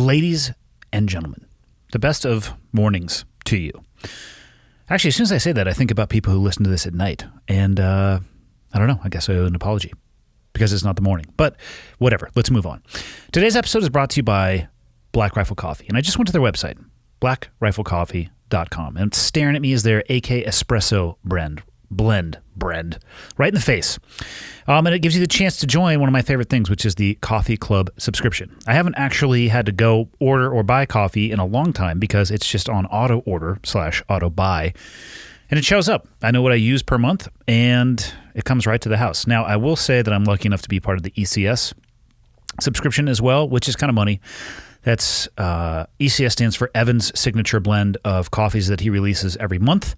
Ladies and gentlemen, the best of mornings to you. Actually, as soon as I say that, I think about people who listen to this at night. And I don't know, I guess I owe an apology because it's not the morning. But whatever, let's move on. Today's episode is brought to you by Black Rifle Coffee. And I just went to their website, blackriflecoffee.com. And staring at me is their AK Espresso blend right in the face. And it gives you the chance to join one of my favorite things, which is the coffee club subscription. I haven't actually had to go order or buy coffee in a long time because it's just on auto order / auto buy, and it shows up. I know what I use per month, and it comes right to the house. Now, I will say that I'm lucky enough to be part of the ECS subscription as well, which is kind of money. That's ECS stands for Evan's Signature Blend of coffees that he releases every month.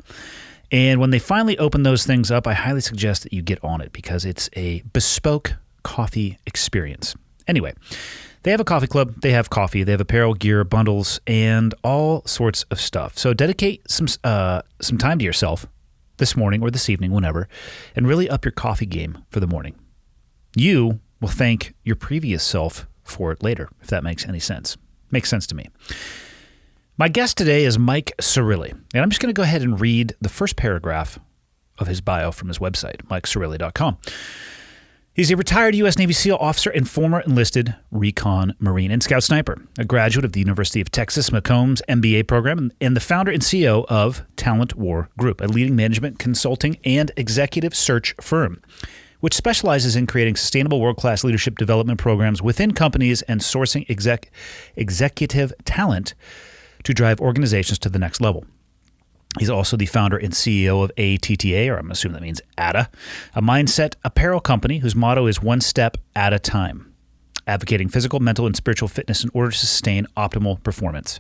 And when they finally open those things up, I highly suggest that you get on it because it's a bespoke coffee experience. Anyway, they have a coffee club, they have coffee, they have apparel, gear, bundles, and all sorts of stuff. So dedicate some time to yourself this morning or this evening, whenever, and really up your coffee game for the morning. You will thank your previous self for it later, if that makes any sense. Makes sense to me. My guest today is Mike Sarraille, and I'm just going to go ahead and read the first paragraph of his bio from his website, MikeSarraille.com. He's a retired U.S. Navy SEAL officer and former enlisted Recon Marine and Scout-Sniper, a graduate of the University of Texas McCombs MBA program, and the founder and CEO of Talent War Group, a leading management consulting and executive search firm, which specializes in creating sustainable world-class leadership development programs within companies and sourcing executive talent to drive organizations to the next level. He's also the founder and CEO of ATTA, or I'm assuming that means ATTA, a mindset apparel company whose motto is One Step ATTA Time, advocating physical, mental, and spiritual fitness in order to sustain optimal performance.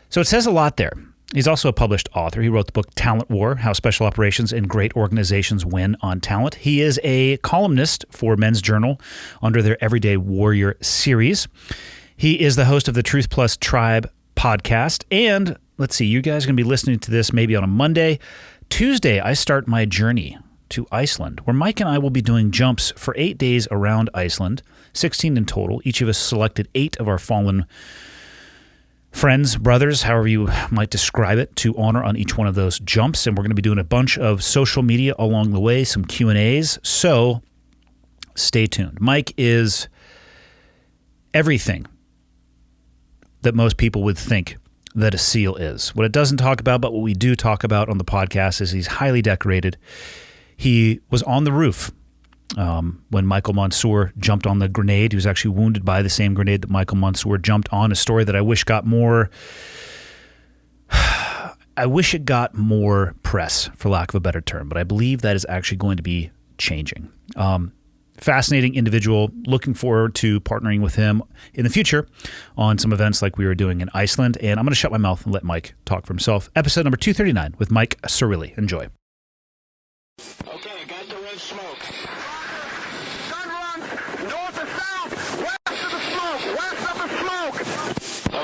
So it says a lot there. He's also a published author. He wrote the book Talent War, How Special Operations and Great Organizations Win on Talent. He is a columnist for Men's Journal under their Everyday Warrior series. He is the host of the Truth Plus Tribe podcast. And let's see, you guys are going to be listening to this maybe on a Monday. Tuesday, I start my journey to Iceland, where Mike and I will be doing jumps for 8 days around Iceland, 16 in total. Each of us selected 8 of our fallen friends, brothers, however you might describe it, to honor on each one of those jumps. And we're going to be doing a bunch of social media along the way, some Q&As. So stay tuned. Mike is everything that most people would think that a SEAL is. What it doesn't talk about, but what we do talk about on the podcast, is he's highly decorated. He was on the roof when Michael Monsoor jumped on the grenade. He was actually wounded by the same grenade that Michael Monsoor jumped on, a story that I wish got more... I wish it got more press, for lack of a better term, but I believe that is actually going to be changing. Fascinating individual. Looking forward to partnering with him in the future on some events like we were doing in Iceland. And I'm going to shut my mouth and let Mike talk for himself. Episode number 239 with Mike Sarraille. Enjoy. Okay, got the red smoke. Gun run, north and south, west of the smoke, west of the smoke.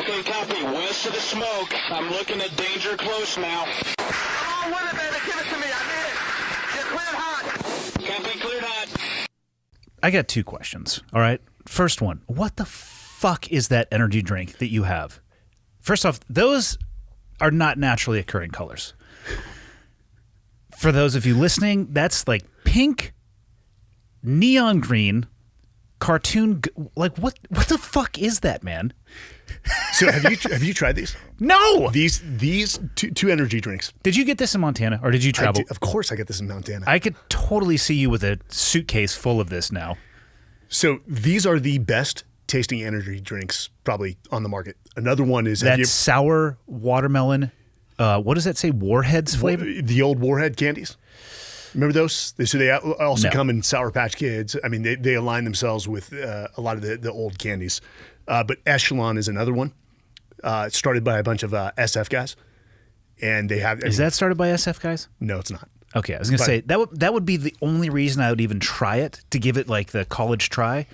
Okay, copy, west of the smoke. I'm looking at danger close now. Come on with it, baby, give it to me, I need it. You're cleared hot. Copy, cleared hot. I got 2 questions, all right? First one, what the fuck is that energy drink that you have? First off, those are not naturally occurring colors. For those of you listening, that's like pink, neon green, cartoon. Like, what the fuck is that, man? So have you tried these? No! These two energy drinks. Did you get this in Montana, or did you travel? Of course I get this in Montana. I could totally see you with a suitcase full of this now. So these are the best tasting energy drinks probably on the market. Another one is... That sour watermelon, what does that say, Warheads flavor? The old Warhead candies. Remember those? So they also come in Sour Patch Kids. I mean, they align themselves with a lot of the old candies. But Echelon is another one. It's started by a bunch of SF guys. And they have... Is that started by SF guys? No, it's not. Okay, I was going to say, that would be the only reason I would even try it, to give it like the college try.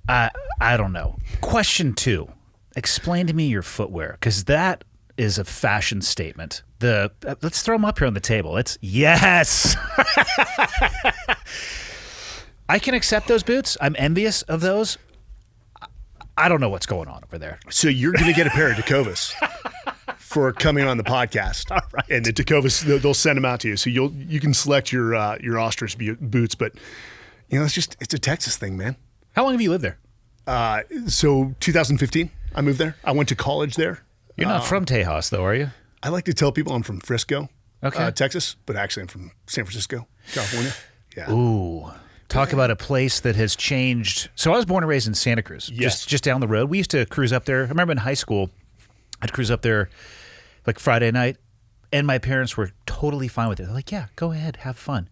I don't know. Question 2. Explain to me your footwear, because that is a fashion statement. Let's throw them up here on the table. Yes! I can accept those boots. I'm envious of those. I don't know what's going on over there. So you're going to get a pair of Tecovas for coming on the podcast. All right. And the Tecovas, they'll send them out to you. So you can select your ostrich boots. But, it's a Texas thing, man. How long have you lived there? So 2015, I moved there. I went to college there. You're not from Tejas, though, are you? I like to tell people I'm from Frisco, Okay. Texas, but actually I'm from San Francisco, California. Yeah. Ooh. Talk about a place that has changed. So I was born and raised in Santa Cruz, Yes. just down the road. We used to cruise up there. I remember in high school, I'd cruise up there like Friday night, and my parents were totally fine with it. They're like, yeah, go ahead, have fun.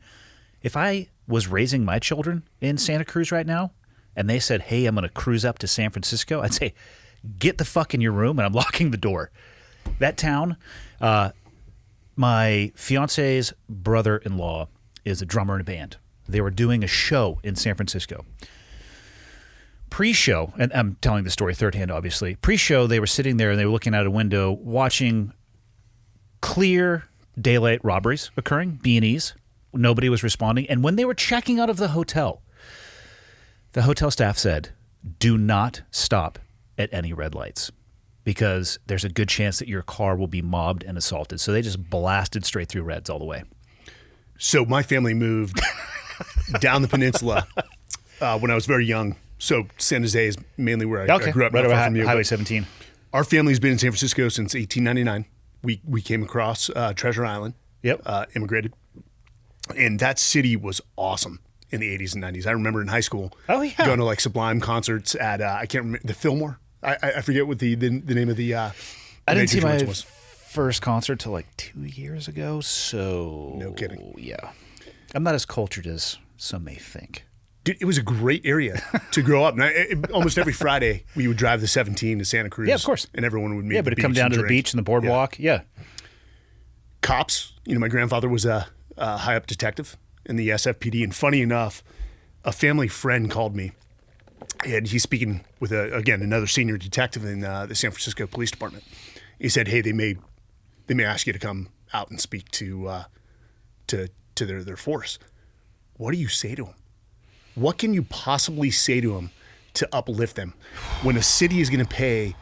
If I was raising my children in Santa Cruz right now, and they said, hey, I'm going to cruise up to San Francisco, I'd say, get the fuck in your room, and I'm locking the door. That town, my fiance's brother-in-law is a drummer in a band. They were doing a show in San Francisco. Pre-show, and I'm telling the story third hand, obviously. Pre-show, they were sitting there and they were looking out a window watching clear daylight robberies occurring, B&Es. Nobody was responding. And when they were checking out of the hotel staff said, do not stop at any red lights because there's a good chance that your car will be mobbed and assaulted. So they just blasted straight through reds all the way. So my family moved down the peninsula when I was very young. So San Jose is mainly where I grew up. Right not over far from you, Highway but 17. Our family's been in San Francisco since 1899. We came across Treasure Island. Yep. Immigrated. And that city was awesome in the 80s and 90s. I remember in high school going to like Sublime concerts at, I can't remember, the Fillmore. I forget what the name of the I didn't see my was. first concert till like 2 years ago, so... No kidding. Yeah. I'm not as cultured as some may think. Dude, it was a great area to grow up. And almost every Friday, we would drive the 17 to Santa Cruz. Yeah, of course. And everyone would meet Yeah, at but the it'd come beach down and to the drink. beach and the boardwalk. Yeah. Cops. My grandfather was a high-up detective in the SFPD. And funny enough, a family friend called me. And he's speaking with, another senior detective in the San Francisco Police Department. He said, hey, they may ask you to come out and speak to their force. What do you say to them? What can you possibly say to them to uplift them when a city is going to pay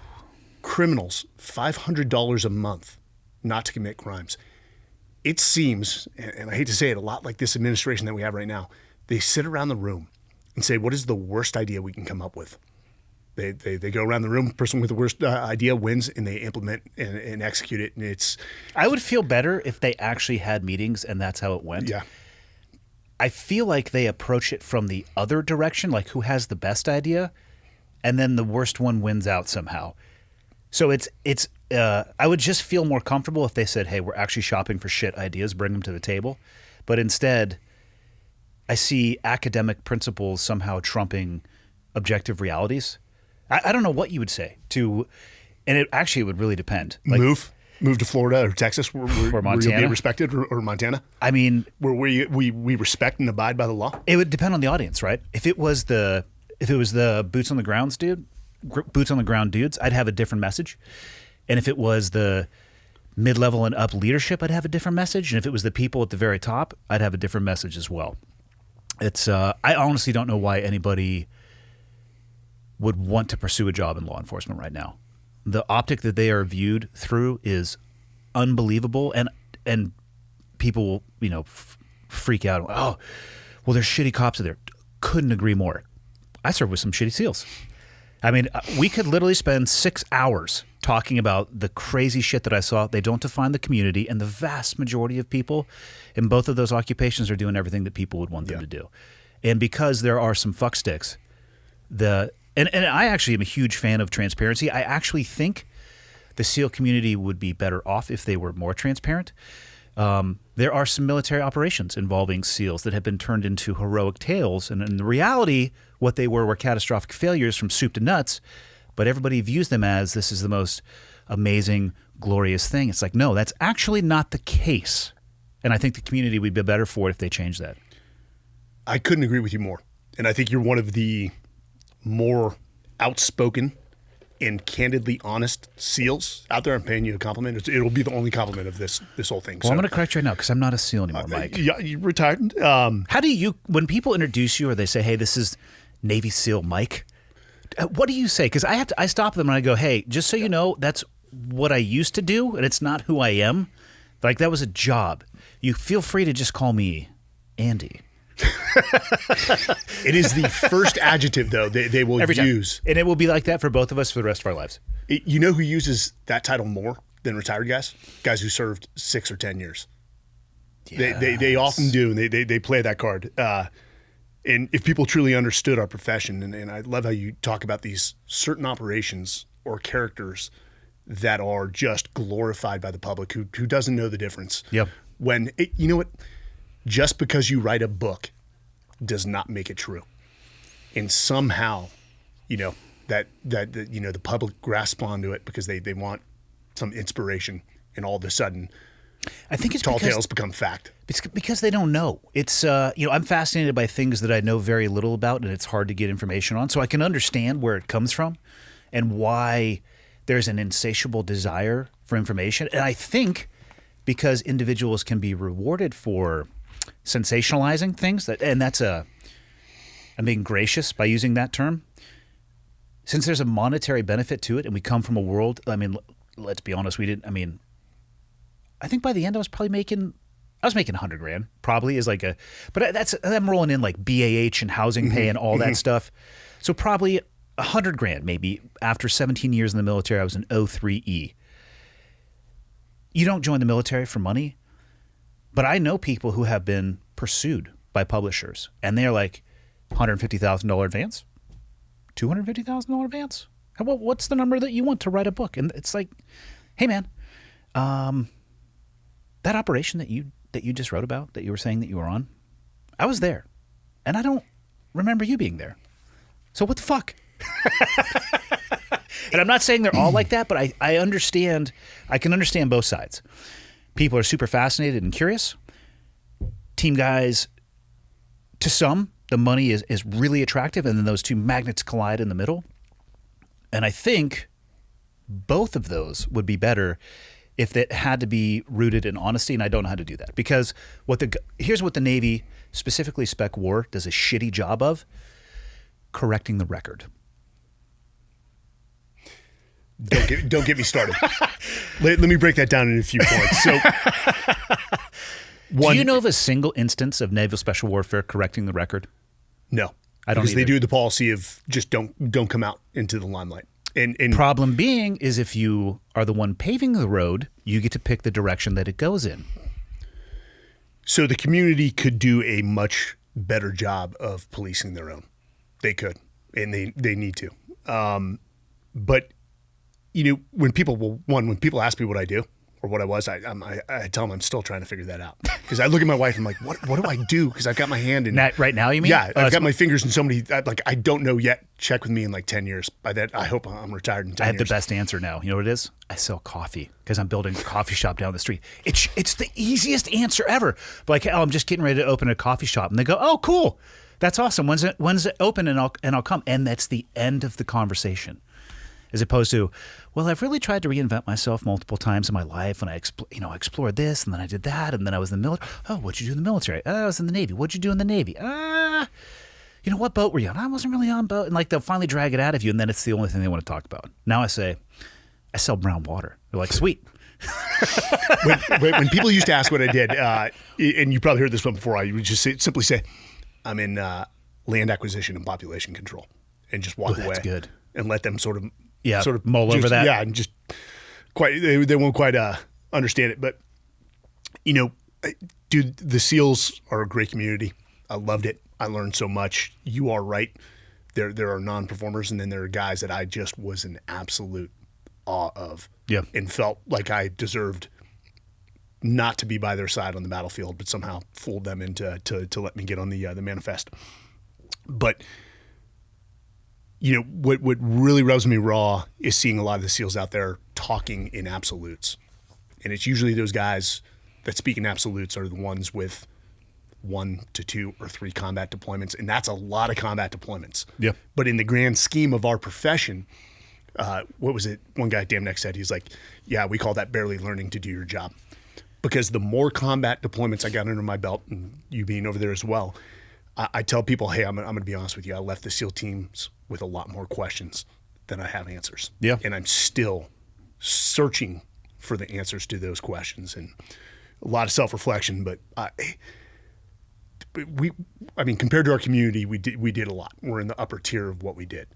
criminals $500 a month not to commit crimes? It seems, and I hate to say it, a lot like this administration that we have right now. They sit around the room and say, what is the worst idea we can come up with? They go around the room, person with the worst idea wins, and they implement and execute it. And I would feel better if they actually had meetings and that's how it went. Yeah. I feel like they approach it from the other direction, like who has the best idea, and then the worst one wins out somehow. So I would just feel more comfortable if they said, hey, we're actually shopping for shit ideas, bring them to the table. But instead, I see academic principles somehow trumping objective realities. I don't know what you would say to, and it actually would really depend. Like, Move to Florida or Texas where Montana. you'll be respected, or Montana. I mean, where we respect and abide by the law. it would depend on the audience, right? If it was the boots on the ground dudes, I'd have a different message. And if it was the mid-level and up leadership, I'd have a different message. And if it was the people at the very top, I'd have a different message as well. It's I honestly don't know why anybody would want to pursue a job in law enforcement right now. The optic that they are viewed through is unbelievable, and people will, freak out. Oh, well, there's shitty cops there. Couldn't agree more. I served with some shitty SEALs. I mean, we could literally spend 6 hours talking about the crazy shit that I saw. They don't define the community, and the vast majority of people in both of those occupations are doing everything that people would want them to do. And because there are some fucksticks, and I actually am a huge fan of transparency. I actually think the SEAL community would be better off if they were more transparent. There are some military operations involving SEALs that have been turned into heroic tales, and in the reality, what they were catastrophic failures from soup to nuts, but everybody views them as this is the most amazing, glorious thing. It's like, no, that's actually not the case. And I think the community would be better for it if they changed that. I couldn't agree with you more. And I think you're one of the more outspoken and candidly honest SEALs out there. I'm paying you a compliment. It'll be the only compliment of this whole thing. Well, I'm going to correct you right now because I'm not a SEAL anymore, Mike. Yeah, you retired. How do you, when people introduce you or they say, hey, this is Navy SEAL Mike, What do you say? Because I stop them and I go, hey, just so you know, that's what I used to do, and it's not who I am. Like, that was a job. You feel free to just call me Andy. It is the first adjective, though, they will Every time. use. And it will be like that for both of us for the rest of our lives. You know who uses that title more than retired guys? Guys who served 6 or 10 years. Yes. They often do, and they play that card. And if people truly understood our profession, and I love how you talk about these certain operations or characters that are just glorified by the public who doesn't know the difference. Yep. You know what? Just because you write a book does not make it true. And somehow, that the public grasp onto it because they want some inspiration, and all of a sudden, I think it's tall because, tales become fact. It's because they don't know. It's I'm fascinated by things that I know very little about, and it's hard to get information on. So I can understand where it comes from and why there's an insatiable desire for information. And I think because individuals can be rewarded for sensationalizing things, I'm being gracious by using that term. Since there's a monetary benefit to it, and we come from a world, let's be honest, I think by the end I was making $100,000 probably but I'm rolling in like BAH and housing pay and all that stuff. So probably $100,000 maybe after 17 years in the military. I was an 03E. You don't join the military for money, but I know people who have been pursued by publishers and they're like $150,000 advance, $250,000 advance. What's the number that you want to write a book? And it's like, hey man, that operation that you just wrote about, that you were saying that you were on, I was there, and I don't remember you being there. So what the fuck? And I'm not saying they're all like that, but I understand. I can understand both sides. People are super fascinated and curious. Team guys, to some, the money is really attractive, and then those two magnets collide in the middle. And I think both of those would be better if it had to be rooted in honesty, and I don't know how to do that. Because here's what the Navy, specifically Spec War, does a shitty job of: correcting the record. Don't get me started. Let me break that down in a few points. So, do you know of a single instance of naval special warfare correcting the record? No, I don't. Because either. they do the policy of just don't come out into the limelight. And problem being is if you are the one paving the road, you get to pick the direction that it goes in. So the community could do a much better job of policing their own. They could, and they need to. But when people ask me what I do or what I was, I tell them I'm still trying to figure that out. Because I look at my wife and I'm like, what do I do? Because I've got my hand in right now. You mean? Yeah, I've got my fingers in so many. I don't know yet. Check with me in like 10 years. By that, I hope I'm retired in 10 years. I have the best answer now. You know what it is? I sell coffee because I'm building a coffee shop down the street. It's the easiest answer ever. But I'm just getting ready to open a coffee shop, and they go, "Oh, cool, that's awesome. When's it open?" And I'll come. And that's the end of the conversation. As opposed to, well, I've really tried to reinvent myself multiple times in my life, and I explored this, and then I did that, and then I was in the military. Oh, what'd you do in the military? Oh, I was in the Navy. What'd you do in the Navy? What boat were you on? I wasn't really on boat. And they'll finally drag it out of you, and then it's the only thing they want to talk about. Now I say, I sell brown water. They're like, sweet. when people used to ask what I did, and you probably heard this one before, I would just simply say, I'm in land acquisition and population control, and just walk away. That's good. And let them sort of mull over that. Yeah, and just they won't quite understand it. But dude, the SEALs are a great community. I loved it. I learned so much. You are right. There are non-performers, and then there are guys that I just was in absolute awe of. Yeah. And felt like I deserved not to be by their side on the battlefield, but somehow fooled them into to let me get on the manifest. But what really rubs me raw is seeing a lot of the SEALs out there talking in absolutes. And it's usually those guys that speak in absolutes are the ones with 1 to 2 or 3 combat deployments. And that's a lot of combat deployments. Yeah. But in the grand scheme of our profession, what was it? One guy damn next said, he's like, yeah, we call that barely learning to do your job. Because the more combat deployments I got under my belt, and you being over there as well, I tell people, hey, I'm going to be honest with you. I left the SEAL teams with a lot more questions than I have answers. Yeah. And I'm still searching for the answers to those questions, and a lot of self-reflection, but I mean, compared to our community, we did a lot. We're in the upper tier of what we did.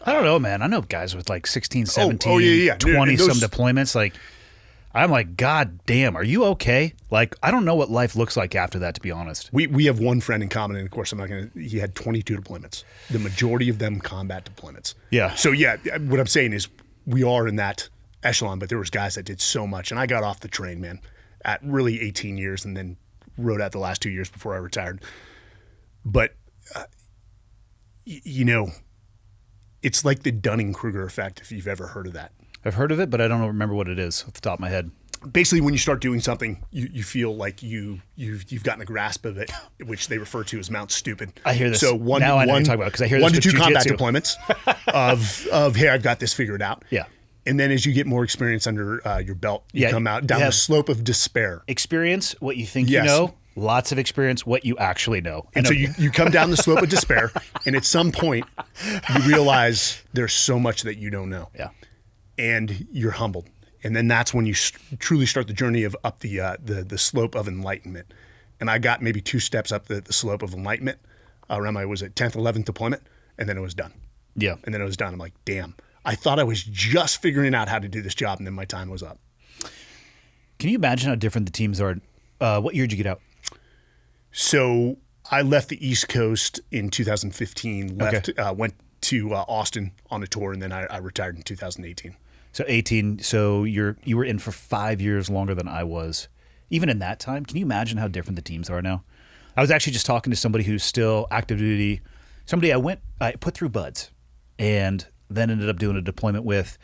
I don't know, man. I know guys with like 16, 17, yeah. 20 some deployments. Like, I'm like, God damn, are you okay? Like, I don't know what life looks like after that, to be honest. We have one friend in common, and of course, he had 22 deployments. The majority of them combat deployments. Yeah. So yeah, what I'm saying is we are in that echelon, but there was guys that did so much, and I got off the train, man, at really 18 years, and then rode out the last 2 years before I retired. But you know, it's like the Dunning-Kruger effect, if you've ever heard of that. I've heard of it, but I don't remember what it is off the top of my head. Basically, when you start doing something, you feel like you've gotten a grasp of it, which they refer to as Mount Stupid. I hear this. So now I know what you're talking about, because I hear this 1 to with 2 combat jiu-jitsu. deployments of hey, I've got this figured out. Yeah. And then as you get more experience under your belt, you come out down the slope of despair. Experience, what you think Yes. you know. Lots of experience, what you actually know. And so you come down the slope of despair, and at some point, you realize there's so much that you don't know. Yeah. And you're humbled. And then that's when you truly start the journey of up the slope of enlightenment. And I got maybe 2 steps up the slope of enlightenment around my, was it 10th, 11th deployment, and then it was done. Yeah. And then it was done. I'm like, damn, I thought I was just figuring out how to do this job, and then my time was up. Can you imagine how different the teams are? What year did you get out? So I left the East Coast in 2015, went to Austin on a tour, and then I retired in 2018. So 18. So you were in for 5 years longer than I was. Even in that time, can you imagine how different the teams are now? I was actually just talking to somebody who's still active duty. Somebody I put through buds, and then ended up doing a deployment with.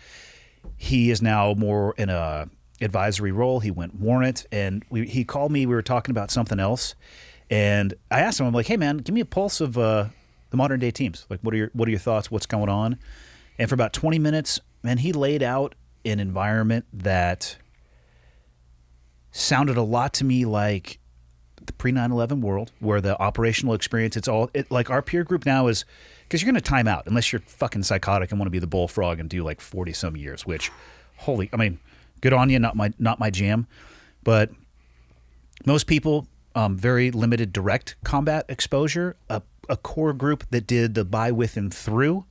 He is now more in a advisory role. He went warrant, and he called me. We were talking about something else, and I asked him, I'm like, hey man, give me a pulse of the modern day teams. Like, what are your thoughts? What's going on? And for about 20 minutes, man, he laid out an environment that sounded a lot to me like the pre 9/11 world, where the operational experience, like our peer group now is, because you're going to time out unless you're fucking psychotic and want to be the bullfrog and do like 40 some years, which good on you, not my jam. But most people, very limited direct combat exposure, a core group that did the by, with, and through.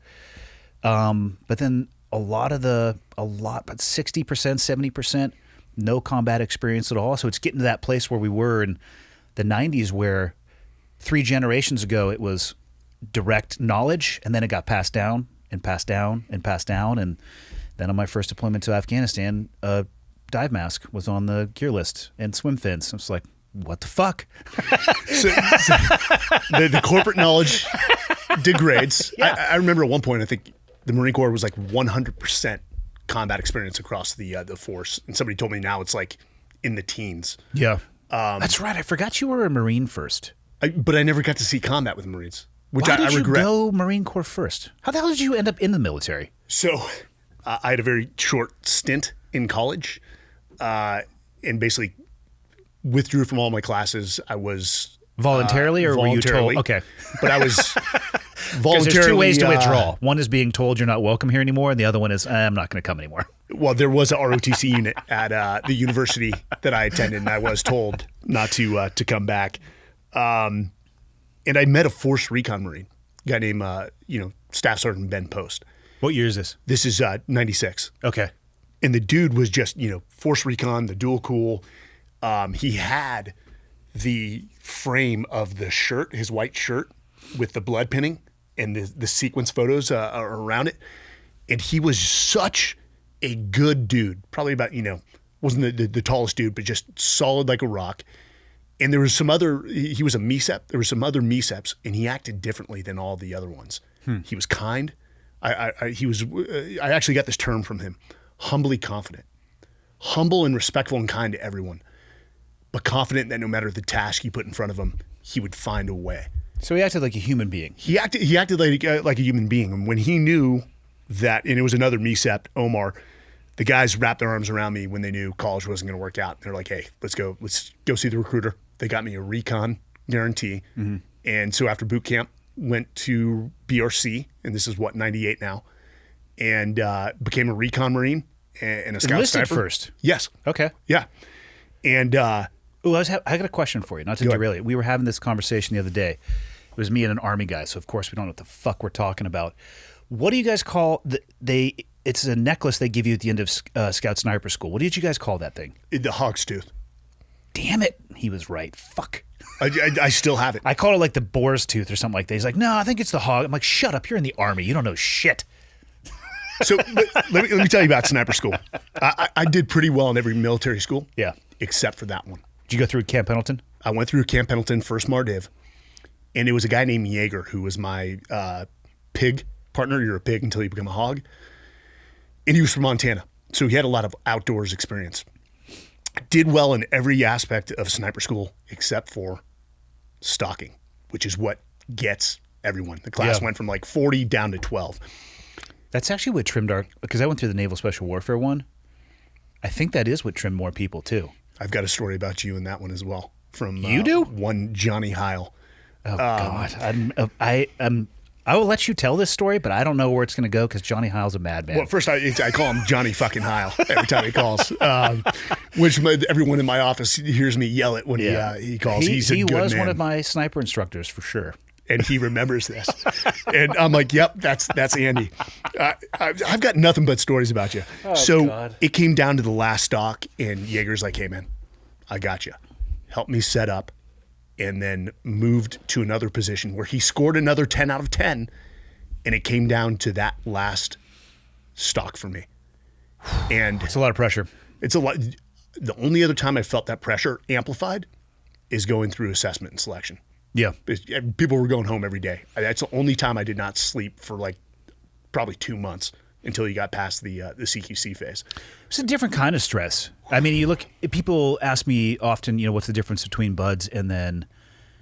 But then about 60%, 70%, no combat experience at all. So it's getting to that place where we were in the 90s, where 3 generations ago it was direct knowledge, and then it got passed down and passed down and passed down. And then on my first deployment to Afghanistan, a dive mask was on the gear list and swim fins. I was like, what the fuck? So the corporate knowledge degrades. Yeah. I remember at one point, I think the Marine Corps was like 100% combat experience across the force, and somebody told me now it's like in the teens. Yeah, that's right. I forgot you were a Marine first. But I never got to see combat with the Marines, which Why did I regret. you go Marine Corps first? How the hell did you end up in the military? So I had a very short stint in college, and basically withdrew from all my classes. I was Voluntarily, or were you told? Okay. But I was Because voluntarily. there's 2 ways to withdraw. One is being told you're not welcome here anymore, and the other one is, I'm not going to come anymore. Well, there was a ROTC unit at the university that I attended, and I was told not to come back. And I met a force recon Marine, a guy named Staff Sergeant Ben Post. What year is this? This is 96. Okay. And the dude was just, force recon, the dual cool. He had the frame of the shirt, his white shirt with the blood pinning and the sequence photos around it. And he was such a good dude, probably about, wasn't the tallest dude, but just solid like a rock. And there was he was a MECEP. There were some other MECEPs, and he acted differently than all the other ones. He was kind. I actually got this term from him, humbly confident. Humble and respectful and kind to everyone, but confident that no matter the task you put in front of him, he would find a way. So he acted like a human being. He acted like a human being. And when he knew that, and it was another MECEP, Omar, the guys wrapped their arms around me when they knew college wasn't going to work out. They're like, hey, let's go see the recruiter. They got me a recon guarantee. Mm-hmm. And so after boot camp, went to BRC, and this is 98 now, and became a Recon Marine and a Scout-Sniper. Enlisted first? Yes. Okay. Yeah. And I got a question for you, not to derail you. We were having this conversation the other day. It was me and an Army guy, so of course we don't know what the fuck we're talking about. What do you guys call it's a necklace they give you at the end of Scout-Sniper school. What did you guys call that thing? the hog's tooth. Damn it. He was right. Fuck. I still have it. I called it like the boar's tooth or something like that. He's like, no, I think it's the hog. I'm like, shut up. You're in the Army. You don't know shit. So let me tell you about sniper school. I did pretty well in every military school. Yeah. Except for that one. Did you go through Camp Pendleton? I went through Camp Pendleton, first Mardiv, and it was a guy named Jaeger who was my pig partner. You're a pig until you become a hog. And he was from Montana. So he had a lot of outdoors experience. Did well in every aspect of sniper school except for stalking, which is what gets everyone. The class went from like 40 down to 12. That's actually what trimmed because I went through the Naval Special Warfare one. I think that is what trimmed more people too. I've got a story about you in that one as well. From you do? One Johnny Heil. Oh God, I will let you tell this story, but I don't know where it's going to go because Johnny Heil's a madman. Well, first I call him Johnny fucking Heil every time he calls, which everyone in my office hears me yell it when he calls. He's a good man. He was one of my sniper instructors for sure. And he remembers this. And I'm like, yep, that's Andy. I've got nothing but stories about you. God. It came down to the last stock, and Jaeger's like, hey, man, I got you. Help me set up. And then moved to another position where he scored another 10 out of 10. And it came down to that last stock for me. And it's a lot of pressure. It's a lot. The only other time I felt that pressure amplified is going through assessment and selection. Yeah. People were going home every day. That's the only time I did not sleep for like probably 2 months until you got past the CQC phase. It's a different kind of stress. I mean, people ask me often, what's the difference between buds and then,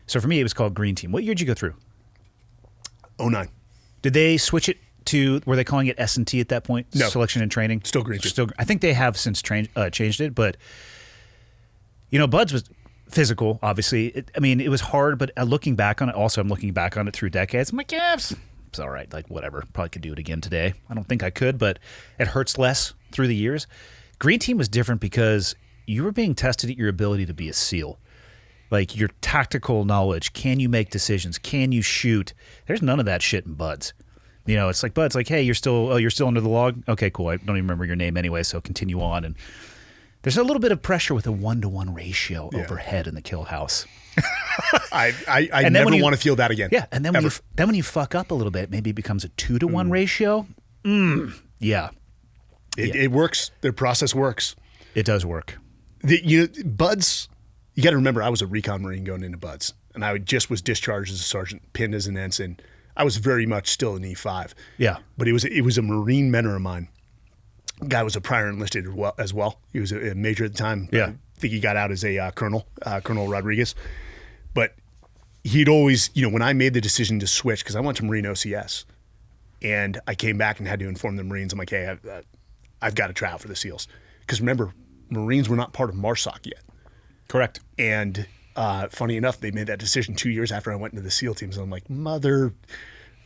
so for me, it was called Green Team. What year did you go through? 09. Did they switch it to, were they calling it S&T at that point? No. Selection and training? Still Green Team. I think they have since changed it, but, buds was physical, obviously. It was hard, but looking back on it, also I'm looking back on it through decades. I'm like, yeah, it's all right. Like, whatever. Probably could do it again today. I don't think I could, but it hurts less through the years. Green Team was different because you were being tested at your ability to be a SEAL. Like, your tactical knowledge. Can you make decisions? Can you shoot? There's none of that shit in buds. It's like, buds, like, hey, you're still under the log? Okay, cool. I don't even remember your name anyway, so continue on. And there's a little bit of pressure with a 1-to-1 ratio overhead in the kill house. I never want to feel that again. Yeah, and then when you fuck up a little bit, maybe it becomes a 2-to-1 ratio. Yeah. It works. Their process works. It does work. Buds, you got to remember, I was a Recon Marine going into Buds, and I just was discharged as a sergeant, pinned as an ensign. I was very much still an E5. Yeah. But it was a Marine mentor of mine. Guy was a prior enlisted as well. He was a major at the time. Yeah. I think he got out as a colonel, Colonel Rodriguez. But he'd always, when I made the decision to switch, because I went to Marine OCS, and I came back and had to inform the Marines, I'm like, hey, I've got to try out for the SEALs. Because remember, Marines were not part of MARSOC yet. Correct. And funny enough, they made that decision 2 years after I went into the SEAL teams. And I'm like,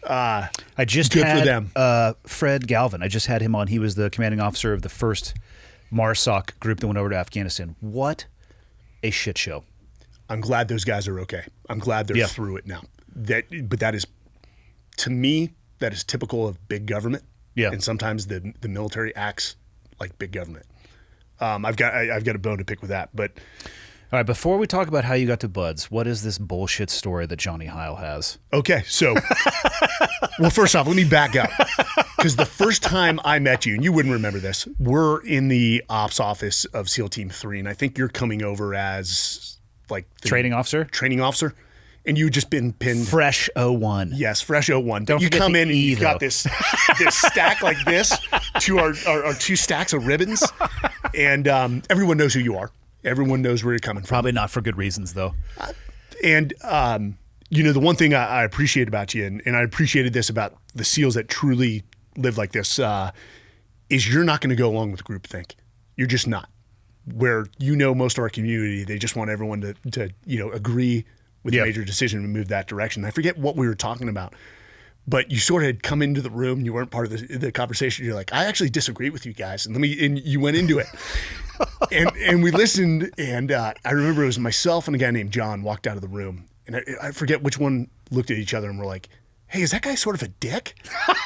I just good had for them. Fred Galvin. I just had him on. He was the commanding officer of the first MARSOC group that went over to Afghanistan. What a shit show. I'm glad those guys are okay. I'm glad they're through it now. But that is, to me, that is typical of big government. Yeah. And sometimes the military acts like big government. I've got a bone to pick with that. But all right, before we talk about how you got to Buds, what is this bullshit story that Johnny Heil has? Okay, so, well, first off, let me back up. Because the first time I met you, and you wouldn't remember this, we're in the ops office of SEAL Team 3, and I think you're coming over as, like... Training officer? Training officer. And you'd just been pinned... Fresh 01. Yes, fresh 01. Don't you forget come the in and E, you've got though. this stack like this to our 2 stacks of ribbons, and everyone knows who you are. Everyone knows where you're coming from. Probably not for good reasons, though. And, the one thing I appreciate about you, and I appreciated this about the SEALs that truly live like this, is you're not going to go along with groupthink. You're just not. Where most of our community, they just want everyone to agree with a major decision to move that direction. I forget what we were talking about, but you sort of had come into the room. You weren't part of the conversation. You're like, I actually disagree with you guys. And you went into it. and we listened. And I remember it was myself and a guy named John walked out of the room. And I forget which one looked at each other and were like, hey, is that guy sort of a dick?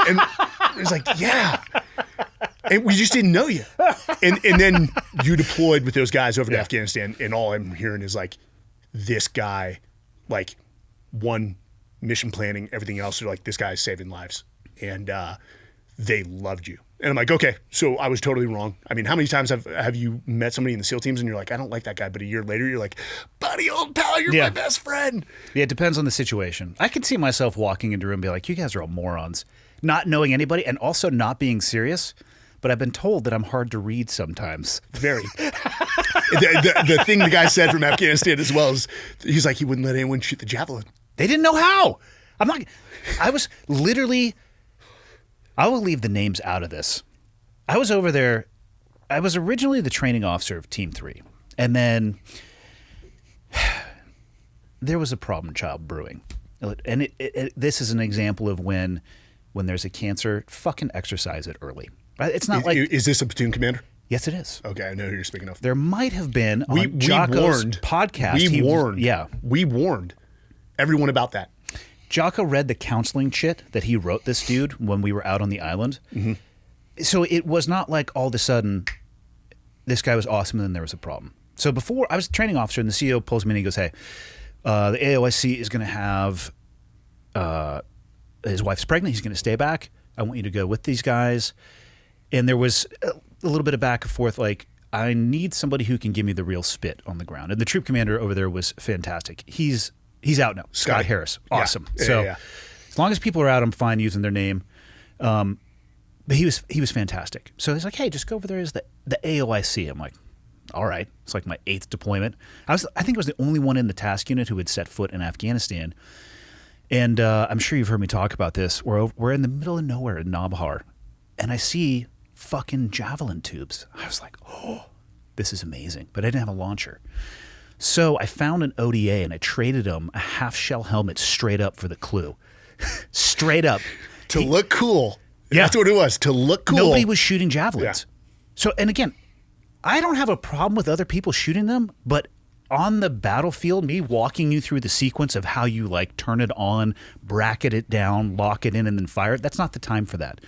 And it was like, yeah. And we just didn't know you. And then you deployed with those guys over to Afghanistan. And all I'm hearing is like, this guy, like, one, mission planning, everything else. They're like, this guy's saving lives. And they loved you. And I'm like, okay, so I was totally wrong. I mean, how many times have you met somebody in the SEAL teams and you're like, I don't like that guy, but a year later you're like, buddy, old pal, you're my best friend. Yeah, it depends on the situation. I could see myself walking into a room and be like, you guys are all morons, not knowing anybody and also not being serious. But I've been told that I'm hard to read sometimes. Very. the thing the guy said from Afghanistan as well is, he's like, he wouldn't let anyone shoot the javelin. They didn't know how. I was literally, I will leave the names out of this. I was over there. I was originally the training officer of Team 3. And then there was a problem child brewing. And this is an example of when there's a cancer, fucking exercise it early. It's not like... Is this a platoon commander? Yes, it is. Okay, I know who you're speaking of. There might have been on Jocko's podcast. We warned everyone about that. Jocko read the counseling shit that he wrote this dude when we were out on the island. Mm-hmm. So it was not like all of a sudden this guy was awesome and then there was a problem. So before, I was a training officer and the CEO pulls me in and he goes, hey, the AOIC is going to have... his wife's pregnant. He's going to stay back. I want you to go with these guys. And there was a little bit of back and forth, like, I need somebody who can give me the real spit on the ground. And the troop commander over there was fantastic. He's out now. Scott Harris. Awesome. Yeah. As long as people are out, I'm fine using their name. But he was fantastic. So he's like, hey, just go over there as the AOIC. I'm like, all right. It's like my 8th deployment. I think I was the only one in the task unit who had set foot in Afghanistan. And I'm sure you've heard me talk about this. We're in the middle of nowhere in Nabhar, and I see fucking javelin tubes. I was like, oh, this is amazing. But I didn't have a launcher. So I found an ODA, and I traded him a half-shell helmet straight up for the clue. Straight up. To look cool. Yeah. That's what it was, to look cool. Nobody was shooting javelins. Yeah. So, and again, I don't have a problem with other people shooting them, but on the battlefield, me walking you through the sequence of how you like turn it on, bracket it down, lock it in, and then fire it, that's not the time for that.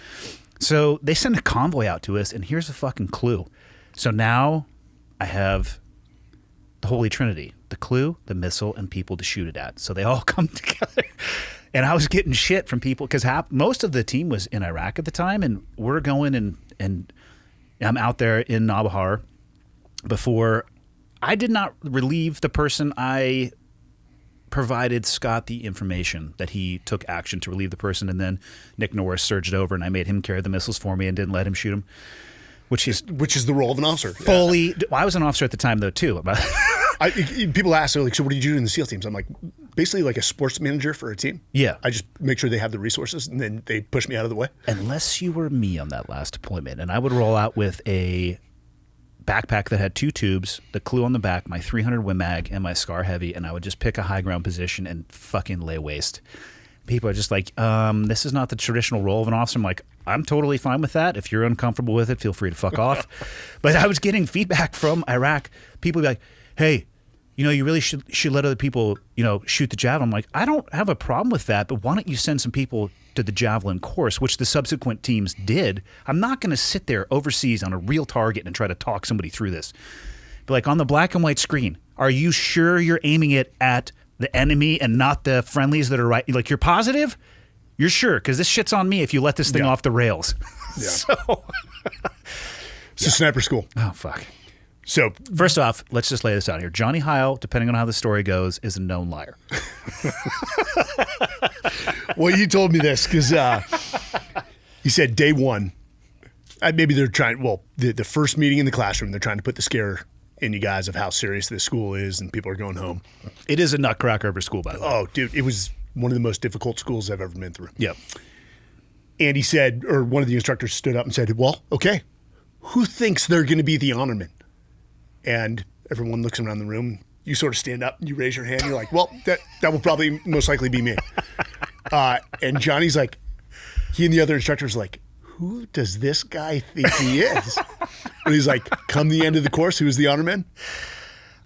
So they send a convoy out to us, and here's a fucking clue. So now I have the Holy Trinity, the clue, the missile, and people to shoot it at. So they all come together. And I was getting shit from people because most of the team was in Iraq at the time, and we're going and I'm out there in Nabhar before. I did not relieve the person. I provided Scott the information that he took action to relieve the person, and then Nick Norris surged over, and I made him carry the missiles for me and didn't let him shoot him, which is the role of an officer. Fully. Yeah. Well, I was an officer at the time though too. People ask, they're like, so what do you do in the SEAL teams? I'm like, basically like a sports manager for a team. Yeah. I just make sure they have the resources, and then they push me out of the way. Unless you were me on that last deployment, and I would roll out with a backpack that had 2 tubes, the clue on the back, my 300 Win Mag, and my Scar Heavy, and I would just pick a high ground position and fucking lay waste. People are just like, this is not the traditional role of an officer. I'm like, I'm totally fine with that. If you're uncomfortable with it, feel free to fuck off. But I was getting feedback from Iraq. People would be like, hey, you really should let other people, shoot the javelin. I'm like, I don't have a problem with that, but why don't you send some people to the javelin course, which the subsequent teams did. I'm not going to sit there overseas on a real target and try to talk somebody through this. But like on the black and white screen, are you sure you're aiming it at the enemy and not the friendlies that are right? Like, you're positive? You're sure? Because this shit's on me if you let this thing off the rails. Yeah. So sniper school. Oh, fuck. So first off, let's just lay this out here. Johnny Heil, depending on how the story goes, is a known liar. Well, you told me this because he said day one, maybe they're trying, the first meeting in the classroom, they're trying to put the scare in you guys of how serious this school is and people are going home. It is a nutcracker of a school, by the way. Oh, dude, it was one of the most difficult schools I've ever been through. Yep. And he said, or one of the instructors stood up and said, well, okay, who thinks they're going to be the honorman? And everyone looks around the room. you sort of stand up, you raise your hand, you're like, well, that will probably most likely be me. And Johnny's like, he and the other instructor's like, who does this guy think he is? And he's like, come the end of the course, who's the honor man?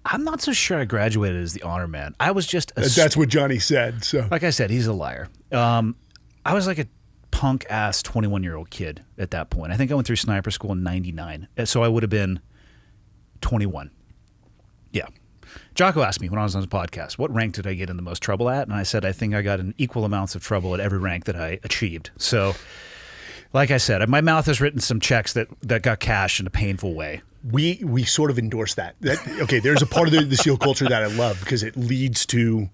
I'm not so sure I graduated as the honor man. I was just that's what Johnny said. So, like I said, he's a liar. I was like a punk ass 21-year-old kid at that point. I think I went through sniper school in '99, so I would have been 21. Yeah. Jocko asked me when I was on his podcast, what rank did I get in the most trouble at? And I said, I think I got in equal amounts of trouble at every rank that I achieved. So, like I said, my mouth has written some checks that got cashed in a painful way. We sort of endorse that. Okay, there's a part of the SEAL culture that I love because it leads to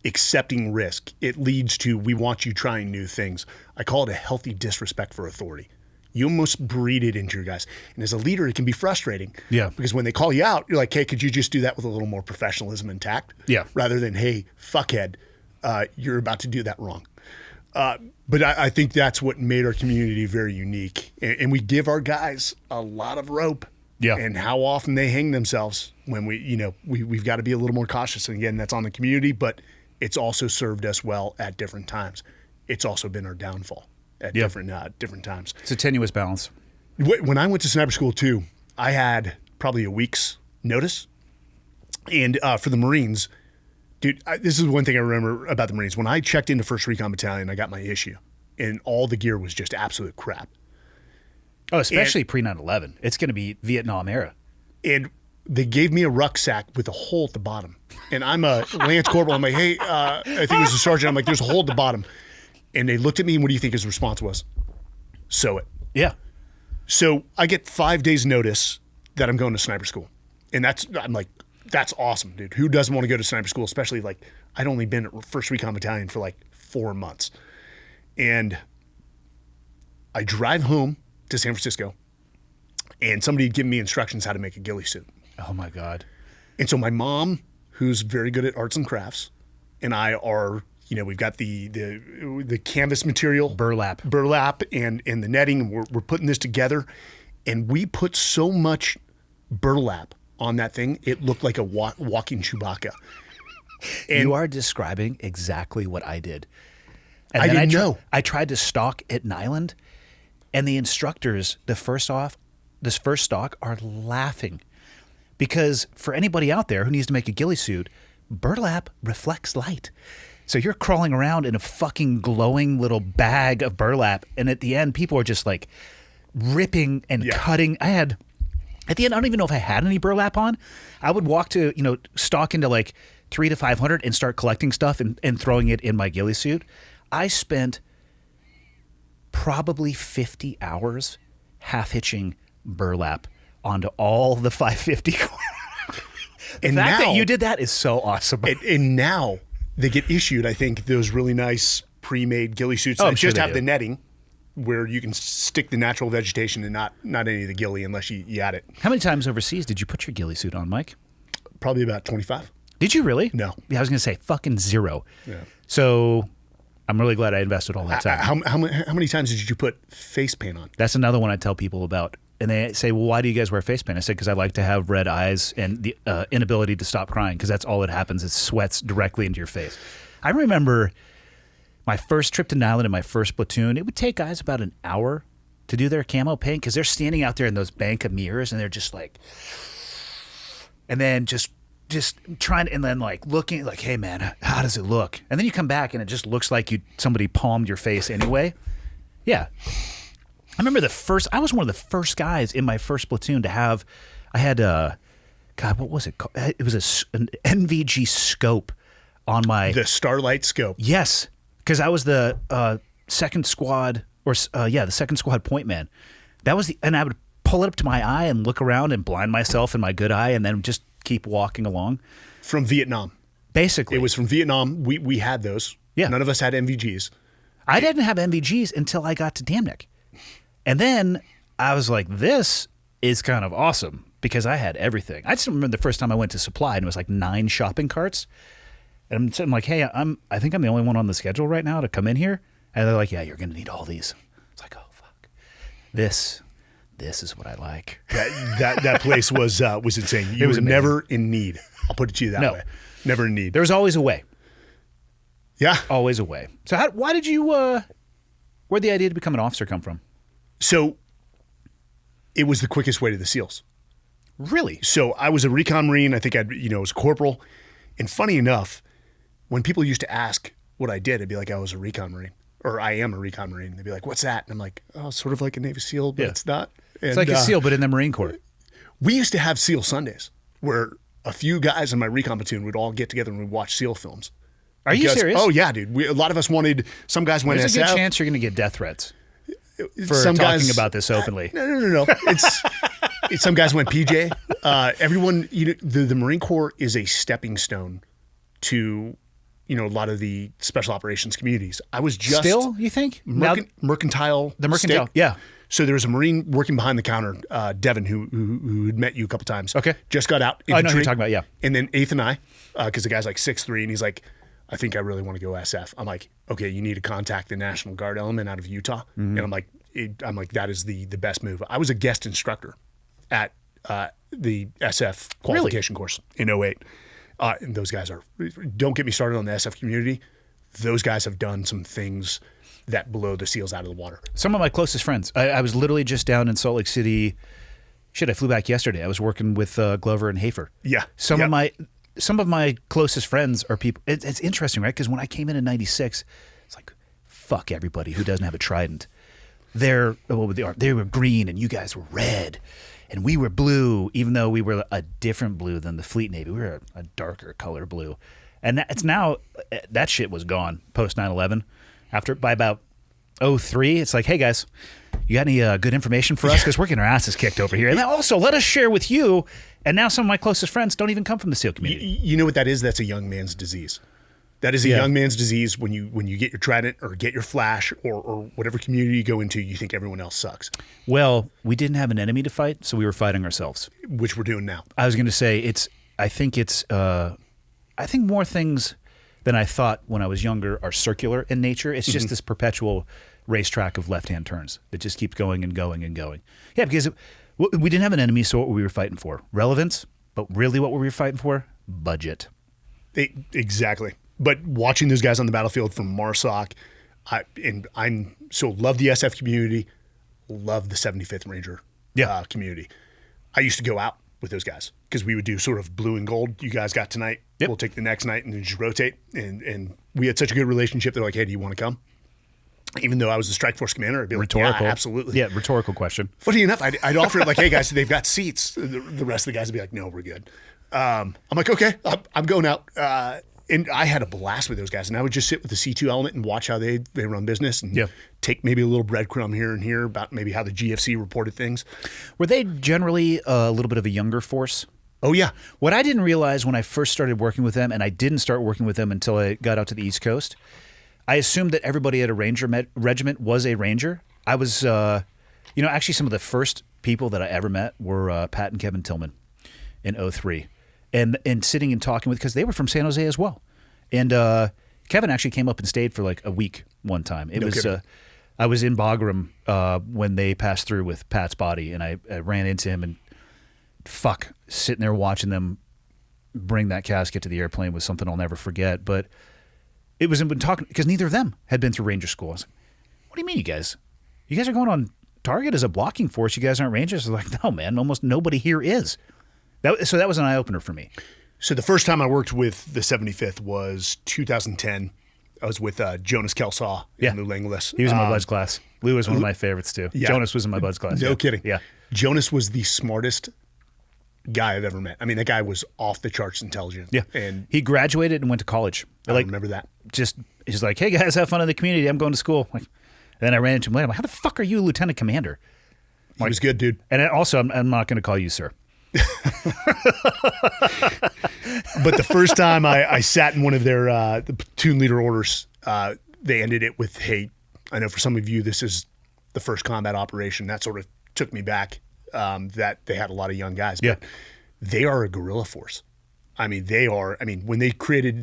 accepting risk. It leads to we want you trying new things. I call it a healthy disrespect for authority. You almost breed it into your guys. And as a leader, it can be frustrating. Yeah. Because when they call you out, you're like, hey, could you just do that with a little more professionalism and tact? Yeah. Rather than, hey, fuckhead, you're about to do that wrong. But I think that's what made our community very unique. And we give our guys a lot of rope. Yeah. And how often they hang themselves when we've got to be a little more cautious. And again, that's on the community, but it's also served us well at different times. It's also been our downfall at different times. It's a tenuous balance. When I went to sniper school too, I had probably a week's notice. And for the Marines, dude, this is one thing I remember about the Marines. When I checked into 1st Recon Battalion, I got my issue. And all the gear was just absolute crap. Oh, especially pre 9/11. It's going to be Vietnam era. And they gave me a rucksack with a hole at the bottom. And I'm a Lance Corporal. I'm like, hey, I think it was a sergeant. I'm like, there's a hole at the bottom. And they looked at me, and what do you think his response was? Sew it. Yeah. So I get 5 days notice that I'm going to sniper school. And I'm like, that's awesome, dude. Who doesn't want to go to sniper school? Especially like I'd only been at 1st Recon Battalion for like 4 months. And I drive home to San Francisco, and somebody had given me instructions how to make a ghillie suit. Oh my God. And so my mom, who's very good at arts and crafts, and I are, we've got the canvas material, Burlap, and the netting, and we're putting this together, and we put so much burlap on that thing, it looked like a walking Chewbacca. And you are describing exactly what I did. And I then didn't know. I tried to stalk at Nyland, and the instructors, this first stalk, are laughing. Because for anybody out there who needs to make a ghillie suit, burlap reflects light. So you're crawling around in a fucking glowing little bag of burlap, and at the end, people are just like ripping and cutting. At the end, I don't even know if I had any burlap on. I would walk to, stalk into like 300 to 500 and start collecting stuff and throwing it in my ghillie suit. I spent probably 50 hours half-hitching burlap onto all the 550. The fact that you did that is so awesome. And now they get issued, I think, those really nice pre-made ghillie suits that just have the netting where you can stick the natural vegetation and not any of the ghillie unless you add it. How many times overseas did you put your ghillie suit on, Mike? Probably about 25. Did you really? No. Yeah, I was going to say fucking 0. Yeah. So I'm really glad I invested all that time. How many times did you put face paint on? That's another one I tell people about. And they say, well, why do you guys wear face paint? I said, because I like to have red eyes and the inability to stop crying, because that's all that happens. It sweats directly into your face. I remember my first trip to Nyland in my first platoon. It would take guys about an hour to do their camo paint because they're standing out there in those bank of mirrors and they're just like, and then just trying to, and then like looking like, hey man, how does it look? And then you come back and it just looks like somebody palmed your face anyway. Yeah. I remember I was one of the first guys in my first platoon to have, God, what was it called? It was an NVG scope on the Starlight scope. Yes. Because I was the second squad, the second squad point man. And I would pull it up to my eye and look around and blind myself in my good eye and then just keep walking along. From Vietnam. Basically. It was from Vietnam. We had those. Yeah. None of us had NVGs. I didn't have NVGs until I got to Damnick. And then I was like, this is kind of awesome because I had everything. I just remember the first time I went to Supply and it was like 9 shopping carts. And I'm like, hey, I think I'm the only one on the schedule right now to come in here. And they're like, yeah, you're going to need all these. It's like, oh, fuck. This is what I like. That place was insane. You was never in need. I'll put it to you that No. way. Never in need. There's always a way. Yeah. Always a way. So why did you, where'd the idea to become an officer come from? So it was the quickest way to the SEALs. Really? So I was a Recon Marine. I think I was a corporal. And funny enough, when people used to ask what I did, I'd be like, I was a Recon Marine, or I am a Recon Marine. They'd be like, what's that? And I'm like, oh, it's sort of like a Navy SEAL, but it's not. And, It's like a SEAL, but in the Marine Corps. we used to have SEAL Sundays where a few guys in my recon platoon would all get together and we'd watch SEAL films. Are you serious? Oh, yeah, dude. A lot of us wanted, some guys went There's a SF. good chance you're going to get death threats for Some talking guys- about this openly. No. Some guys went PJ. Everyone, the Marine Corps is a stepping stone to, a lot of the special operations communities. I was just Still, you think? mercantile. The mercantile, stick. yeah. So there was a Marine working behind the counter, Devin, who had met you a couple times. Okay. Just got out. I know who infantry. you're talking about, yeah. And then Eighth and I, because the guy's like 6'3", and he's like, I think I really want to go SF. I'm like, okay, you need to contact the National Guard element out of Utah. Mm-hmm. And I'm like, that is the best move. I was a guest instructor at the SF qualification course in 08. And those guys don't get me started on the SF community. Those guys have done some things that blow the SEALs out of the water. Some of my closest friends. I was literally just down in Salt Lake City. Shit, I flew back yesterday. I was working with Glover and Hafer. Yeah. Some of my closest friends are people. It's interesting, right? Because when I came in '96, it's like, fuck everybody who doesn't have a trident. They were green and you guys were red, and we were blue. Even though we were a different blue than the Fleet Navy, we were a darker color blue. And it's now that shit was gone post 9/11. By about 03, it's like, hey guys, you got any good information for us? Because we're getting our asses kicked over here. And then also, let us share with you. And now some of my closest friends don't even come from the SEAL community. You know what that is? That's a young man's disease. That is a young man's disease. When you get your trident or get your flash or whatever community you go into, you think everyone else sucks, Well, we didn't have an enemy to fight, so we were fighting ourselves. which we're doing now. I was going to say I think more things than I thought when I was younger are circular in nature. It's just this perpetual racetrack of left-hand turns that just keeps going and going and going. Yeah, because we didn't have an enemy, so what were we fighting for? Relevance, but really what were we fighting for? Budget. Exactly. But watching those guys on the battlefield from MARSOC, I'm so love the SF community, love the 75th Ranger community. I used to go out with those guys because we would do sort of blue and gold. You guys got tonight. Yep. We'll take the next night and then just rotate. And we had such a good relationship. They're like, hey, do you want to come? Even though I was the strike force commander, I'd be like, Rhetorical. yeah, absolutely. Yeah, rhetorical question. Funny enough, I'd offer it like, hey guys, they've got seats. The rest of the guys would be like, no, we're good. I'm like, okay, I'm going out. And I had a blast with those guys. And I would just sit with the C2 element and watch how they run business and take maybe a little breadcrumb here and here about maybe how the GFC reported things. Were they generally a little bit of a younger force? Oh, yeah. What I didn't realize when I first started working with them, and I didn't start working with them until I got out to the East Coast, I assumed that everybody at a Ranger regiment was a Ranger. I was, actually some of the first people that I ever met were Pat and Kevin Tillman in 03. And sitting and talking with, because they were from San Jose as well. And Kevin actually came up and stayed for like a week one time. I was in Bagram when they passed through with Pat's body, and I ran into him and sitting there watching them bring that casket to the airplane was something I'll never forget. But it was been talking because neither of them had been through Ranger school. I was like, what do you mean, you guys? You guys are going on target as a blocking force. You guys aren't Rangers. I was like, no, man, almost nobody here is. So that was an eye opener for me. So the first time I worked with the 75th was 2010. I was with Jonas Kelsaw and Lou Langlis. He was in my bud's class. Lou was one of my favorites too. Yeah. Jonas was in my bud's class. No kidding. Yeah. Jonas was the smartest guy I've ever met. I mean, that guy was off the charts intelligent. Yeah. And he graduated and went to college. I remember that. He's like, hey guys, have fun in the community. I'm going to school. And then I ran into him later. I'm like, how the fuck are you Lieutenant Commander? He was good, dude. And also, I'm not going to call you sir. But the first time I sat in one of their the platoon leader orders, they ended it with, hey, I know for some of you this is the first combat operation. That sort of took me back, that they had a lot of young guys. But they are a guerrilla force. I mean, when they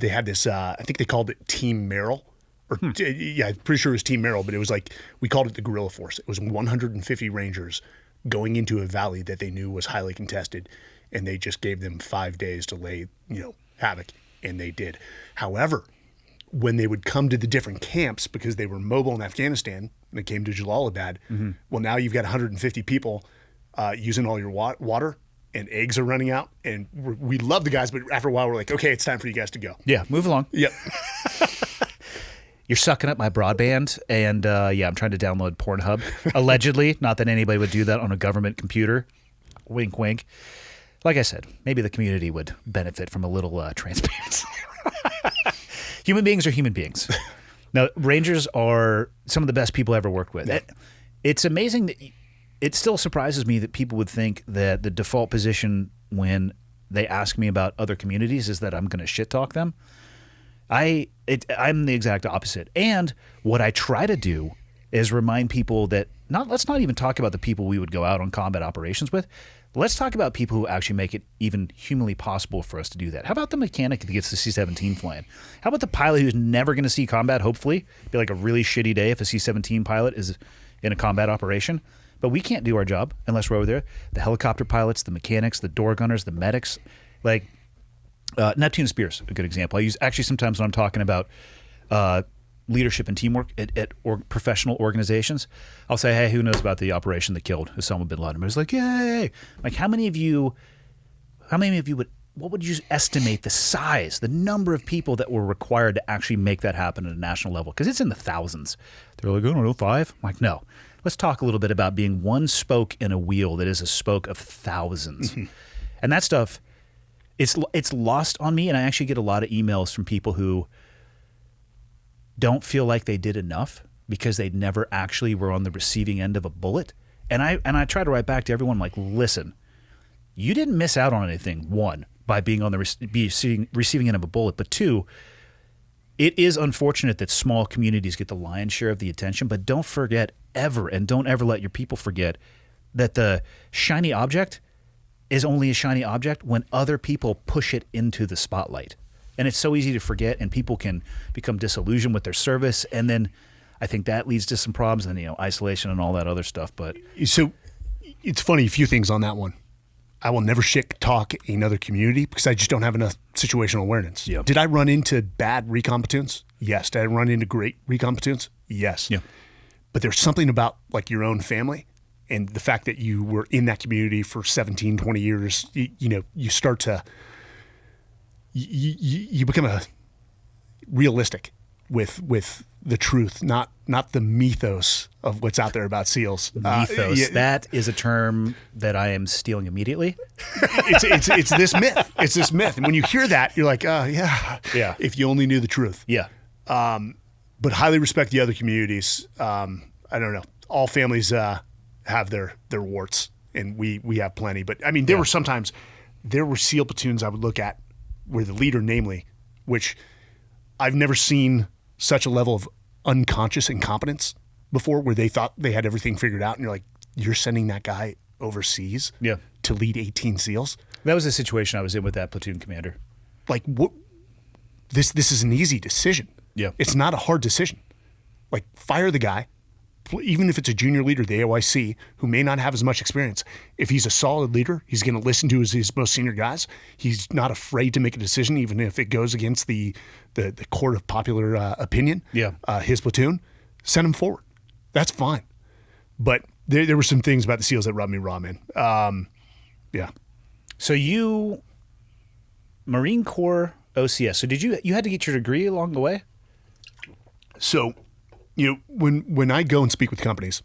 had this, I think they called it Team Merrill. I'm pretty sure it was Team Merrill, but it was like, we called it the guerrilla force. It was 150 Rangers going into a valley that they knew was highly contested. and they just gave them 5 days to lay, havoc, and they did. However, when they would come to the different camps, because they were mobile in Afghanistan, and they came to Jalalabad, well, now you've got 150 people using all your water, and eggs are running out, and we love the guys, but after a while, we're like, okay, it's time for you guys to go. Yeah, move along. Yep. You're sucking up my broadband, and I'm trying to download Pornhub. Allegedly, not that anybody would do that on a government computer. Wink, wink. Like I said, maybe the community would benefit from a little transparency. Human beings are human beings. Now, Rangers are some of the best people I ever worked with. Yeah. It's amazing that it still surprises me that people would think that the default position when they ask me about other communities is that I'm going to shit talk them. I'm the exact opposite. And what I try to do is remind people that let's not even talk about the people we would go out on combat operations with. Let's talk about people who actually make it even humanly possible for us to do that. How about the mechanic that gets the C-17 flying? How about the pilot who's never going to see combat, hopefully? It'd be like a really shitty day if a C-17 pilot is in a combat operation. But we can't do our job unless we're over there. The helicopter pilots, the mechanics, the door gunners, the medics. Like Neptune Spears, a good example. I use actually sometimes when I'm talking about leadership and teamwork at professional organizations, I'll say, hey, who knows about the operation that killed Osama bin Laden? It's like, yay! Like, how many of you would, what would you estimate the size, the number of people that were required to actually make that happen at a national level? Because it's in the thousands. They're like, I don't know, 5? I'm like, no. Let's talk a little bit about being one spoke in a wheel that is a spoke of thousands. Mm-hmm. And that stuff, it's lost on me, and I actually get a lot of emails from people who don't feel like they did enough because they never actually were on the receiving end of a bullet. And I try to write back to everyone like, listen, you didn't miss out on anything, one, by being on the receiving end of a bullet, but two, it is unfortunate that small communities get the lion's share of the attention, but don't forget ever, and don't ever let your people forget that the shiny object is only a shiny object when other people push it into the spotlight. And it's so easy to forget, and people can become disillusioned with their service, and then I think that leads to some problems, and isolation and all that other stuff. But so it's funny, a few things on that one. I will never shit talk another community because I just don't have enough situational awareness. Yep. Did I run into bad recon platoons? Yes. Did I run into great recon platoons? Yes. Yeah. But there's something about like your own family and the fact that you were in that community for 17, 20 years, you start to, you become a realistic with the truth, not the mythos of what's out there about SEALs. Mythos. That is a term that I am stealing immediately. It's this myth. It's this myth. And when you hear that, you're like, oh, yeah. If you only knew the truth. Yeah. But highly respect the other communities. I don't know. All families have their warts, and we have plenty. But, I mean, there were SEAL platoons I would look at where the leader, namely, which I've never seen such a level of unconscious incompetence before, where they thought they had everything figured out, and you're like, you're sending that guy overseas to lead 18 SEALs? That was the situation I was in with that platoon commander. Like, what? This is an easy decision. Yeah. It's not a hard decision. Like, fire the guy, even if it's a junior leader, the AOIC, who may not have as much experience. If he's a solid leader, he's going to listen to his most senior guys. He's not afraid to make a decision, even if it goes against the court of popular opinion. Yeah. His platoon, send him forward. That's fine. But there were some things about the SEALs that rubbed me raw, man. Yeah. So you, Marine Corps OCS. So did you had to get your degree along the way? So, when I go and speak with companies,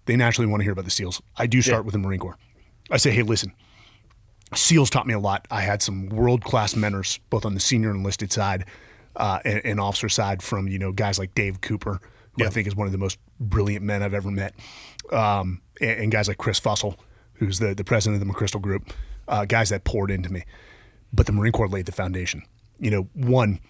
they naturally want to hear about the SEALs. I do start with the Marine Corps. I say, hey, listen, SEALs taught me a lot. I had some world-class mentors, both on the senior enlisted side and officer side, from guys like Dave Cooper, who I think is one of the most brilliant men I've ever met, and guys like Chris Fussell, who's the president of the McChrystal Group, guys that poured into me. But the Marine Corps laid the foundation. One,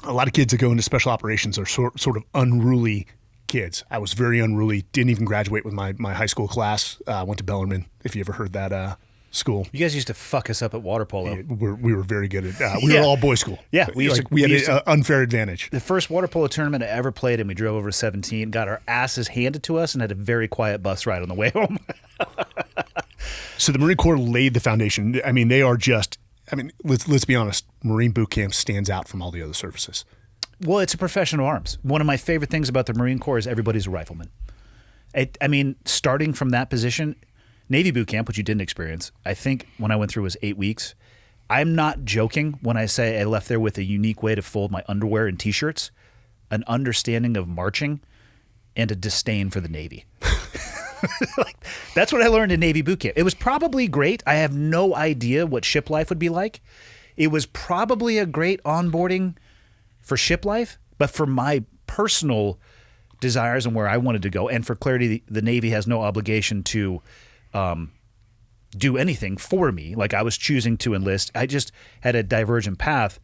a lot of kids that go into special operations are sort of unruly kids. I was very unruly, didn't even graduate with my high school class. Went to Bellarmine, if you ever heard that school. You guys used to fuck us up at water polo. Yeah, we were very good at we were all boys school. Yeah, we had an unfair advantage. The first water polo tournament I ever played in, we drove over 17, got our asses handed to us, and had a very quiet bus ride on the way home. So the Marine Corps laid the foundation. I mean, they are just. I mean, let's be honest. Marine boot camp stands out from all the other services. Well, it's a profession of arms. One of my favorite things about the Marine Corps is everybody's a rifleman. I mean, starting from that position, Navy boot camp, which you didn't experience, I think when I went through was 8 weeks. I'm not joking when I say I left there with a unique way to fold my underwear and T-shirts, an understanding of marching, and a disdain for the Navy. Like, that's what I learned in Navy boot camp. It was probably great. I have no idea what ship life would be like. It was probably a great onboarding for ship life, but for my personal desires and where I wanted to go, and for clarity, the Navy has no obligation to do anything for me. Like, I was choosing to enlist. I just had a divergent path.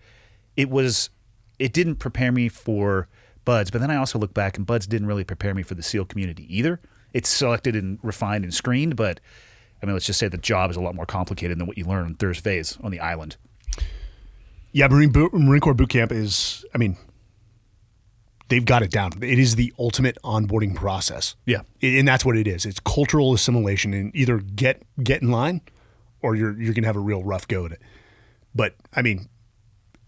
It didn't prepare me for BUDS, but then I also look back and BUDS didn't really prepare me for the SEAL community either. It's selected and refined and screened, but I mean, let's just say the job is a lot more complicated than what you learn on Thursdays on the island. Yeah, Marine Corps boot camp is, I mean, they've got it down. It is the ultimate onboarding process. Yeah. And that's what it is. It's cultural assimilation, and either get in line or you're going to have a real rough go at it. But, I mean,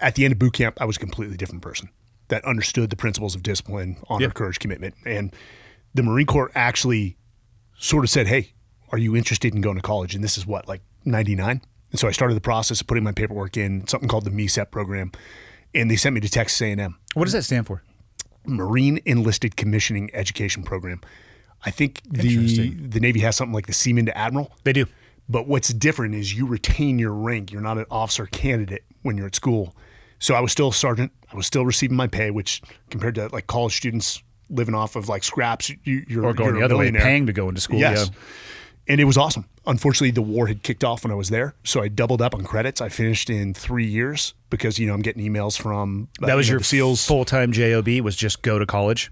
at the end of boot camp, I was a completely different person that understood the principles of discipline, honor, courage, commitment. And the Marine Corps actually sort of said, hey, are you interested in going to college? And this is what, like 99? And so I started the process of putting my paperwork in, something called the MECEP program, and they sent me to Texas A&M. What does that stand for? Marine Enlisted Commissioning Education Program. I think the Navy has something like the Seaman to Admiral. They do. But what's different is you retain your rank. You're not an officer candidate when you're at school. So I was still a sergeant. I was still receiving my pay, which compared to like college students living off of like scraps, you're going the other way, paying to go into school. Yes. Yeah. And it was awesome. Unfortunately, the war had kicked off when I was there, so I doubled up on credits. I finished in 3 years because, I'm getting emails from that was your SEALs. Full-time job was just go to college?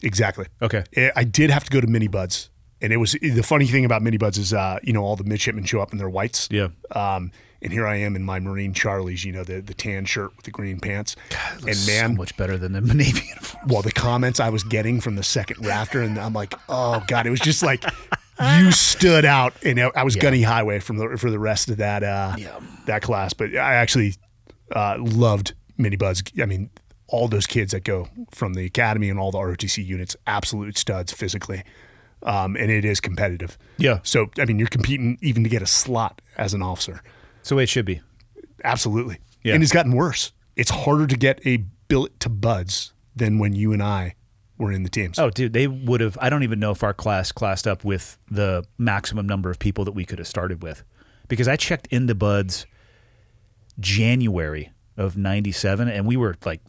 Exactly. Okay. I did have to go to mini buds, and it was the funny thing about mini buds is all the midshipmen show up in their whites. Yeah. And here I am in my Marine Charlies, the tan shirt with the green pants. God, and man, so much better than the Navy uniform. Well, the comments I was getting from the second rafter, and I'm like, oh God, it was just like you stood out, and I was gunny highway for the rest of that class. But I actually loved mini buds. I mean, all those kids that go from the academy and all the ROTC units, absolute studs physically. And it is competitive. Yeah. So, I mean, you're competing even to get a slot as an officer. It's the way it should be. Absolutely. Yeah. And it's gotten worse. It's harder to get a billet to buds than when you and I were in the teams. Oh, dude, they would have. I don't even know if our class classed up with the maximum number of people that we could have started with. Because I checked into buds January of 97, and we were like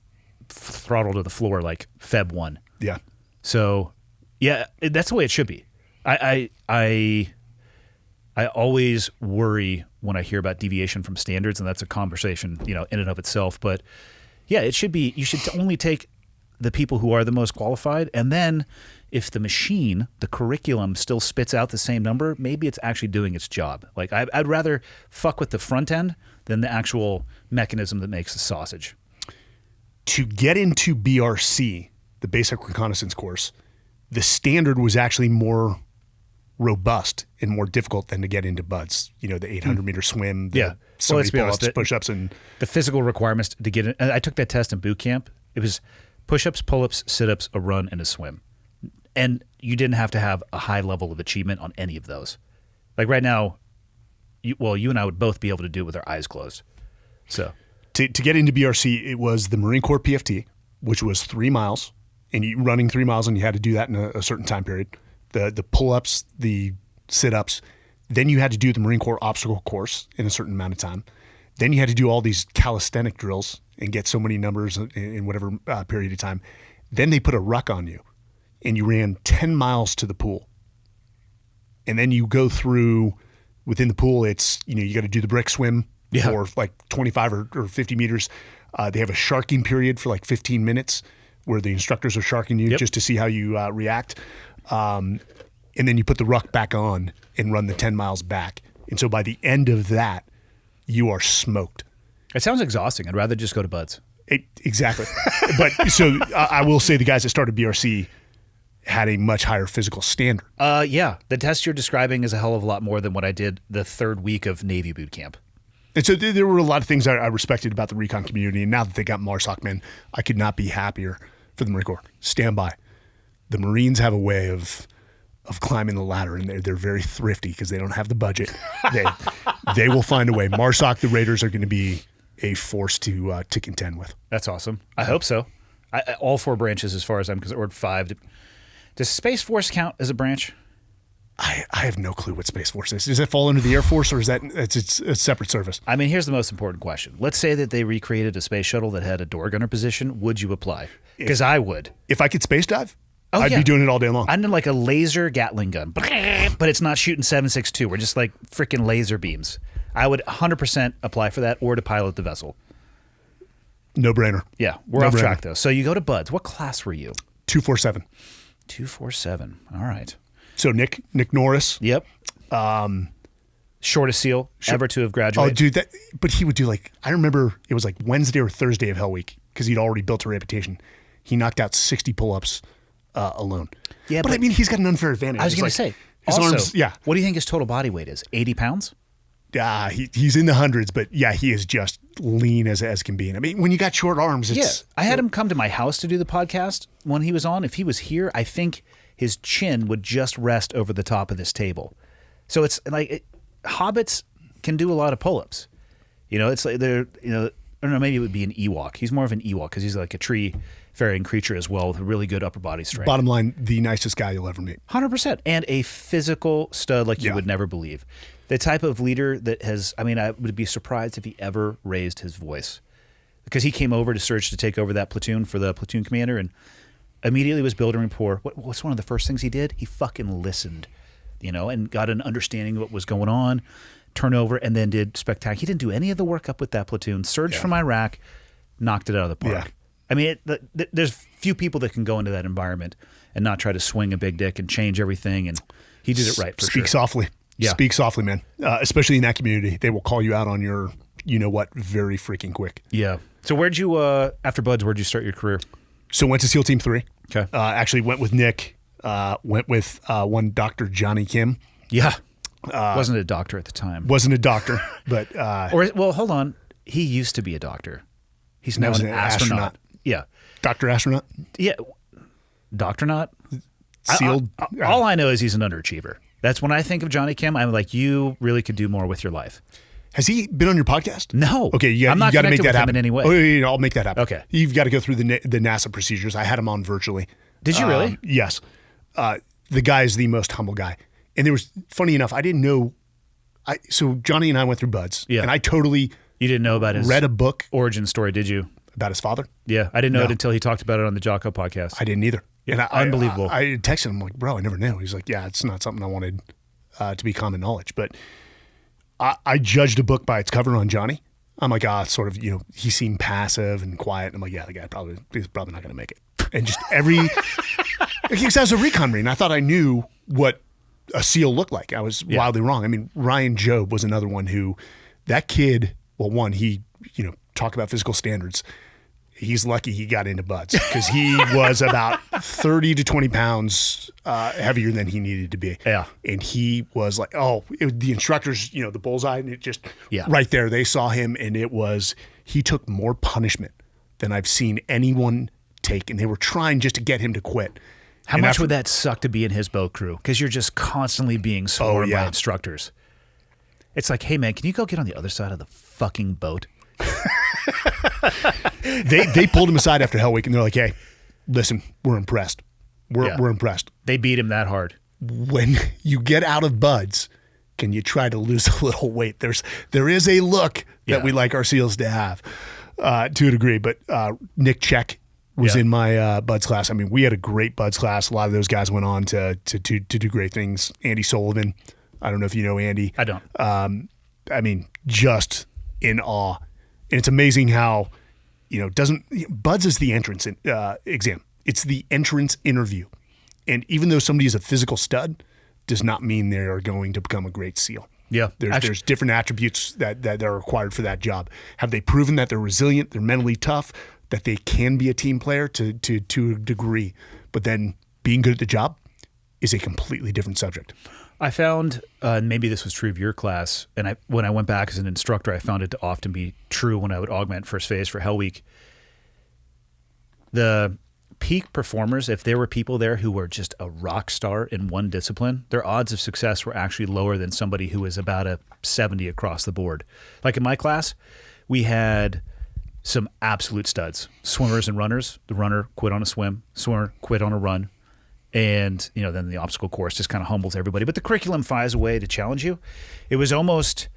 throttled to the floor like Feb 1. Yeah. So, yeah, that's the way it should be. I always worry when I hear about deviation from standards, and that's a conversation, in and of itself. But yeah, it should be. You should only take the people who are the most qualified, and then if the machine, the curriculum, still spits out the same number, maybe it's actually doing its job. Like I'd rather fuck with the front end than the actual mechanism that makes the sausage. To get into BRC, the Basic Reconnaissance Course, the standard was actually more robust and more difficult than to get into buds. The 800-meter swim, so many pull-ups, push-ups, and the physical requirements to get in. I took that test in boot camp. It was push-ups, pull-ups, sit-ups, a run, and a swim. And you didn't have to have a high level of achievement on any of those. Like right now, you and I would both be able to do it with our eyes closed. So to get into BRC, it was the Marine Corps PFT, which was 3 miles, and you running 3 miles, and you had to do that in a certain time period. The pull-ups, the sit-ups. Then you had to do the Marine Corps obstacle course in a certain amount of time. Then you had to do all these calisthenic drills and get so many numbers in whatever period of time. Then they put a ruck on you, and you ran 10 miles to the pool. And then you go through, within the pool, it's, you got to do the brick swim for like 25 or 50 meters. They have a sharking period for like 15 minutes where the instructors are sharking you just to see how you react. And then you put the ruck back on and run the 10 miles back. And so by the end of that, you are smoked. It sounds exhausting. I'd rather just go to buds. Exactly. But so I will say the guys that started BRC had a much higher physical standard. Yeah. The test you're describing is a hell of a lot more than what I did the third week of Navy boot camp. And so there were a lot of things I respected about the recon community. And now that they got MARSOC, man, I could not be happier for the Marine Corps. Stand by. The Marines have a way of climbing the ladder, and they're very thrifty because they don't have the budget. They will find a way. MARSOC, the Raiders, are going to be a force to contend with. That's awesome. I hope so. All 4 branches, as far as I'm concerned, or 5. Does Space Force count as a branch? I have no clue what Space Force is. Does it fall under the Air Force, or is that it's a separate service? I mean, here's the most important question. Let's say that they recreated a space shuttle that had a door gunner position. Would you apply? Because I would. If I could space dive, I'd yeah. be doing it all day long. I'm in like a laser Gatling gun, but it's not shooting 7.62. We're just like freaking laser beams. I would 100% apply for that, or to pilot the vessel. No brainer. Yeah, we're off track though. So you go to Buds. What class were you? 247. 247. All right. So Nick Norris. Yep. Shortest SEAL ever to have graduated. Oh, dude, but he would do I remember it was like Wednesday or Thursday of Hell Week because he'd already built a reputation. He knocked out 60 pull-ups alone. Yeah, but I mean, he's got an unfair advantage. I was going to say, his also, arms, yeah. What do you think his total body weight is? 80 pounds? He's in the hundreds, but yeah, he is just lean as can be. And I mean, when you got short arms, it's... Yeah, I had him come to my house to do the podcast when he was on. If he was here, I think his chin would just rest over the top of this table. So it's like hobbits can do a lot of pull-ups. You know, it's like they're, you know, I don't know, maybe it would be an Ewok. He's more of an Ewok because he's like a tree-faring creature as well with a really good upper body strength. Bottom line, the nicest guy you'll ever meet. 100%. And a physical stud like you would never believe. The type of leader that has, I mean, I would be surprised if he ever raised his voice. Because he came over to Surge to take over that platoon for the platoon commander and immediately was building rapport. What's one of the first things he did? He fucking listened, you know, and got an understanding of what was going on, turnover, and then did spectacular. He didn't do any of the work up with that platoon. Surge from Iraq, knocked it out of the park. Yeah. I mean, there's few people that can go into that environment and not try to swing a big dick and change everything, and he did it right for sure. Speak softly. Yeah. Speak softly, man. Especially in that community. They will call you out on your you-know-what very freaking quick. Yeah. So where'd you, after Buds, where'd you start your career? So went to SEAL Team 3. Okay. Actually went with Nick. Went with one Dr. Johnny Kim. Yeah. Wasn't a doctor at the time. Wasn't a doctor, but... well, hold on. He used to be a doctor. He's now an astronaut. Yeah. Dr. Astronaut? Yeah. Doctornaut? Sealed? All I know is he's an underachiever. That's when I think of Johnny Kim, I'm like, you really could do more with your life. Has he been on your podcast? No. Okay, I'm not you got to make connected that with him happen in any way. Oh, yeah, I'll make that happen. Okay. You've got to go through the NASA procedures. I had him on virtually. Did you really? Yes. The guy is the most humble guy. And there was, funny enough, I didn't know. So Johnny and I went through Buds. Yeah. And I totally You didn't know about his read a book origin story, did you? About his father? Yeah. I didn't know it until he talked about it on the Jocko podcast. I didn't either. Yeah, and unbelievable. I texted him, like, bro, I never knew. He's like, yeah, it's not something I wanted to be common knowledge. But I judged a book by its cover on Johnny. I'm like, sort of, you know, he seemed passive and quiet. I'm like, yeah, the guy he's probably not going to make it. And just because I was a Recon Marine, I thought I knew what a SEAL looked like. I was wildly wrong. I mean, Ryan Job was another one who, that kid, well, one, he, you know, talk about physical standards. He's lucky he got into Buds because he was about 30 to 20 pounds heavier than he needed to be. Yeah. And he was like, the instructors, you know, the bullseye, and it just right there, they saw him, and he took more punishment than I've seen anyone take, and they were trying just to get him to quit. How much would that suck to be in his boat crew? Because you're just constantly being swarmed by instructors. It's like, hey, man, can you go get on the other side of the fucking boat? They pulled him aside after Hell Week, and they're like, hey, listen, we're impressed. We're impressed. They beat him that hard. When you get out of Buds, can you try to lose a little weight? There is a look that we like our SEALs to have to a degree. But Nick Check was in my Buds class. I mean, we had a great Buds class. A lot of those guys went on to do great things. Andy Sullivan, I don't know if you know Andy. I don't. I mean, just in awe. And it's amazing how, you know, Buds is the entrance exam. It's the entrance interview. And even though somebody is a physical stud, does not mean they are going to become a great SEAL. Yeah. There's different attributes that are required for that job. Have they proven that they're resilient, they're mentally tough, that they can be a team player to a degree, but then being good at the job is a completely different subject. I found, maybe this was true of your class, and when I went back as an instructor, I found it to often be true when I would augment first phase for Hell Week. The peak performers, if there were people there who were just a rock star in one discipline, their odds of success were actually lower than somebody who was about a 70 across the board. Like in my class, we had some absolute studs, swimmers and runners. The runner quit on a swim, swimmer quit on a run. And, then the obstacle course just kind of humbles everybody. But the curriculum finds a way to challenge you. It was almost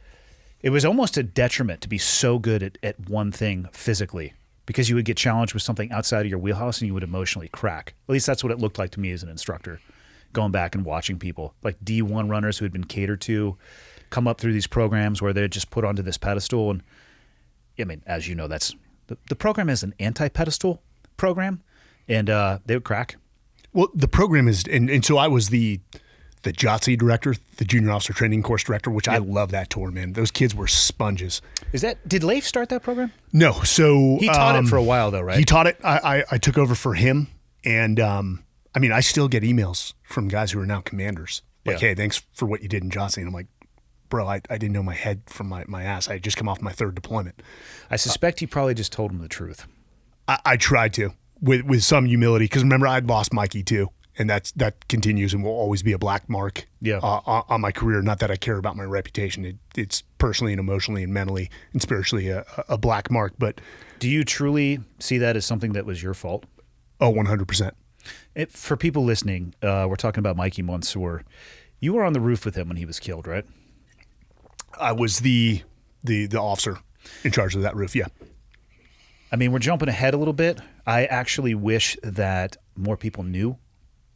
a detriment to be so good at one thing physically, because you would get challenged with something outside of your wheelhouse and you would emotionally crack. At least that's what it looked like to me as an instructor, going back and watching people like D1 runners who had been catered to come up through these programs where they're just put onto this pedestal. And I mean, as you know, that's the program is an anti-pedestal program, and they would crack. Well, the program is, and so I was the JOTC director, the junior officer training course director, which I love that tour, man. Those kids were sponges. Did Leif start that program? No. So he taught it for a while though, right? He taught it. I took over for him. And I still get emails from guys who are now commanders. Like, hey, thanks for what you did in JOTC. And I'm like, bro, I didn't know my head from my ass. I had just come off my third deployment. I suspect you probably just told him the truth. I tried to. With some humility, because remember, I'd lost Mikey too, and that continues and will always be a black mark on my career. Not that I care about my reputation. It's personally and emotionally and mentally and spiritually a black mark. But do you truly see that as something that was your fault? Oh, 100%. For people listening, we're talking about Mikey Mansour. You were on the roof with him when he was killed, right? I was the officer in charge of that roof, yeah. I mean, we're jumping ahead a little bit. I actually wish that more people knew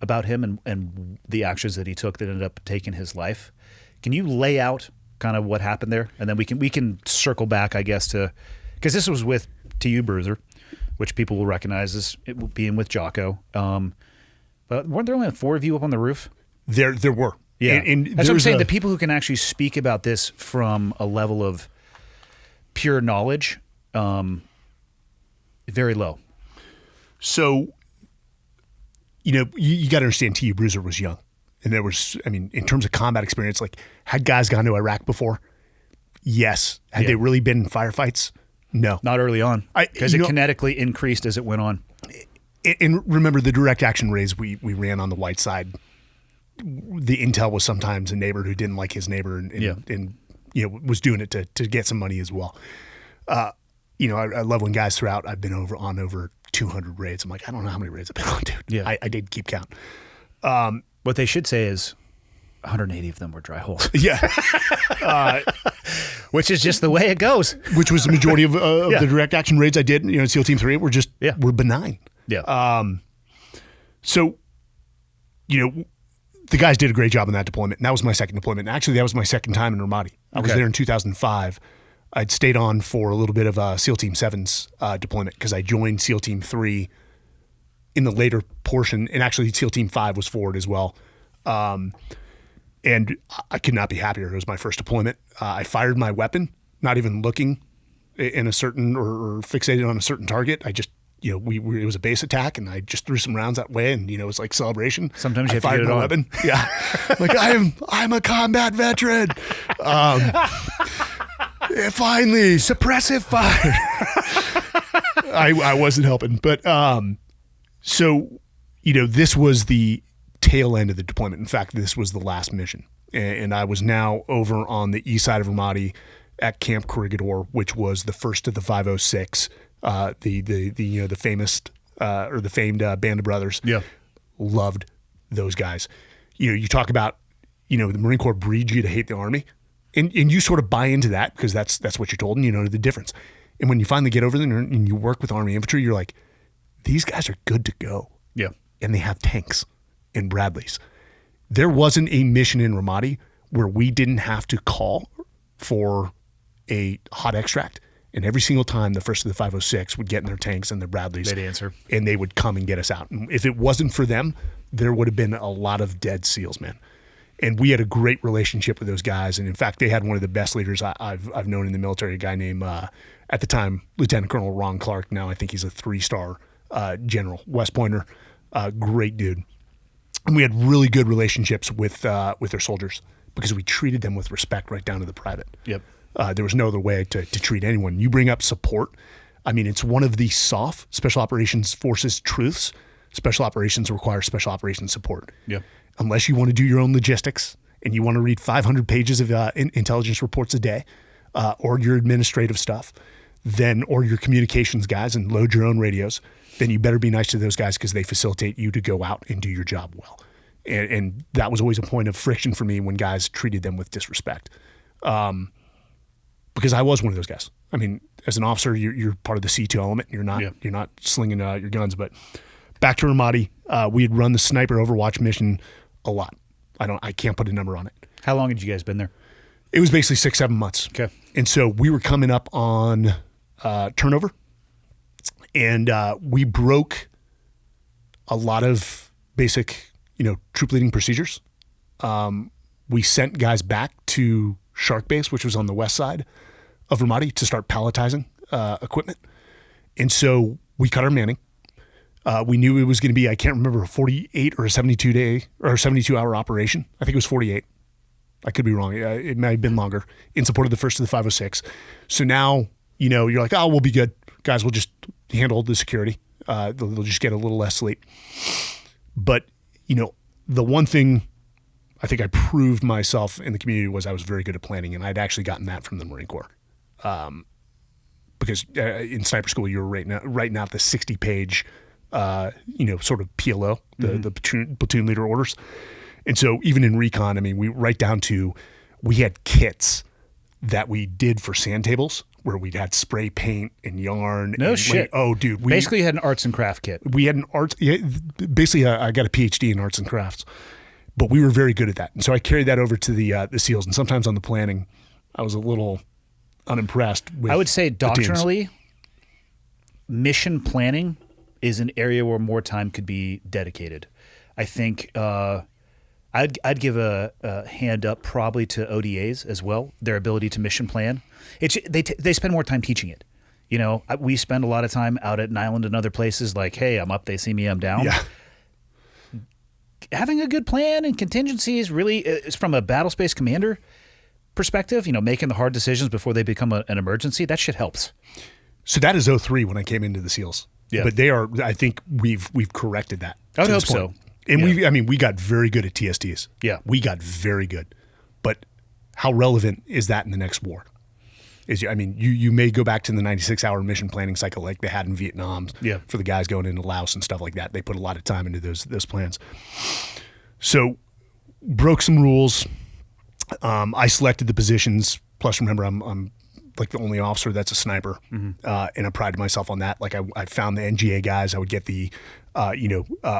about him and the actions that he took that ended up taking his life. Can you lay out kind of what happened there? And then we can circle back, I guess, because this was to you, Bruiser, which people will recognize as it being with Jocko. But weren't there only 4 of you up on the roof? There were. Yeah. And that's what I'm saying. The people who can actually speak about this from a level of pure knowledge, very low. So, you got to understand T.U. Bruiser was young. And there was, in terms of combat experience, like, had guys gone to Iraq before? Yes. Had they really been in firefights? No. Not early on. Because it kinetically increased as it went on. And remember, the direct action raids we ran on the white side, the intel was sometimes a neighbor who didn't like his neighbor and was doing it to get some money as well. I love when guys throw out, I've been on over 200 raids. I'm like, I don't know how many raids I've been on, dude. Yeah. I did keep count. What they should say is 180 of them were dry holes. Yeah. Which is just the way it goes. Which was the majority of the direct action raids I did, SEAL Team 3 were benign. Yeah. So, the guys did a great job on that deployment. And that was my second deployment. And actually, that was my second time in Ramadi. I was there in 2005. I'd stayed on for a little bit of SEAL Team 7's deployment because I joined SEAL Team 3 in the later portion. And actually, SEAL Team 5 was forward as well. And I could not be happier. It was my first deployment. I fired my weapon, not even looking in a certain or fixated on a certain target. I just, it was a base attack, and I just threw some rounds that way, and it was like celebration. Sometimes you have to get it on. Weapon. Yeah, like I'm a combat veteran. Finally, suppressive fire. I wasn't helping, but so this was the tail end of the deployment. In fact, this was the last mission, and I was now over on the east side of Ramadi at Camp Corregidor, which was the first of the 506. The famous or the famed Band of Brothers. Yeah, loved those guys. You talk about the Marine Corps breeds you to hate the Army, and you sort of buy into that because that's what you're told, and you know the difference. And when you finally get over there and you work with Army infantry, you're like, these guys are good to go. Yeah, and they have tanks and Bradleys. There wasn't a mission in Ramadi where we didn't have to call for a hot extract. And every single time the first of the 506 would get in their tanks and their Bradleys. They'd answer. And they would come and get us out. And if it wasn't for them, there would have been a lot of dead SEALs, man. And we had a great relationship with those guys. And in fact, they had one of the best leaders I've known in the military, a guy named, at the time, Lieutenant Colonel Ron Clark. Now I think he's a 3-star general, West Pointer, great dude. And we had really good relationships with their soldiers because we treated them with respect right down to the private. Yep. There was no other way to treat anyone. You bring up support. I mean, it's one of the soft Special Operations Forces truths. Special operations require special operations support. Yep. Unless you want to do your own logistics and you want to read 500 pages of intelligence reports a day, or your administrative stuff, then, or your communications guys and load your own radios, then you better be nice to those guys because they facilitate you to go out and do your job well. And that was always a point of friction for me when guys treated them with disrespect. Because I was one of those guys. I mean, as an officer, you're part of the C2 element. You're not slinging your guns. But back to Ramadi, we had run the sniper Overwatch mission a lot. I can't put a number on it. How long had you guys been there? It was basically 6-7 months. Okay. And so we were coming up on turnover, and we broke a lot of basic, troop leading procedures. We sent guys back to Shark Base, which was on the west side of Ramadi, to start palletizing equipment. And so we cut our manning. We knew it was going to be, I can't remember, a 48 or a 72-hour operation. I think it was 48. I could be wrong. It might have been longer, in support of the 1st of the 506. So now, you're like, oh, we'll be good. Guys will just handle the security. They'll just get a little less sleep. But, the one thing I think I proved myself in the community was I was very good at planning, and I'd actually gotten that from the Marine Corps. Because in sniper school, you were writing out the 60-page, sort of PLO, the platoon leader orders. And so even in recon, I mean, we had kits that we did for sand tables where we'd had spray paint and yarn. No shit. Dude. Basically, you had an arts and craft kit. We had basically, I got a PhD in arts and crafts, but we were very good at that. And so I carried that over to the SEALs. And sometimes on the planning, I was a little unimpressed with I would say the teams. doctrinally, mission planning is an area where more time could be dedicated. I think I'd give a hand up probably to ODAs as well, their ability to mission plan. They spend more time teaching it. We spend a lot of time out at an island and other places like, hey, I'm up, they see me, I'm down. Yeah. Having a good plan and contingencies really is from a battle space commander perspective, making the hard decisions before they become an emergency, that shit helps. So that is 03 when I came into the SEALs. Yeah. But I think we've corrected that. I would hope so. And we got very good at TSDs. Yeah. We got very good. But how relevant is that in the next war? You may go back to the 96-hour mission planning cycle like they had in Vietnam for the guys going into Laos and stuff like that. They put a lot of time into those plans. So broke some rules. I selected the positions. Plus, remember, I'm like the only officer that's a sniper, and I prided myself on that. Like I found the NGA guys. I would get the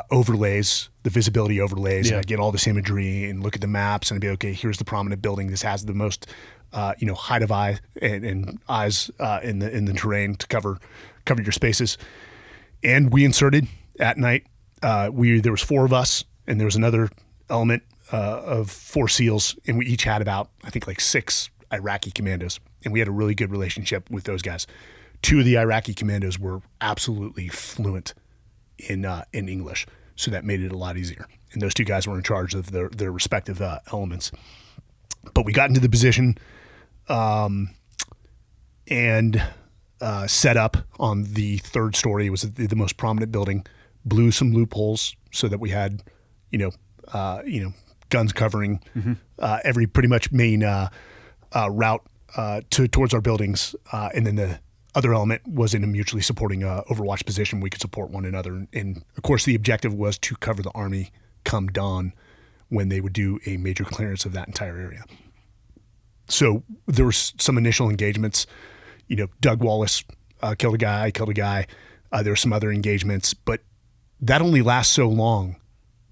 overlays, the visibility overlays, and I'd get all this imagery and look at the maps and I'd be okay. Here's the prominent building. This has the most height of eye and eyes in the terrain to cover your spaces. And we inserted at night. There was 4 of us, and there was another element of 4 SEALs, and we each had about, I think, like 6 Iraqi commandos, and we had a really good relationship with those guys. 2 of the Iraqi commandos were absolutely fluent in English, so that made it a lot easier. And those 2 guys were in charge of their respective elements. But we got into the position and set up on the 3rd story. It was the most prominent building. Blew some loopholes so that we had, guns covering every pretty much main route towards our buildings, and then the other element was in a mutually supporting Overwatch position. We could support one another, and of course the objective was to cover the Army come dawn when they would do a major clearance of that entire area. So there were some initial engagements. Doug Wallace killed a guy. I killed a guy. There were some other engagements, but that only lasts so long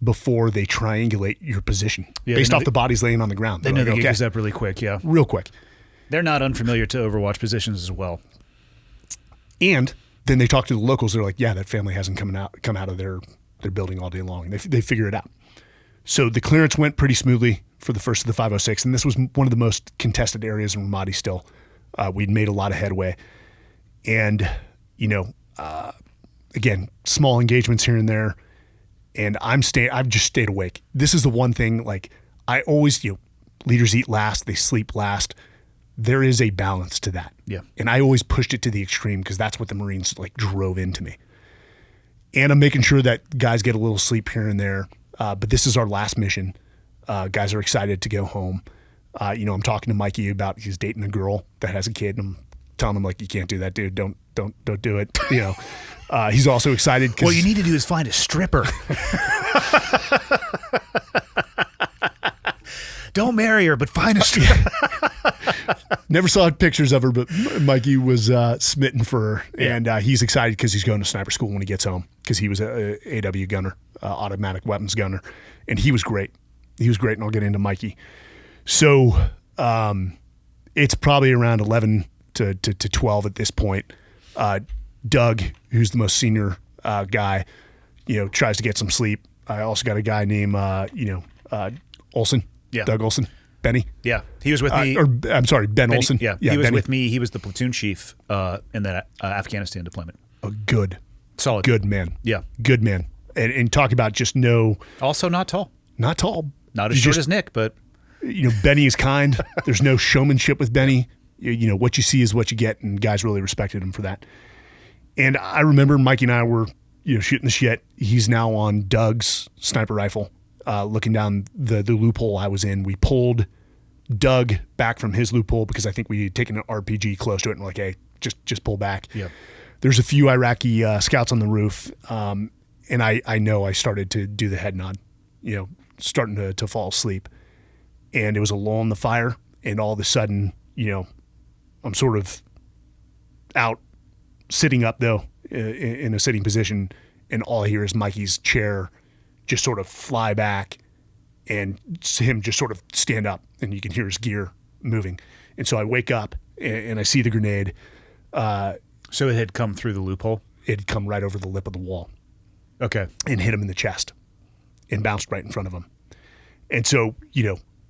before they triangulate your position based off the bodies laying on the ground. They know the gig is up really quick, real quick. They're not unfamiliar to Overwatch positions as well. And then they talk to the locals. They're like, yeah, that family hasn't come out of their building all day long. And they figure it out. So the clearance went pretty smoothly for the 1st of the 506. And this was one of the most contested areas in Ramadi still. We'd made a lot of headway. And, again, small engagements here and there. and I've just stayed awake. This is the one thing, like, I always, leaders eat last, they sleep last. There is a balance to that. Yeah. And I always pushed it to the extreme because that's what the Marines like drove into me. And I'm making sure that guys get a little sleep here and there. But this is our last mission. Guys are excited to go home. I'm talking to Mikey about he's dating a girl that has a kid, and I'm telling him, like, you can't do that, dude. Don't do it. He's also excited. What you need to do is find a stripper. Don't marry her, but find a stripper. Never saw pictures of her, but Mikey was smitten for her, and he's excited because he's going to sniper school when he gets home because he was a AW gunner, automatic weapons gunner, and he was great. He was great, and I'll get into Mikey. So it's probably around 11 to 12 at this point. Doug, who's the most senior guy, tries to get some sleep. I also got a guy named Olson. Yeah. Doug Olson. Benny. Yeah. He was with me. I'm sorry, Ben Olson. Yeah. He was with me. He was the platoon chief in that Afghanistan deployment. Good. Solid. Good man. Yeah. Good man. And talk about just Also not tall. Not tall. Not as short as Nick, but. Benny is kind. There's no showmanship with Benny. What you see is what you get, and guys really respected him for that. And I remember Mikey and I were, shooting the shit. He's now on Doug's sniper rifle. Looking down the loophole I was in. We pulled Doug back from his loophole because I think we had taken an RPG close to it and we're like, hey, just pull back. Yeah. There's a few Iraqi scouts on the roof, and I know I started to do the head nod, starting to fall asleep. And it was a lull in the fire, and all of a sudden, I'm sort of out, sitting up though, in a sitting position, and all I hear is Mikey's chair just sort of fly back and him just sort of stand up, and you can hear his gear moving. And so I wake up and I see the grenade. So it had come through the loophole? It had come right over the lip of the wall. Okay. And hit him in the chest and bounced right in front of him. And so,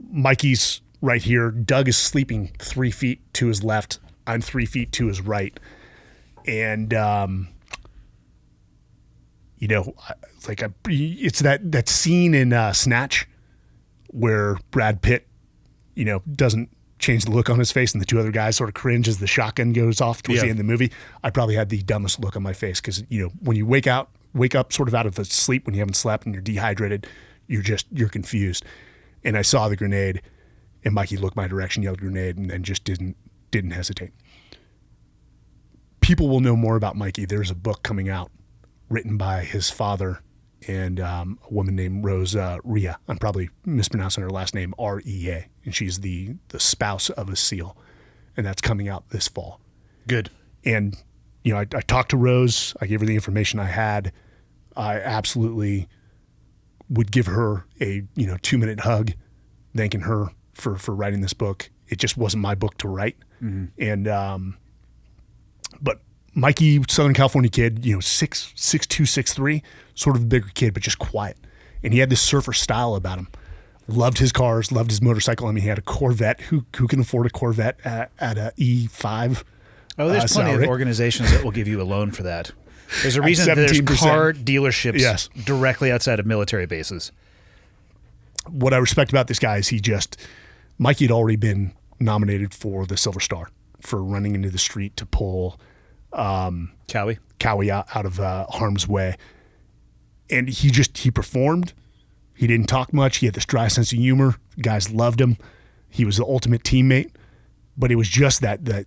Mikey's right here. Doug is sleeping 3 feet to his left. I'm 3 feet to his right. And, it's that scene in Snatch where Brad Pitt, doesn't change the look on his face and the two other guys sort of cringe as the shotgun goes off towards the end of the movie. I probably had the dumbest look on my face because, when you wake up sort of out of the sleep when you haven't slept and you're dehydrated, you're confused. And I saw the grenade, and Mikey looked my direction, yelled grenade, and then just didn't hesitate. People will know more about Mikey. There's a book coming out written by his father and a woman named Rose Rea. I'm probably mispronouncing her last name, R-E-A, and she's the spouse of a SEAL, and that's coming out this fall. Good. And, I talked to Rose. I gave her the information I had. I absolutely would give her a 2-minute hug, thanking her for writing this book. It just wasn't my book to write. Mm-hmm. And but Mikey, Southern California kid, 6'2", 6'3", sort of a bigger kid, but just quiet. And he had this surfer style about him. Loved his cars, loved his motorcycle. I mean, he had a Corvette. Who can afford a Corvette at a E5? Oh, there's plenty of organizations that will give you a loan for that. There's a reason that there's car dealerships directly outside of military bases. What I respect about this guy is Mikey had already been nominated for the Silver Star for running into the street to pull Cowie out of harm's way. And he performed. He didn't talk much. He had this dry sense of humor. Guys loved him. He was the ultimate teammate. But it was just that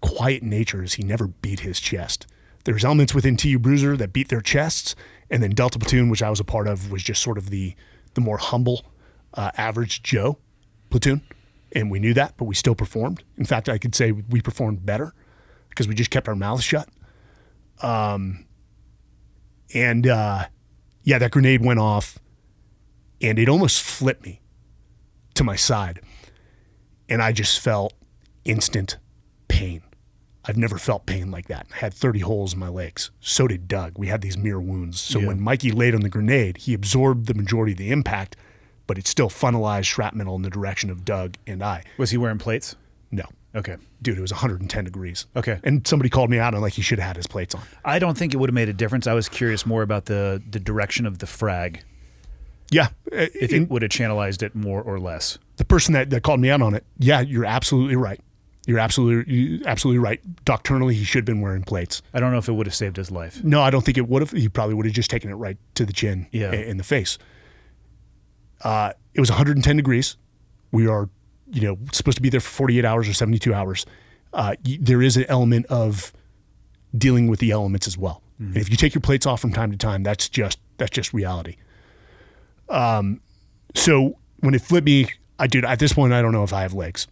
quiet nature is he never beat his chest. There's elements within TU Bruiser that beat their chests, and then Delta Platoon, which I was a part of, was just sort of the more humble, average Joe platoon, and we knew that, but we still performed. In fact, I could say we performed better because we just kept our mouths shut. That grenade went off, and it almost flipped me to my side, and I just felt instant pain. I've never felt pain like that. I had 30 holes in my legs. So did Doug. We had these mirror wounds. So when Mikey laid on the grenade, he absorbed the majority of the impact, but it still funnelized shrapnel in the direction of Doug and I. Was he wearing plates? No. Okay. Dude, it was 110 degrees. Okay. And somebody called me out on like he should have had his plates on. I don't think it would have made a difference. I was curious more about the direction of the frag, Yeah. if it would have channelized it more or less. The person that called me out on it, yeah, you're absolutely right. You're absolutely right. Doctrinally, he should have been wearing plates. I don't know if it would have saved his life. No, I don't think it would have. He probably would have just taken it right to the chin in the face. It was 110 degrees. We are, supposed to be there for 48 hours or 72 hours. There is an element of dealing with the elements as well. And if you take your plates off from time to time, that's just reality. So when it flipped me, at this point, I don't know if I have legs.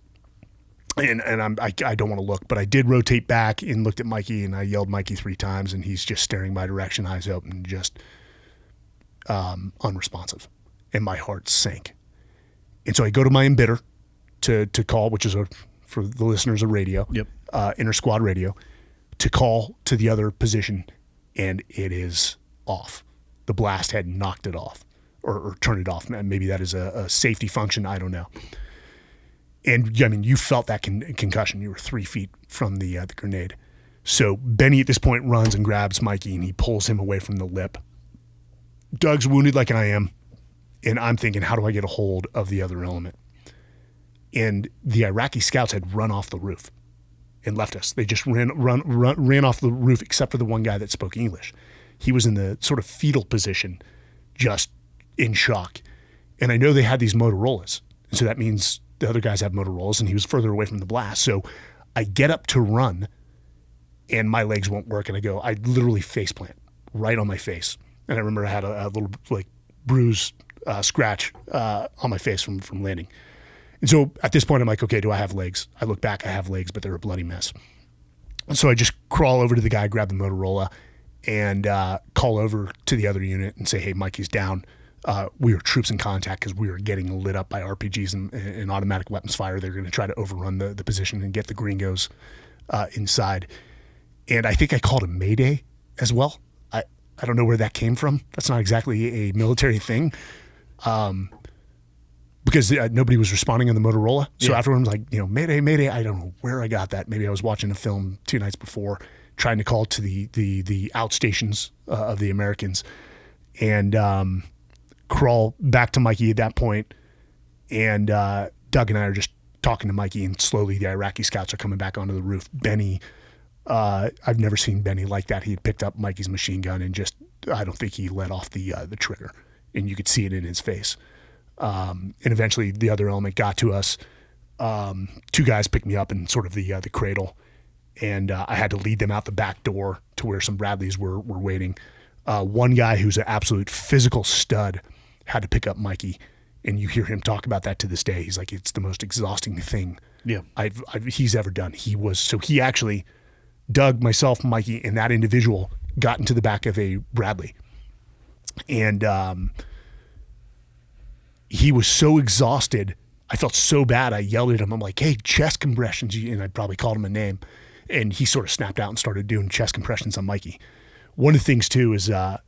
And I don't want to look, but I did rotate back and looked at Mikey, and I yelled Mikey 3 times, and he's just staring my direction, eyes open, just unresponsive. And my heart sank. And so I go to my embidder to call, which is, for the listeners, a radio, inter-squad radio, to call to the other position, and it is off. The blast had knocked it off or turned it off. Maybe that is a safety function. I don't know. And I mean, you felt that concussion. You were 3 feet from the grenade. So Benny at this point runs and grabs Mikey, and he pulls him away from the lip. Doug's wounded like I am, and I'm thinking, how do I get a hold of the other element? And the Iraqi scouts had run off the roof and left us. They just ran off the roof, except for the one guy that spoke English. He was in the sort of fetal position, just in shock. And I know they had these Motorola's, and so that means the other guys have Motorola's, and he was further away from the blast. So I get up to run, and my legs won't work, and I literally face plant right on my face. And I remember I had a little bruise, scratch on my face from landing. And so at this point, I'm like, okay, do I have legs? I look back, I have legs, but they're a bloody mess. And so I just crawl over to the guy, grab the Motorola, and call over to the other unit and say, hey, Mikey's down. We were troops in contact because we were getting lit up by RPGs and automatic weapons fire. They're going to try to overrun the position and get the gringos inside. And I think I called a Mayday as well. I don't know where that came from. That's not exactly a military thing. Because nobody was responding on the Motorola. So afterwards, I was like, Mayday, Mayday. I don't know where I got that. Maybe I was watching a film 2 nights before, trying to call to the outstations of the Americans, and crawl back to Mikey at that point. And Doug and I are just talking to Mikey, and slowly the Iraqi scouts are coming back onto the roof. Benny, I've never seen Benny like that. He had picked up Mikey's machine gun and I don't think he let off the trigger, and you could see it in his face. And eventually the other element got to us. 2 guys picked me up in sort of the cradle, and I had to lead them out the back door to where some Bradleys were waiting. One guy who's an absolute physical stud had to pick up Mikey, and you hear him talk about that to this day. He's like, it's the most exhausting thing he's ever done. He actually, Doug, myself, Mikey, and that individual got into the back of a Bradley, and he was so exhausted. I felt so bad. I yelled at him. I'm like, hey, chest compressions. And I probably called him a name. And he sort of snapped out and started doing chest compressions on Mikey. One of the things, too, is our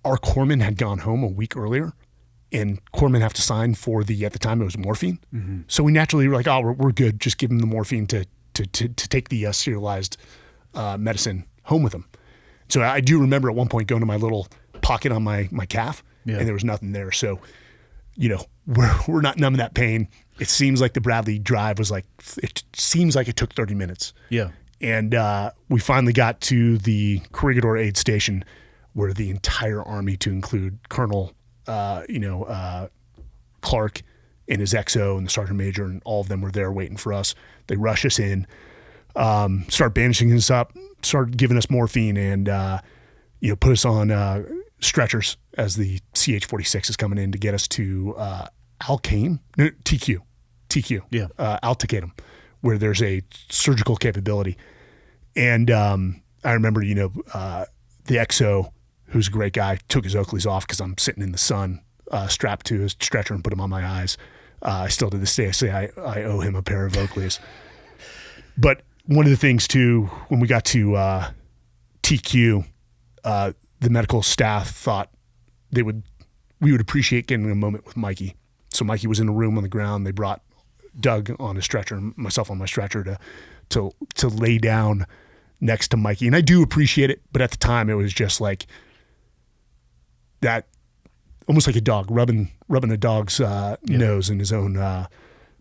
corpsman had gone home a week earlier. And corpsmen have to sign for at the time, it was morphine. Mm-hmm. So we naturally were like, oh, we're good. Just give him the morphine to take the serialized medicine home with him. So I do remember at one point going to my little pocket on my calf, and there was nothing there. So we're not numb in that pain. It seems like the Bradley drive was it seems like it took 30 minutes. Yeah. And we finally got to the Corregidor aid station, where the entire army, to include Colonel, Clark and his XO and the Sergeant Major, and all of them were there waiting for us. They rush us in, start bandaging us up, start giving us morphine, and put us on stretchers as the CH-46 is coming in to get us to TQ, Al-Taqatum, where there's a surgical capability. And I remember, the XO, who's a great guy, took his Oakleys off because I'm sitting in the sun, strapped to his stretcher, and put them on my eyes. I still to this day say I owe him a pair of Oakleys. But one of the things, too, when we got to TQ, the medical staff thought we would appreciate getting a moment with Mikey. So Mikey was in a room on the ground. They brought Doug on his stretcher and myself on my stretcher to lay down next to Mikey. And I do appreciate it, but at the time it was just like that, almost like a dog rubbing a dog's nose in his own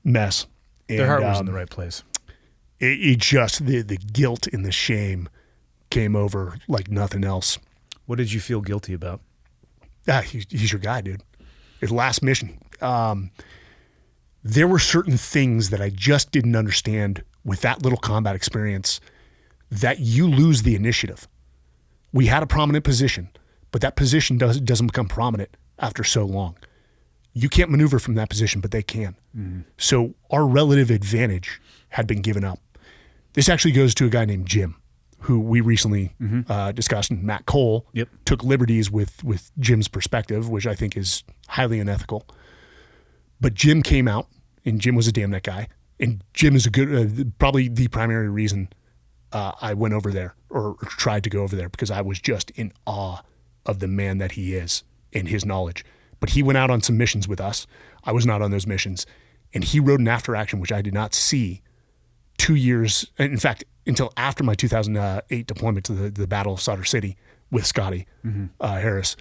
mess. And, Their heart was in the right place. It just, the guilt and the shame came over like nothing else. What did you feel guilty about? He's your guy, dude. His last mission. There were certain things that I just didn't understand with that little combat experience, that you lose the initiative. We had a prominent position, but that position doesn't become prominent after so long. You can't maneuver from that position, but they can. Mm-hmm. So our relative advantage had been given up. This actually goes to a guy named Jim, who we recently discussed, and Matt Cole took liberties with Jim's perspective, which I think is highly unethical. But Jim came out, and Jim was a damn net guy. And Jim is a good, probably the primary reason I went over there or tried to go over there, because I was just in awe of the man that he is and his knowledge. But he went out on some missions with us. I was not on those missions. And he rode an after action, which I did not see 2 years, in fact, until after my 2008 deployment to the Battle of Sauter City with Scotty Harris.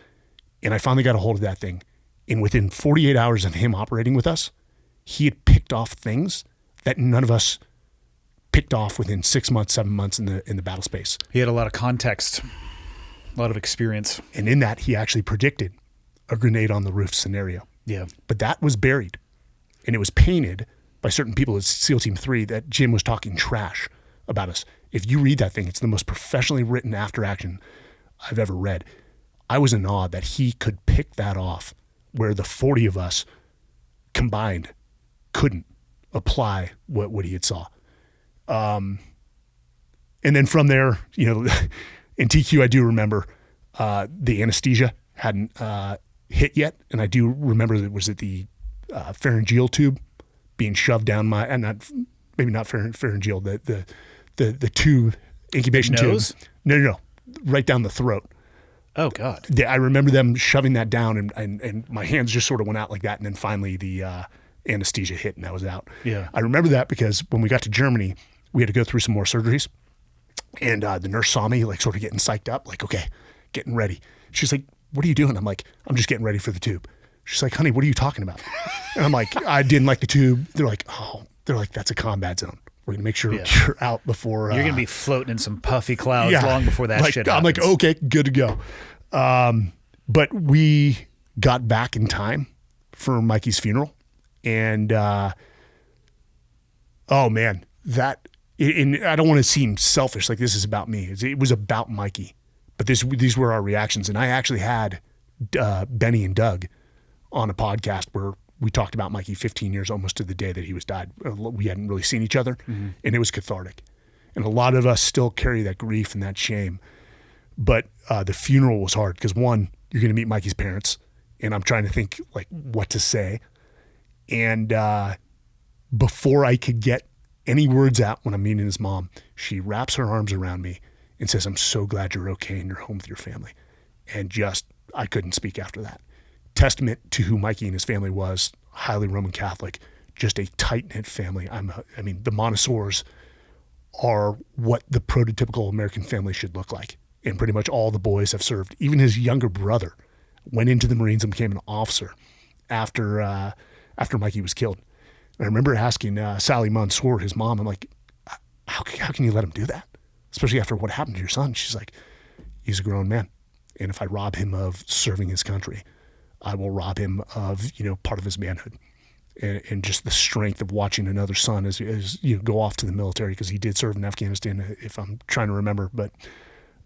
And I finally got a hold of that thing. And within 48 hours of him operating with us, he had picked off things that none of us picked off within 6 months, 7 months in the battle space. He had a lot of context, a lot of experience. And in that, he actually predicted a grenade on the roof scenario. Yeah. But that was buried. And it was painted by certain people at SEAL Team 3 that Jim was talking trash about us. If you read that thing, it's the most professionally written after action I've ever read. I was in awe that he could pick that off, where the 40 of us combined couldn't apply what he had saw. And then from there, in TQ, I do remember the anesthesia hadn't hit yet. And I do remember that was at the pharyngeal tube being shoved down my, and maybe not pharyngeal, the tube, incubation Nose? tube. No, right down the throat. Oh God. I remember them shoving that down, and my hands just sort of went out like that. And then finally the anesthesia hit, and that was out. Yeah. I remember that because when we got to Germany, we had to go through some more surgeries. And the nurse saw me like sort of getting psyched up, like, okay, getting ready. She's like, what are you doing? I'm like, I'm just getting ready for the tube. She's like, honey, what are you talking about? And I'm like, I didn't like the tube. They're like, that's a combat zone. We're going to make sure you're out before. You're going to be floating in some puffy clouds long before that shit happens. I'm like, okay, good to go. But we got back in time for Mikey's funeral. And, oh man, and I don't want to seem selfish, like this is about me. It was about Mikey. But these were our reactions. And I actually had Benny and Doug on a podcast where we talked about Mikey 15 years almost to the day that he was died. We hadn't really seen each other, and it was cathartic. And a lot of us still carry that grief and that shame. But the funeral was hard because, one, you're going to meet Mikey's parents, and I'm trying to think like what to say. And before I could get any words out when I'm meeting his mom, she wraps her arms around me and says, I'm so glad you're okay and you're home with your family. And I couldn't speak after that. Testament to who Mikey and his family was, highly Roman Catholic, just a tight-knit family. The Montessors are what the prototypical American family should look like. And pretty much all the boys have served. Even his younger brother went into the Marines and became an officer after Mikey was killed. And I remember asking Sally Mansour, his mom, I'm like, how can you let him do that? Especially after what happened to your son. She's like, he's a grown man. And if I rob him of serving his country, I will rob him of, part of his manhood and just the strength of watching another son as go off to the military, because he did serve in Afghanistan, if I'm trying to remember. But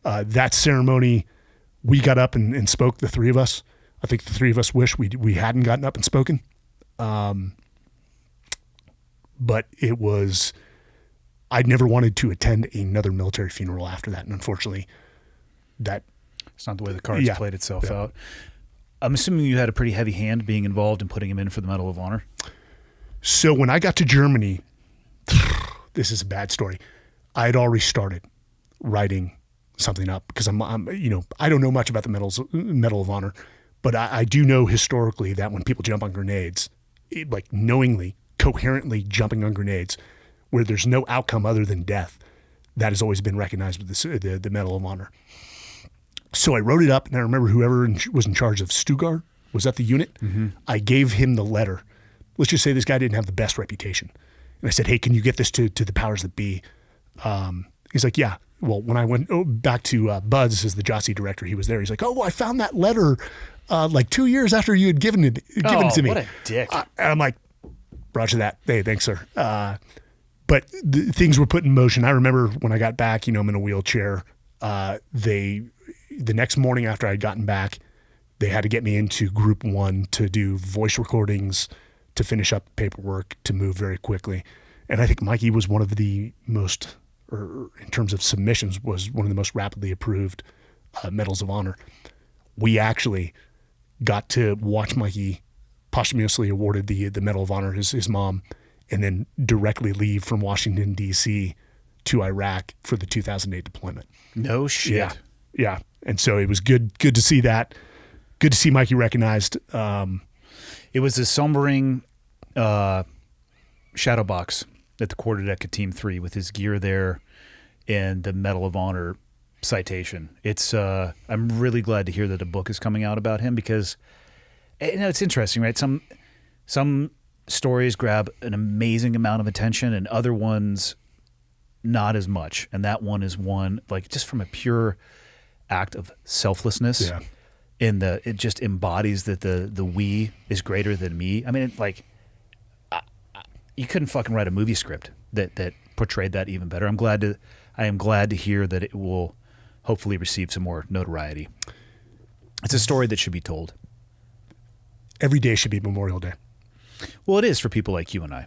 that ceremony, we got up and spoke, the three of us. I think the three of us wish we hadn't gotten up and spoken. But it was, I'd never wanted to attend another military funeral after that. And unfortunately, it's not the way the cards played itself out. I'm assuming you had a pretty heavy hand being involved in putting him in for the Medal of Honor. So when I got to Germany, this is a bad story. I had already started writing something up because I'm I don't know much about the Medal of Honor, but I do know historically that when people jump on grenades, knowingly, coherently jumping on grenades where there's no outcome other than death, that has always been recognized with the Medal of Honor. So I wrote it up, and I remember whoever was in charge of Stuttgart was at the unit. I gave him the letter. Let's just say this guy didn't have the best reputation. And I said, hey, can you get this to the powers that be? He's like, yeah. Well, when I went back to Buzz as the JOSI director, he was there. He's like, oh, I found that letter like 2 years after you had given it to me. What a dick. And I'm like, roger that. Hey, thanks, sir. But things were put in motion. I remember when I got back, I'm in a wheelchair. The next morning after I'd gotten back, they had to get me into Group 1 to do voice recordings, to finish up paperwork, to move very quickly. And I think Mikey was one of the most, or in terms of submissions, was one of the most rapidly approved Medals of Honor. We actually got to watch Mikey posthumously awarded the Medal of Honor, his mom, and then directly leave from Washington, D.C. to Iraq for the 2008 deployment. No shit. Yeah. And so it was good to see that. Good to see Mikey recognized. It was a sombering shadow box at the quarterdeck of Team 3 with his gear there and the Medal of Honor citation. It's I'm really glad to hear that a book is coming out about him, because it's interesting, right? Some stories grab an amazing amount of attention and other ones not as much. And that one is one, like, just from a pure act of selflessness. Yeah. It just embodies that the we is greater than me. I mean, you couldn't fucking write a movie script that portrayed that even better. I am glad to hear that it will hopefully receive some more notoriety. It's a story that should be told. Every day should be Memorial Day. Well, it is for people like you and I.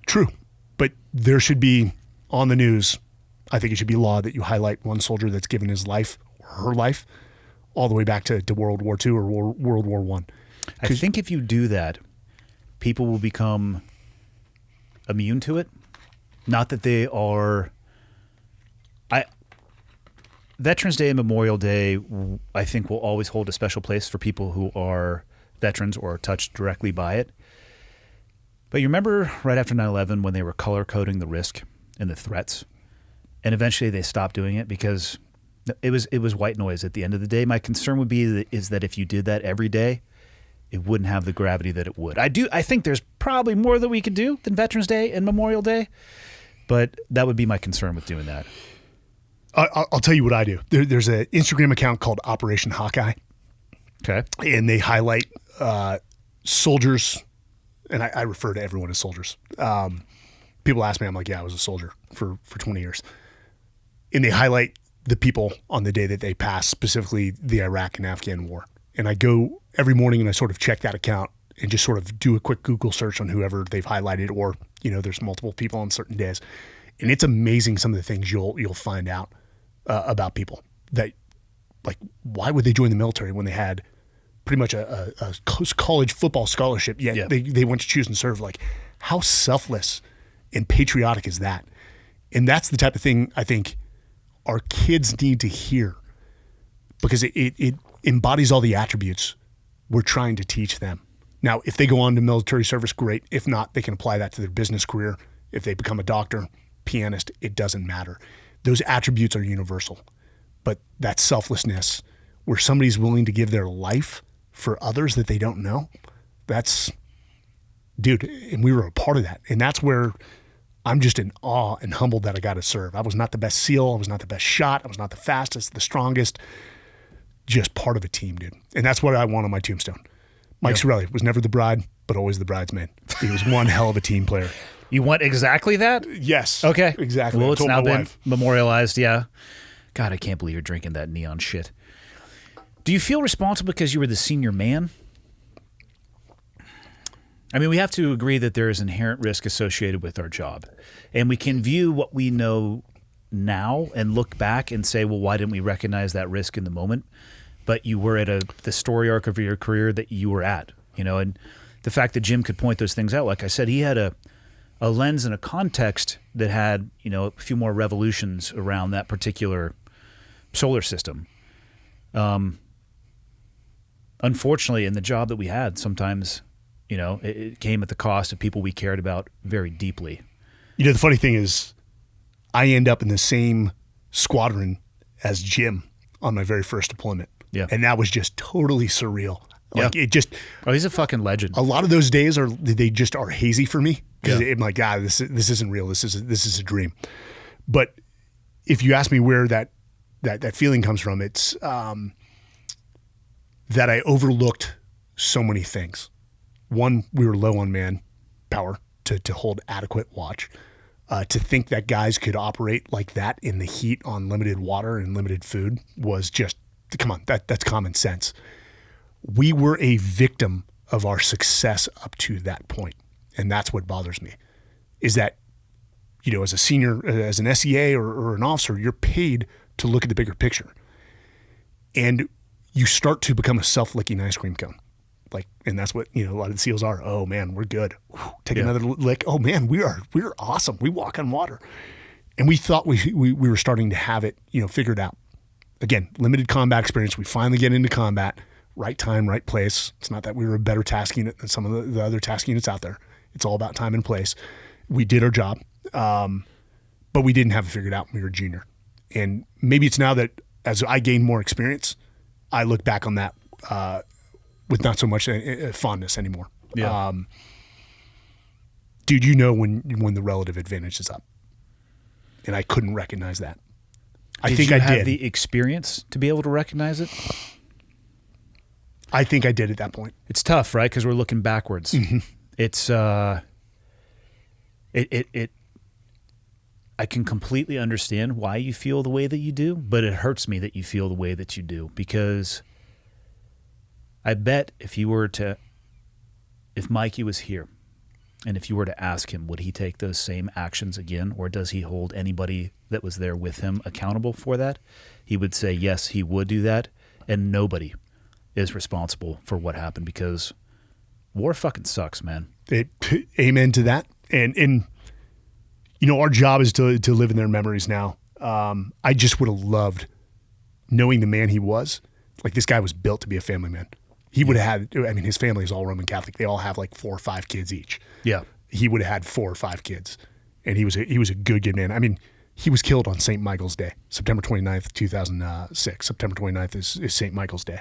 True. But there should be, on the news, I think it should be law that you highlight one soldier that's given his life or her life all the way back to World War II or World War I. I think if you do that, people will become immune to it. Not that they are... Veterans Day and Memorial Day, I think, will always hold a special place for people who are veterans or are touched directly by it. But you remember right after 9/11 when they were color-coding the risk and the threats? And eventually they stopped doing it because it was white noise at the end of the day. My concern would be is that if you did that every day, it wouldn't have the gravity that it would. I think there's probably more that we could do than Veterans Day and Memorial Day, but that would be my concern with doing that. I'll tell you what I do. There's an Instagram account called Operation Hawkeye. Okay. And they highlight soldiers, and I refer to everyone as soldiers. People ask me, I'm like, yeah, I was a soldier for 20 years. And they highlight the people on the day that they passed, specifically the Iraq and Afghan war. And I go every morning and I sort of check that account and just sort of do a quick Google search on whoever they've highlighted, or, there's multiple people on certain days. And it's amazing some of the things you'll find out about people that, like, why would they join the military when they had pretty much a college football scholarship, yet they went to choose and serve? Like, how selfless and patriotic is that? And that's the type of thing I think our kids need to hear, because it embodies all the attributes we're trying to teach them. Now, if they go on to military service, great. If not, they can apply that to their business career. If they become a doctor, pianist, it doesn't matter. Those attributes are universal. But that selflessness, where somebody's willing to give their life for others that they don't know, that's, dude, and we were a part of that. And that's where I'm just in awe and humbled that I got to serve. I was not the best SEAL. I was not the best shot. I was not the fastest, the strongest, just part of a team, dude. And that's what I want on my tombstone. Mike Sarraille was never the bride, but always the bridesmaid. He was one hell of a team player. You want exactly that? Yes. Okay. Exactly. Well, it's now been memorialized, yeah. God, I can't believe you're drinking that neon shit. Do you feel responsible because you were the senior man? I mean, we have to agree that there is inherent risk associated with our job. And we can view what we know now and look back and say, well, why didn't we recognize that risk in the moment? But you were at the story arc of your career that you were at, and the fact that Jim could point those things out, like I said, he had a lens and a context that had, a few more revolutions around that particular solar system. Unfortunately, in the job that we had, sometimes You know, it came at the cost of people we cared about very deeply. You know, the funny thing is, I end up in the same squadron as Jim on my very first deployment. Yeah. And that was just totally surreal. Like it just. Oh, he's a fucking legend. A lot of those days are hazy for me because Yeah. I'm like, God, this isn't real. This is a dream. But if you ask me where that feeling comes from, it's that I overlooked so many things. One, we were low on manpower to hold adequate watch. To think that guys could operate like that in the heat on limited water and limited food was just, come on, that's common sense. We were a victim of our success up to that point. And that's what bothers me, is that, you know, as a senior, as an SEA or an officer, you're paid to look at the bigger picture. And you start to become a self-licking ice cream cone. Like, and that's what, you know, a lot of the SEALs are. Oh man, we're good. Whew, take another lick. Oh man, we're awesome. We walk on water. And we thought we were starting to have it, you know, figured out. Again, limited combat experience. We finally get into combat, right time, right place. It's not that we were a better task unit than some of the other task units out there. It's all about time and place. We did our job, but we didn't have it figured out when we were junior. And maybe it's now that as I gained more experience, I look back on that with not so much fondness anymore. Yeah. Dude, you know when the relative advantage is up. And I couldn't recognize that. I think I did. Did you have the experience to be able to recognize it? I think I did at that point. It's tough, right? Because we're looking backwards. Mm-hmm. It's I can completely understand why you feel the way that you do, but it hurts me that you feel the way that you do, because I bet if Mikey was here and if you were to ask him, would he take those same actions again, or does he hold anybody that was there with him accountable for that? He would say, yes, he would do that, and nobody is responsible for what happened, because war fucking sucks, man. Amen to that. And you know, our job is to live in their memories now. I just would have loved knowing the man he was. Like, this guy was built to be a family man. He would have had, I mean, his family is all Roman Catholic. They all have like 4 or 5 kids each. Yeah. He would have had 4 or 5 kids. And he was a good man. I mean, he was killed on St. Michael's Day, September 29th, 2006. September 29th is St. Michael's Day.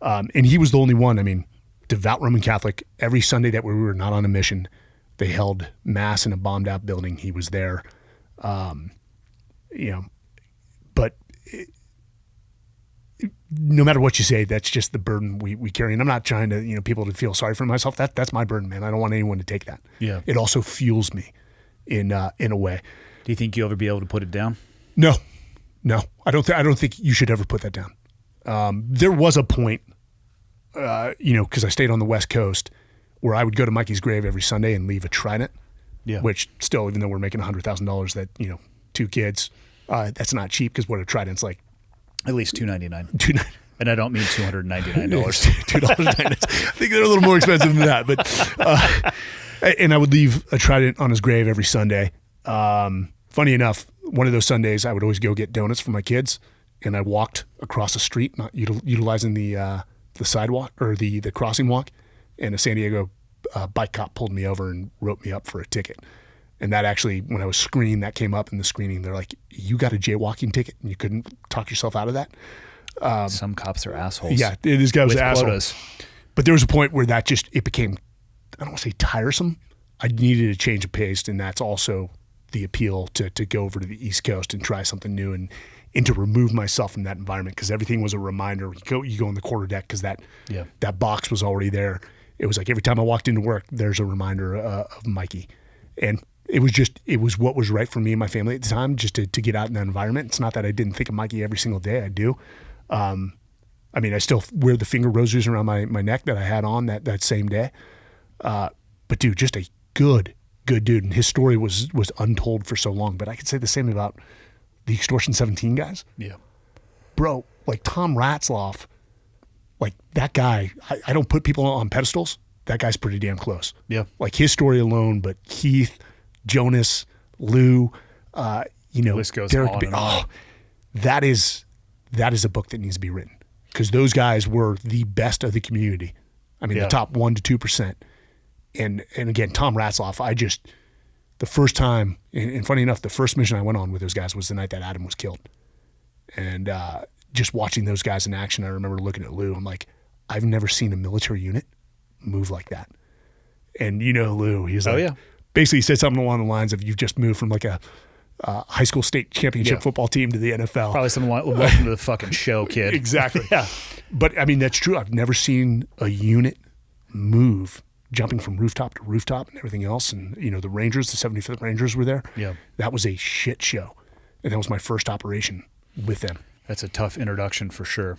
And he was the only one, I mean, devout Roman Catholic. Every Sunday that we were not on a mission, they held mass in a bombed out building. He was there. You know, but no matter what you say, that's just the burden we carry. And I'm not trying to, you know, people to feel sorry for myself. That's my burden, man. I don't want anyone to take that. Yeah. It also fuels me in a way. Do you think you'll ever be able to put it down? No, I don't think you should ever put that down. There was a point, you know, because I stayed on the West Coast, where I would go to Mikey's grave every Sunday and leave a trident. Yeah. Which still, even though we're making $100,000, that, you know, 2 kids, that's not cheap, because what a trident's like. At least $299. $299. And I don't mean $299. $2.99. I think they're a little more expensive than that. But and I would leave a trident on his grave every Sunday. Funny enough, one of those Sundays, I would always go get donuts for my kids, and I walked across the street, not utilizing the sidewalk or the crossing walk, and a San Diego bike cop pulled me over and wrote me up for a ticket. And that actually, when I was screened, that came up in the screening. They're like, you got a jaywalking ticket and you couldn't talk yourself out of that? Some cops are assholes. Yeah, this guy was an asshole. Quotas. But there was a point where it became, I don't want to say tiresome. I needed a change of pace, and that's also the appeal to go over to the East Coast and try something new and to remove myself from that environment, because everything was a reminder. You go on the quarterdeck, because that box was already there. It was like every time I walked into work, there's a reminder of Mikey. And it was what was right for me and my family at the time, just to get out in that environment. It's not that I didn't think of Mikey every single day. I do. I mean, I still wear the finger roses around my neck that I had on that same day. But dude, just a good dude. And his story was untold for so long. But I could say the same about the Extortion 17 guys. Yeah. Bro, like Tom Ratzloff, like that guy, I don't put people on pedestals. That guy's pretty damn close. Yeah. Like his story alone, but Keith, Jonas, Lou, you know, list goes Derek, on and on. That is a book that needs to be written, because those guys were the best of the community. I mean, the top 1% to 2%. And again, Tom Ratzloff, the first time, and funny enough, the first mission I went on with those guys was the night that Adam was killed. And just watching those guys in action, I remember looking at Lou. I'm like, I've never seen a military unit move like that. And Lou, he's like, basically he said something along the lines of, you've just moved from like a high school state championship football team to the NFL. Probably something like, welcome to the fucking show, kid. Exactly. Yeah. But I mean, that's true. I've never seen a unit move, jumping from rooftop to rooftop and everything else. And, the Rangers, the 75th Rangers were there. Yeah. That was a shit show. And that was my first operation with them. That's a tough introduction for sure.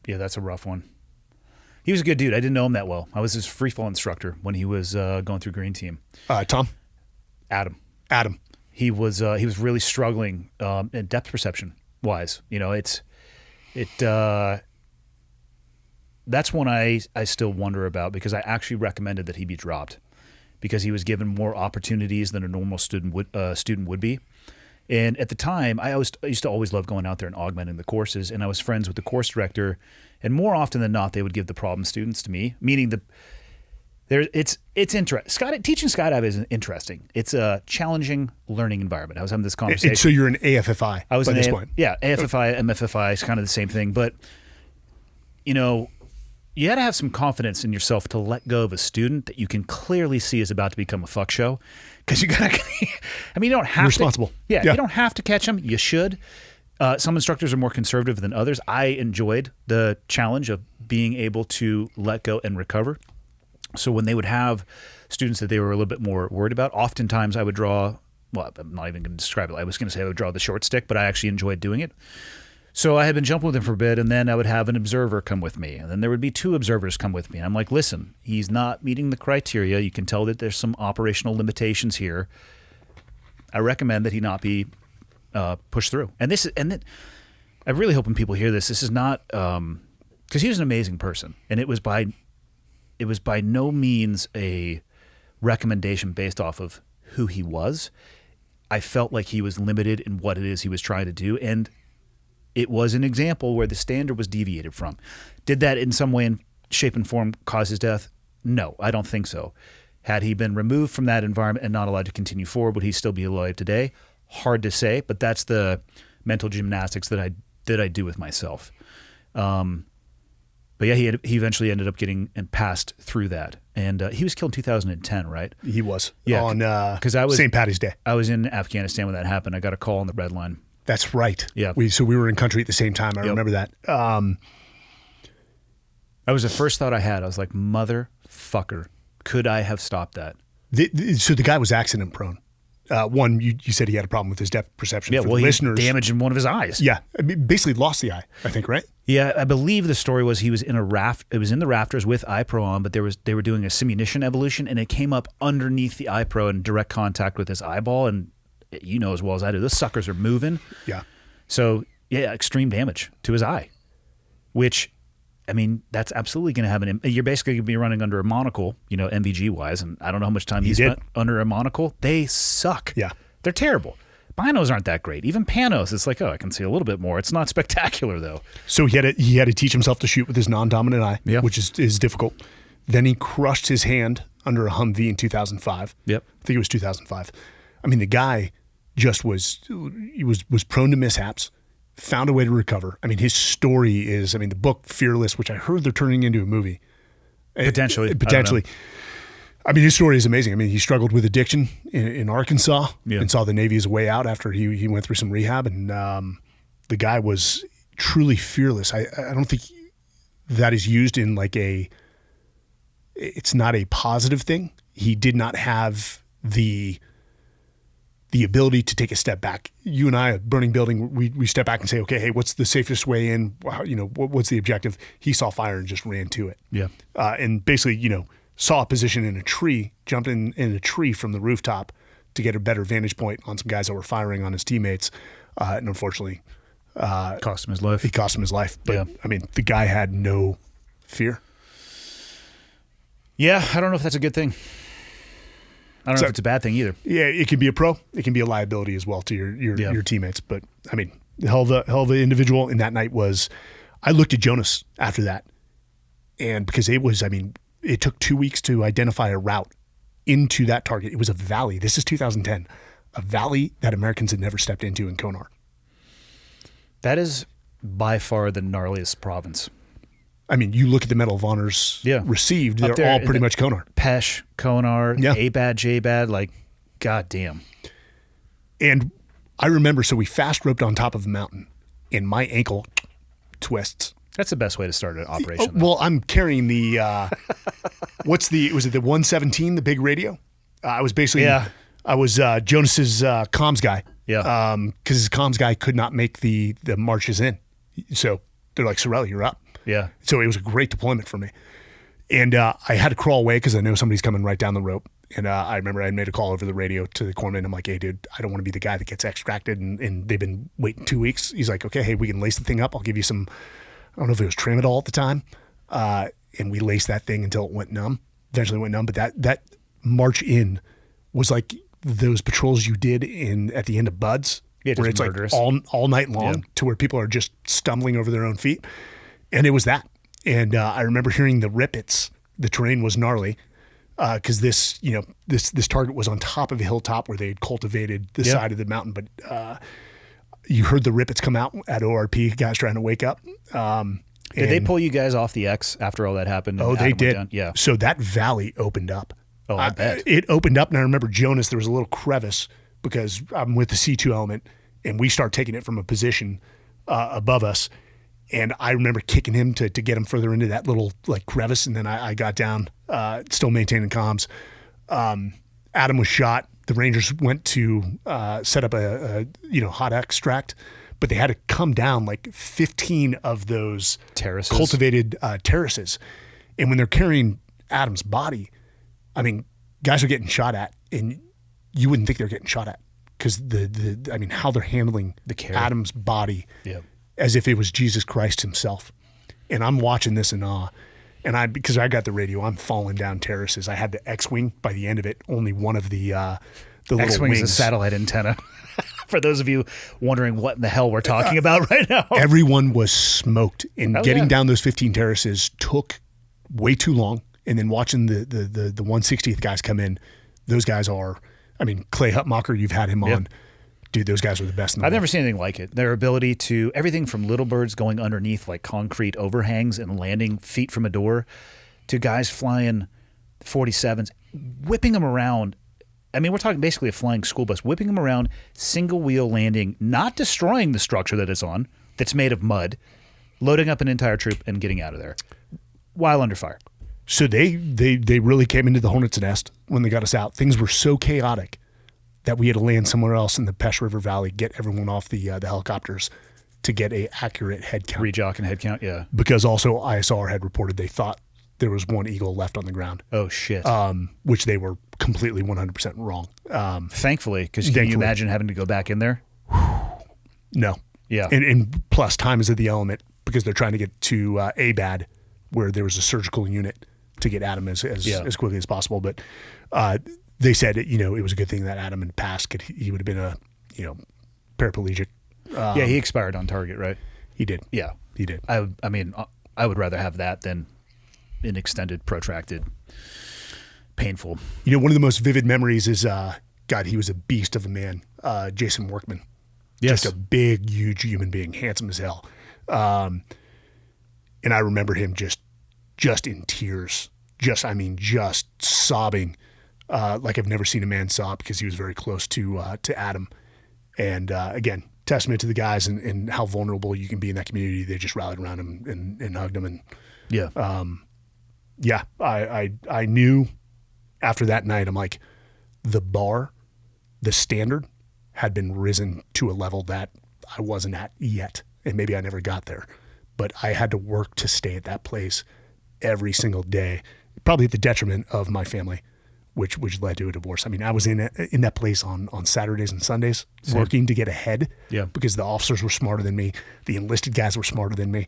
Yeah, that's a rough one. He was a good dude. I didn't know him that well. I was his free fall instructor when he was going through Green Team. Tom? Adam. He was really struggling in depth perception wise. That's one I still wonder about, because I actually recommended that he be dropped because he was given more opportunities than a normal student would be. And at the time, I used to always love going out there and augmenting the courses, and I was friends with the course director, and more often than not, they would give the problem students to me, meaning it's interesting. Teaching skydive is interesting. It's a challenging learning environment. I was having this conversation. So you're an AFFI by this point. Yeah, AFFI, MFFI is kind of the same thing, but you had to have some confidence in yourself to let go of a student that you can clearly see is about to become a fuck show. Because you gotta, you don't have You're responsible. Yeah, you don't have to catch them. You should. Some instructors are more conservative than others. I enjoyed the challenge of being able to let go and recover. So when they would have students that they were a little bit more worried about, oftentimes I would draw, well, I'm not even going to describe it. I was going to say I would draw the short stick, but I actually enjoyed doing it. So I had been jumping with him for a bit, and then I would have an observer come with me, and then there would be 2 observers come with me. I'm like, listen, he's not meeting the criteria. You can tell that there's some operational limitations here. I recommend that he not be pushed through. And I really hope when people hear this, this is not because he was an amazing person, and it was by no means a recommendation based off of who he was. I felt like he was limited in what it is he was trying to do, and it was an example where the standard was deviated from. Did that in some way, in shape and form, cause his death? No, I don't think so. Had he been removed from that environment and not allowed to continue forward, would he still be alive today? Hard to say, but that's the mental gymnastics that I do with myself. But yeah, he eventually ended up getting and passed through that. And he was killed in 2010, right? He was. Yeah, on St. Patty's Day. I was in Afghanistan when that happened. I got a call on the red line. That's right. Yeah. So we were in country at the same time. I remember that. That was the first thought I had. I was like, motherfucker, could I have stopped that? So the guy was accident prone. One, you said he had a problem with his depth perception. Yeah, for well, the he listeners, damage in one of his eyes. Yeah, I mean, basically lost the eye, I think, right? Yeah, I believe the story was he was in it was in the rafters with iPro on, but they were doing a simunition evolution, and it came up underneath the iPro in direct contact with his eyeball, and as well as I do, those suckers are moving. Yeah. So, yeah, extreme damage to his eye, which, I mean, that's absolutely going to have you're basically going to be running under a monocle, MVG-wise, and I don't know how much time he spent under a monocle. They suck. Yeah. They're terrible. Binos aren't that great. Even panos, it's like, I can see a little bit more. It's not spectacular, though. So he had to teach himself to shoot with his non-dominant eye, yeah, which is difficult. Then he crushed his hand under a Humvee in 2005. Yep. I think it was 2005. I mean, the guy just was prone to mishaps, found a way to recover. I mean, his story is, the book Fearless, which I heard they're turning into a movie. Potentially. I mean, his story is amazing. I mean, he struggled with addiction in Arkansas and saw the Navy as a way out after he went through some rehab. And the guy was truly fearless. I don't think that is used in it's not a positive thing. He did not have the ability to take a step back. You and I, a burning building, we step back and say, okay, hey, what's the safest way in? What's the objective? He saw fire and just ran to it. Yeah. And basically, saw a position in a tree, jumped in a tree from the rooftop to get a better vantage point on some guys that were firing on his teammates. And unfortunately, cost him his life. He cost him his life. But yeah. I mean, the guy had no fear. Yeah. I don't know if that's a good thing. I don't know if it's a bad thing either. Yeah, it can be a pro. It can be a liability as well to your teammates. But I mean, the hell of an individual in that night was. I looked at Jonas after that, and because it it took 2 weeks to identify a route into that target. It was a valley. This is 2010, a valley that Americans had never stepped into in Konar. That is by far the gnarliest province. I mean, you look at the Medal of Honors received, they're all pretty much Konar. Pesh, Konar, ABAD, JBAD, like, goddamn. And I remember, so we fast roped on top of a mountain, and my ankle twists. That's the best way to start an operation. Well, I'm carrying the, was it the 117, the big radio? I was basically, I was Jonas's comms guy. Yeah. Because his comms guy could not make the marches in. So they're like, Sarraille, you're up. Yeah. So it was a great deployment for me. And I had to crawl away because I know somebody's coming right down the rope. And I remember I made a call over the radio to the corpsman. I'm like, hey, dude, I don't want to be the guy that gets extracted. And they've been waiting 2 weeks. He's like, okay, hey, we can lace the thing up. I'll give you some, I don't know if it was tramadol at the time. And we laced that thing until it went numb. Eventually went numb. But that march in was like those patrols you did at the end of Buds. Yeah, where it's murderous. Like all night long to where people are just stumbling over their own feet. And it was that. And I remember hearing the rippets. The terrain was gnarly. Because this target was on top of a hilltop where they had cultivated the side of the mountain, but you heard the rippets come out at ORP, guys trying to wake up. Did they pull you guys off the X after all that happened? Oh, they did. Yeah. So that valley opened up. Oh, I bet. It opened up, and I remember Jonas, there was a little crevice because I'm with the C2 element, and we start taking it from a position above us. And I remember kicking him to get him further into that little like crevice, and then I got down, still maintaining comms. Adam was shot. The Rangers went to set up a hot extract, but they had to come down like 15 of those terraces, cultivated terraces. And when they're carrying Adam's body, I mean, guys are getting shot at, and you wouldn't think they're getting shot at because how they're handling Adam's body. Yeah. As if it was Jesus Christ himself. And I'm watching this in awe. And because I got the radio, I'm falling down terraces. I had the X-Wing by the end of it, only one of the little X-Wing wings. is a satellite antenna. For those of you wondering what in the hell we're talking about right now. Everyone was smoked. And getting down those 15 terraces took way too long. And then watching the 160th guys come in, those guys are, Clay Hutmacher, you've had him on. Dude, those guys are the best in the world. I've never seen anything like it. Their ability to, everything from little birds going underneath like concrete overhangs and landing feet from a door to guys flying 47s, whipping them around. We're talking basically a flying school bus, whipping them around, single wheel landing, not destroying the structure that it's on, that's made of mud, loading up an entire troop and getting out of there while under fire. So they really came into the hornet's nest when they got us out. Things were so chaotic that we had to land somewhere else in the Pesh River Valley, get everyone off the helicopters to get a accurate head count. Rejock and head count, yeah. Because also ISR had reported they thought there was one eagle left on the ground. Oh, shit. Which they were completely 100% wrong. Thankfully, because can you imagine having to go back in there? No. Yeah. And plus time is of the element because they're trying to get to ABAD where there was a surgical unit to get Adam as quickly as possible. But they said, it was a good thing that Adam had passed. He would have been a, paraplegic. He expired on target, right? He did. Yeah. He did. I would rather have that than an extended, protracted, painful. One of the most vivid memories is, he was a beast of a man, Jason Workman. Yes. Just a big, huge human being, handsome as hell. And I remember him just in tears, just sobbing. Like I've never seen a man sob because he was very close to Adam. And again, testament to the guys and how vulnerable you can be in that community. They just rallied around him and hugged him. And I knew after that night, I'm like, the bar, the standard had been risen to a level that I wasn't at yet. And maybe I never got there. But I had to work to stay at that place every single day, probably at the detriment of my family. Which led to a divorce. I was in that place on Saturdays and Sundays working to get ahead because the officers were smarter than me. The enlisted guys were smarter than me.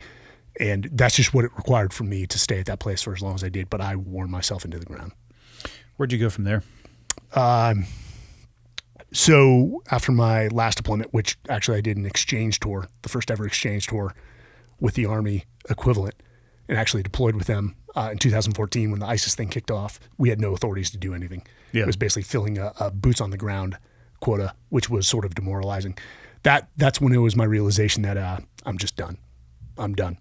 And that's just what it required for me to stay at that place for as long as I did. But I wore myself into the ground. Where'd you go from there? So after my last deployment, which actually I did an exchange tour, the first ever exchange tour with the Army equivalent. and actually deployed with them in 2014 when the ISIS thing kicked off. We had no authorities to do anything. Yeah. It was basically filling a boots on the ground quota, which was sort of demoralizing. That's when it was my realization that I'm just done. I'm done.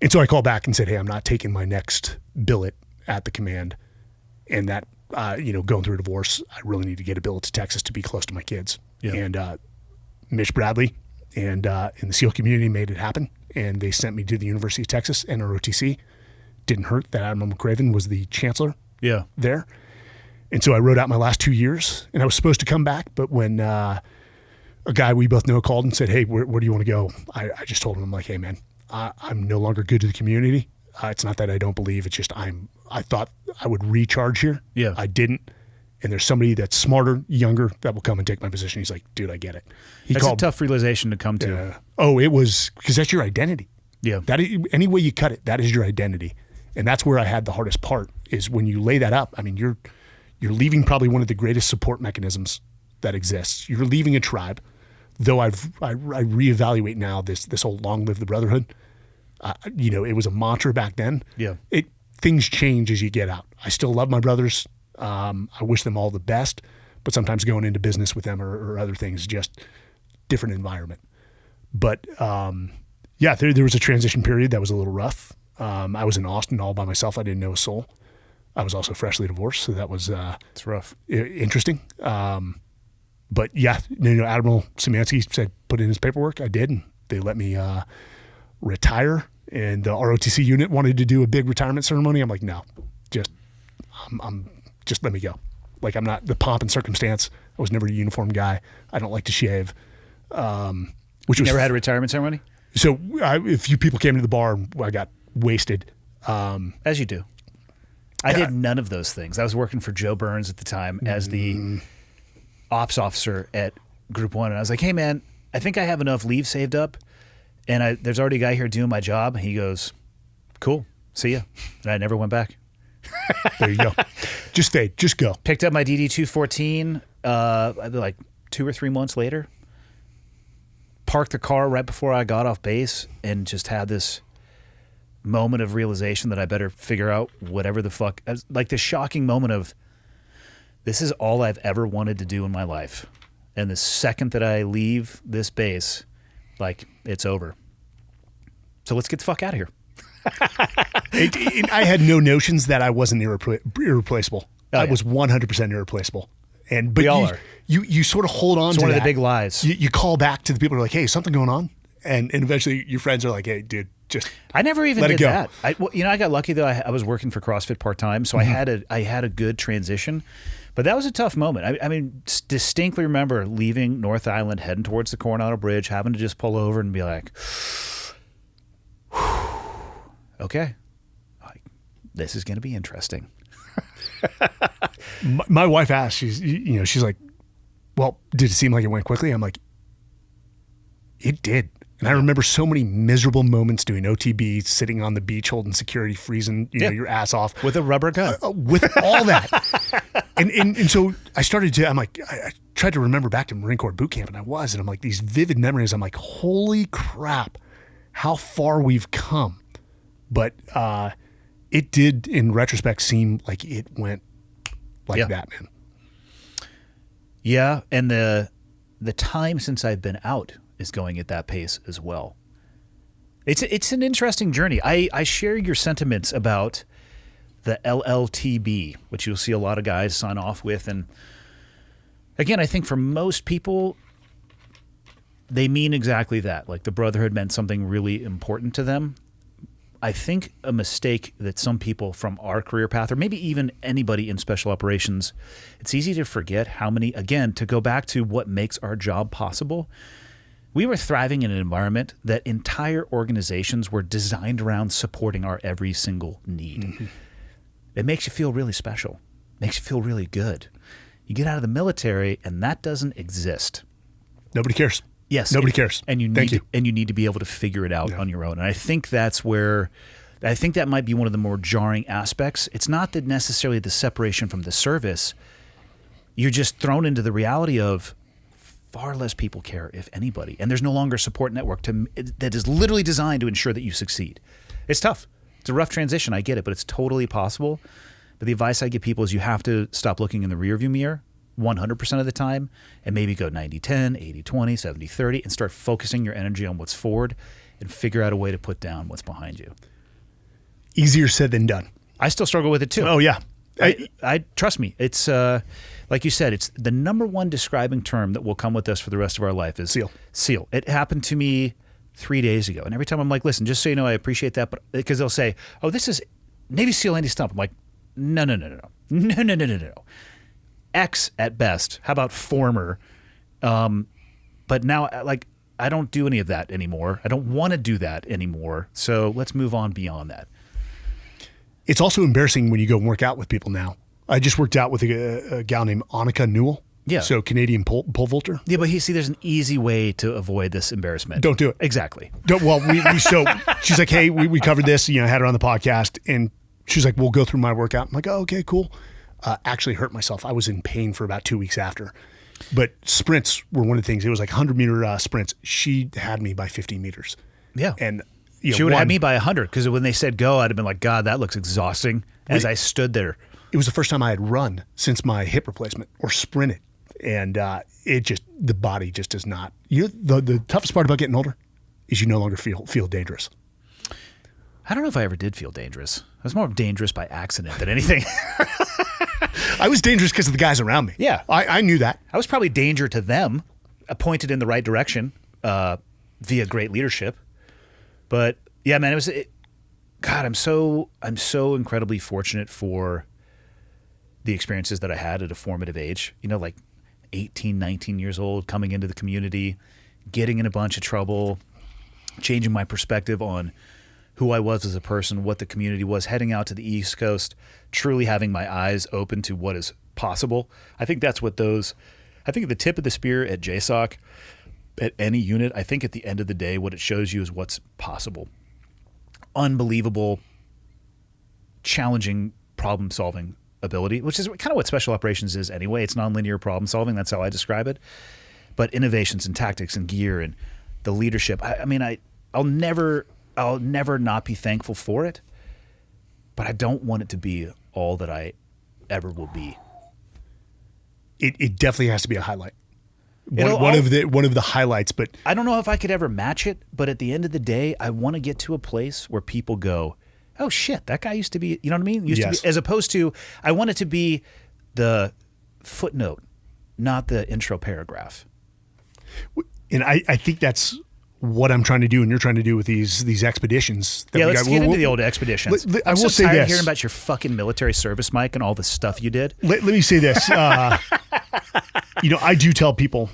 And so I called back and said, hey, I'm not taking my next billet at the command. And that, going through a divorce, I really need to get a billet to Texas to be close to my kids. Yeah. And Mitch Bradley and in the SEAL community made it happen. And they sent me to the University of Texas, NROTC. Didn't hurt that Admiral McCraven was the chancellor there. And so I rode out my last 2 years, and I was supposed to come back. But when a guy we both know called and said, hey, where do you want to go? I just told him, I'm like, hey, man, I'm no longer good to the community. It's not that I don't believe. It's just I thought I would recharge here. Yeah. I didn't. And there's somebody that's smarter, younger, that will come and take my position. He's like, dude, I get it. That's a tough realization to come to. It was because that's your identity. Yeah. Any way you cut it, that is your identity. And that's where I had the hardest part is when you lay that up. I mean, you're leaving probably one of the greatest support mechanisms that exists. You're leaving a tribe, though I reevaluate now this whole long live the brotherhood. It was a mantra back then. Yeah. Things change as you get out. I still love my brothers. I wish them all the best, but sometimes going into business with them or other things, just different environment. But there was a transition period that was a little rough. I was in Austin all by myself. I didn't know a soul. I was also freshly divorced, so that was it's rough, interesting. But yeah, Admiral Szymanski said put in his paperwork. I did, and they let me retire. And the ROTC unit wanted to do a big retirement ceremony. I'm like, no, just let me go. Like, I'm not the pomp and circumstance. I was never a uniform guy. I don't like to shave. Which you never had a retirement ceremony? So a few people came to the bar. I got wasted. As you do. I did none of those things. I was working for Joe Burns at the time as the ops officer at Group 1. And I was like, hey, man, I think I have enough leave saved up. And there's already a guy here doing my job. He goes, cool, see ya. And I never went back. There you go. Just stay. Just go. Picked up my DD-214 like 2 or 3 months later. Parked the car right before I got off base and just had this moment of realization that I better figure out whatever the fuck. Like this shocking moment of this is all I've ever wanted to do in my life. And the second that I leave this base, like, it's over. So let's get the fuck out of here. I had no notions that I wasn't irreplaceable. Oh, I was 100% irreplaceable. But we all are. You sort of hold on to that. It's one of the big lies. You call back to the people who are like, hey, is something going on? And eventually your friends are like, hey, dude, just I never even let did it go. that. I got lucky though. I was working for CrossFit part-time, so I had a good transition. But that was a tough moment. I mean, distinctly remember leaving North Island, heading towards the Coronado Bridge, having to just pull over and be like, okay, this is going to be interesting. My wife asked, she's like, well, did it seem like it went quickly? I'm like, it did. And I remember so many miserable moments doing OTB, sitting on the beach, holding security, freezing your ass off. With a rubber gun. With all that. and so I started to, I tried to remember back to Marine Corps boot camp, and I'm like, these vivid memories. I'm like, holy crap, how far we've come. But it did, in retrospect, seem like it went like that, man. Yeah, and the time since I've been out is going at that pace as well. It's an interesting journey. I share your sentiments about the LLTB, which you'll see a lot of guys sign off with. And again, I think for most people, they mean exactly that. Like the brotherhood meant something really important to them. I think a mistake that some people from our career path, or maybe even anybody in special operations, it's easy to forget how many, again, to go back to what makes our job possible. We were thriving in an environment that entire organizations were designed around supporting our every single need. Mm-hmm. It makes you feel really special. Makes you feel really good. You get out of the military and that doesn't exist. Nobody cares. Yes. Nobody cares. And you need to be able to figure it out on your own. And I think that might be one of the more jarring aspects. It's not that necessarily the separation from the service. You're just thrown into the reality of far less people care, if anybody. And there's no longer a support network that is literally designed to ensure that you succeed. It's tough. It's a rough transition. I get it, but it's totally possible. But the advice I give people is you have to stop looking in the rearview mirror 100% of the time and maybe go 90-10, 80-20, 70-30 and start focusing your energy on what's forward and figure out a way to put down what's behind you. Easier said than done. I still struggle with it too. Oh, yeah. I trust me. It's like you said, it's the number one describing term that will come with us for the rest of our life is SEAL. SEAL. It happened to me 3 days ago. And every time I'm like, listen, just so you know, I appreciate that. But because they'll say, oh, this is Navy SEAL Andy Stump. I'm like, no. X at best. How about former? But now, like, I don't do any of that anymore. I don't want to do that anymore. So let's move on beyond that. It's also embarrassing when you go and work out with people now. I just worked out with a gal named Annika Newell. Yeah. So Canadian pole vaulter. Yeah, but see, there's an easy way to avoid this embarrassment. Don't do it. Exactly. Well, so she's like, hey, we covered this, you know, had her on the podcast, and she's like, we'll go through my workout. I'm like, oh, okay, cool. Actually hurt myself. I was in pain for about 2 weeks after. But sprints were one of the things. It was like 100-meter sprints. She had me by 50 meters. Yeah. And she would have had me by 100 because when they said go, I'd have been like, God, that looks exhausting as I stood there. It was the first time I had run since my hip replacement or sprinted. And the body just does not. You know, the toughest part about getting older is you no longer feel dangerous. I don't know if I ever did feel dangerous. I was more dangerous by accident than anything. I was dangerous because of the guys around me. Yeah. I knew that. I was probably danger to them, pointed in the right direction via great leadership. But yeah, man, God, I'm so incredibly fortunate for the experiences that I had at a formative age. You know, like 18, 19 years old, coming into the community, getting in a bunch of trouble, changing my perspective on who I was as a person, what the community was, heading out to the East Coast, truly having my eyes open to what is possible. I think that's what I think at the tip of the spear at JSOC, at any unit, I think at the end of the day, what it shows you is what's possible. Unbelievable, challenging problem-solving ability, which is kind of what special operations is anyway. It's nonlinear problem-solving. That's how I describe it. But innovations and tactics and gear and the leadership. I mean, I'll never not be thankful for it, but I don't want it to be all that I ever will be. It definitely has to be a highlight. One of the highlights, but I don't know if I could ever match it, but at the end of the day, I want to get to a place where people go, oh shit, that guy used to be, you know what I mean? To be, as opposed to, I want it to be the footnote, not the intro paragraph. And I think that's what I'm trying to do and you're trying to do with these expeditions. Yeah, let's get into the old expeditions. I will so say tired this. hearing about your fucking military service, Mike, and all the stuff you did. Let me say this. You know, I do tell people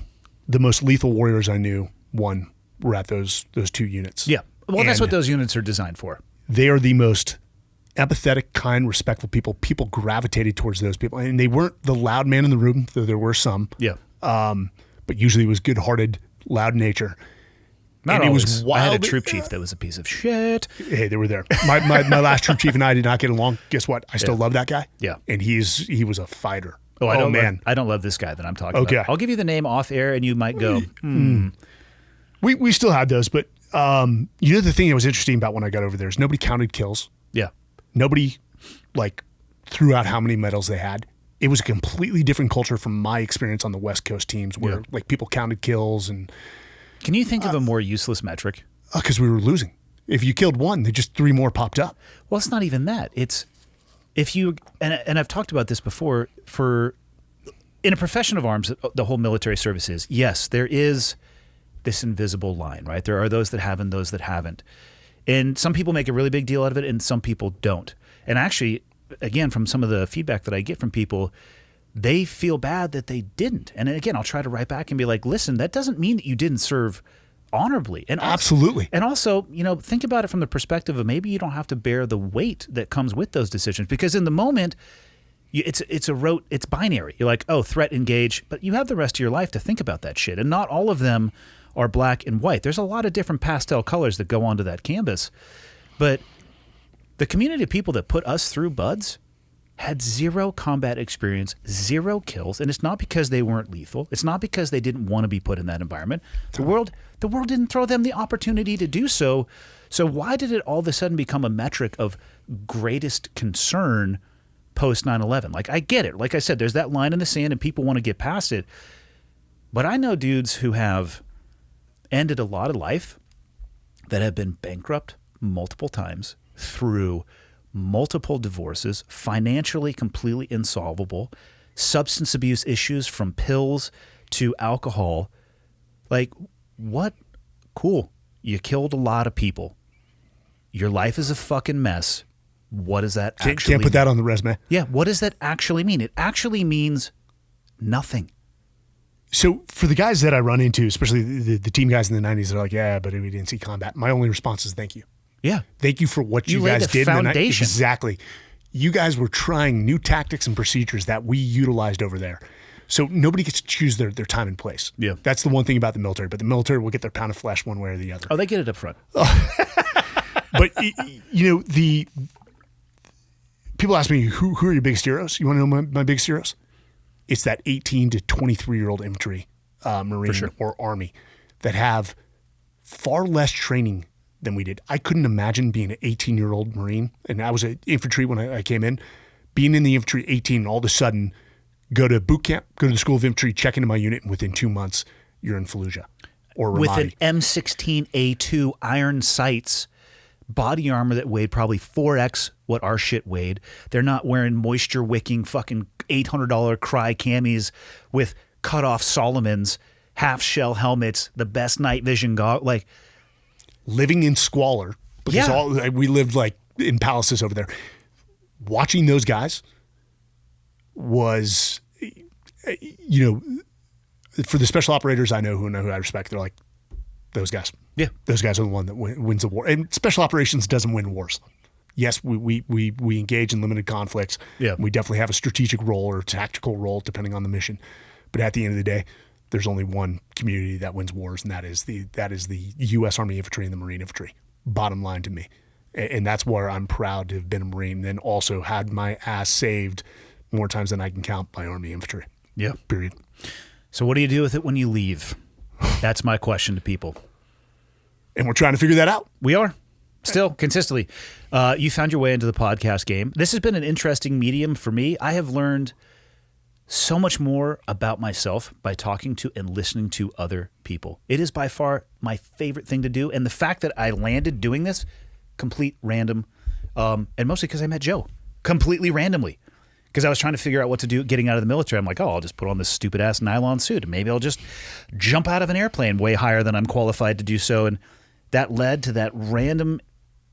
the most lethal warriors I knew, were at those two units. Yeah. Well, that's what those units are designed for. They are the most empathetic, kind, respectful people. People gravitated towards those people. And they weren't the loud man in the room, though there were some. Yeah. But usually it was good-hearted, loud nature. Not and always. It was wild. I had a troop chief that was a piece of shit. Hey, they were there. My last troop chief and I did not get along. Guess what? I still love that guy. Yeah. And he was a fighter. Oh, I man. I don't love this guy that I'm talking Okay. about. I'll give you the name off air and you might go, We still had those, but you know the thing that was interesting about when I got over there is nobody counted kills. Yeah. Nobody threw out how many medals they had. It was a completely different culture from my experience on the West Coast teams where people counted kills and Can you think of a more useless metric? because we were losing. If you killed one, then just three more popped up. Well, it's not even that. It's if you and I've talked about this before. In a profession of arms, the whole military service is yes, there is this invisible line, right? There are those that have and those that haven't, and some people make a really big deal out of it, and some people don't. And actually, again, from some of the feedback that I get from people, they feel bad that they didn't. And again, I'll try to write back and be like, listen, that doesn't mean that you didn't serve honorably. And Absolutely. And also, you know, think about it from the perspective of maybe you don't have to bear the weight that comes with those decisions, because in the moment, it's binary. You're like, oh, threat, engage, but you have the rest of your life to think about that shit. And not all of them are black and white. There's a lot of different pastel colors that go onto that canvas. But the community of people that put us through BUDS, had zero combat experience, 0 kills, and it's not because they weren't lethal. It's not because they didn't want to be put in that environment. The world didn't throw them the opportunity to do so. So why did it all of a sudden become a metric of greatest concern post 9/11? Like, I get it. Like I said, there's that line in the sand and people want to get past it. But I know dudes who have ended a lot of life that have been bankrupt multiple times through multiple divorces, financially completely insolvable, substance abuse issues from pills to alcohol. Like, what? Cool. You killed a lot of people. Your life is a fucking mess. What does that actually Can't put that on the resume. Yeah, what does that actually mean? It actually means nothing. So for the guys that I run into, especially the team guys in the 90s, they're like, yeah, but we didn't see combat. My only response is thank you. Yeah. Thank you for what you laid guys the did. foundation. Exactly. You guys were trying new tactics and procedures that we utilized over there. So nobody gets to choose their time and place. Yeah. That's the one thing about the military. But the military will get their pound of flesh one way or the other. Oh, they get it up front. But, you know, the people ask me, who are your biggest heroes? You want to know my biggest heroes? It's that 18 to 23-year-old infantry, Marine or Army that have far less training than we did. I couldn't imagine being an 18-year-old Marine, and I was an infantry when I came in, being in the infantry 18 and all of a sudden go to boot camp, go to the School of Infantry, check into my unit, and within 2 months, you're in Fallujah or Ramadi. With an M16A2 iron sights, body armor that weighed probably 4x what our shit weighed. They're not wearing moisture wicking fucking $800 cry camis with cut off Solomons, half shell helmets, the best night vision like living in squalor because we lived like in palaces over there. Watching those guys was, you know, for the special operators I know who I respect, they're like, those guys. Yeah. Those guys are the one that wins the war. And special operations doesn't win wars. Yes, we engage in limited conflicts. Yeah. We definitely have a strategic role or tactical role depending on the mission. But at the end of the day, there's only one community that wins wars, and that is the U.S. Army Infantry and the Marine Infantry. Bottom line to me. And that's where I'm proud to have been a Marine, then also had my ass saved more times than I can count by Army Infantry. Yeah. Period. So what do you do with it when you leave? That's my question to people. And we're trying to figure that out. We are. Still, consistently. You found your way into the podcast game. This has been an interesting medium for me. I have learned so much more about myself by talking to and listening to other people. It is by far my favorite thing to do. And the fact that I landed doing this, complete random, and mostly because I met Joe, completely randomly. Because I was trying to figure out what to do getting out of the military. I'm like, oh, I'll just put on this stupid ass nylon suit. And maybe I'll just jump out of an airplane way higher than I'm qualified to do so. And that led to that random.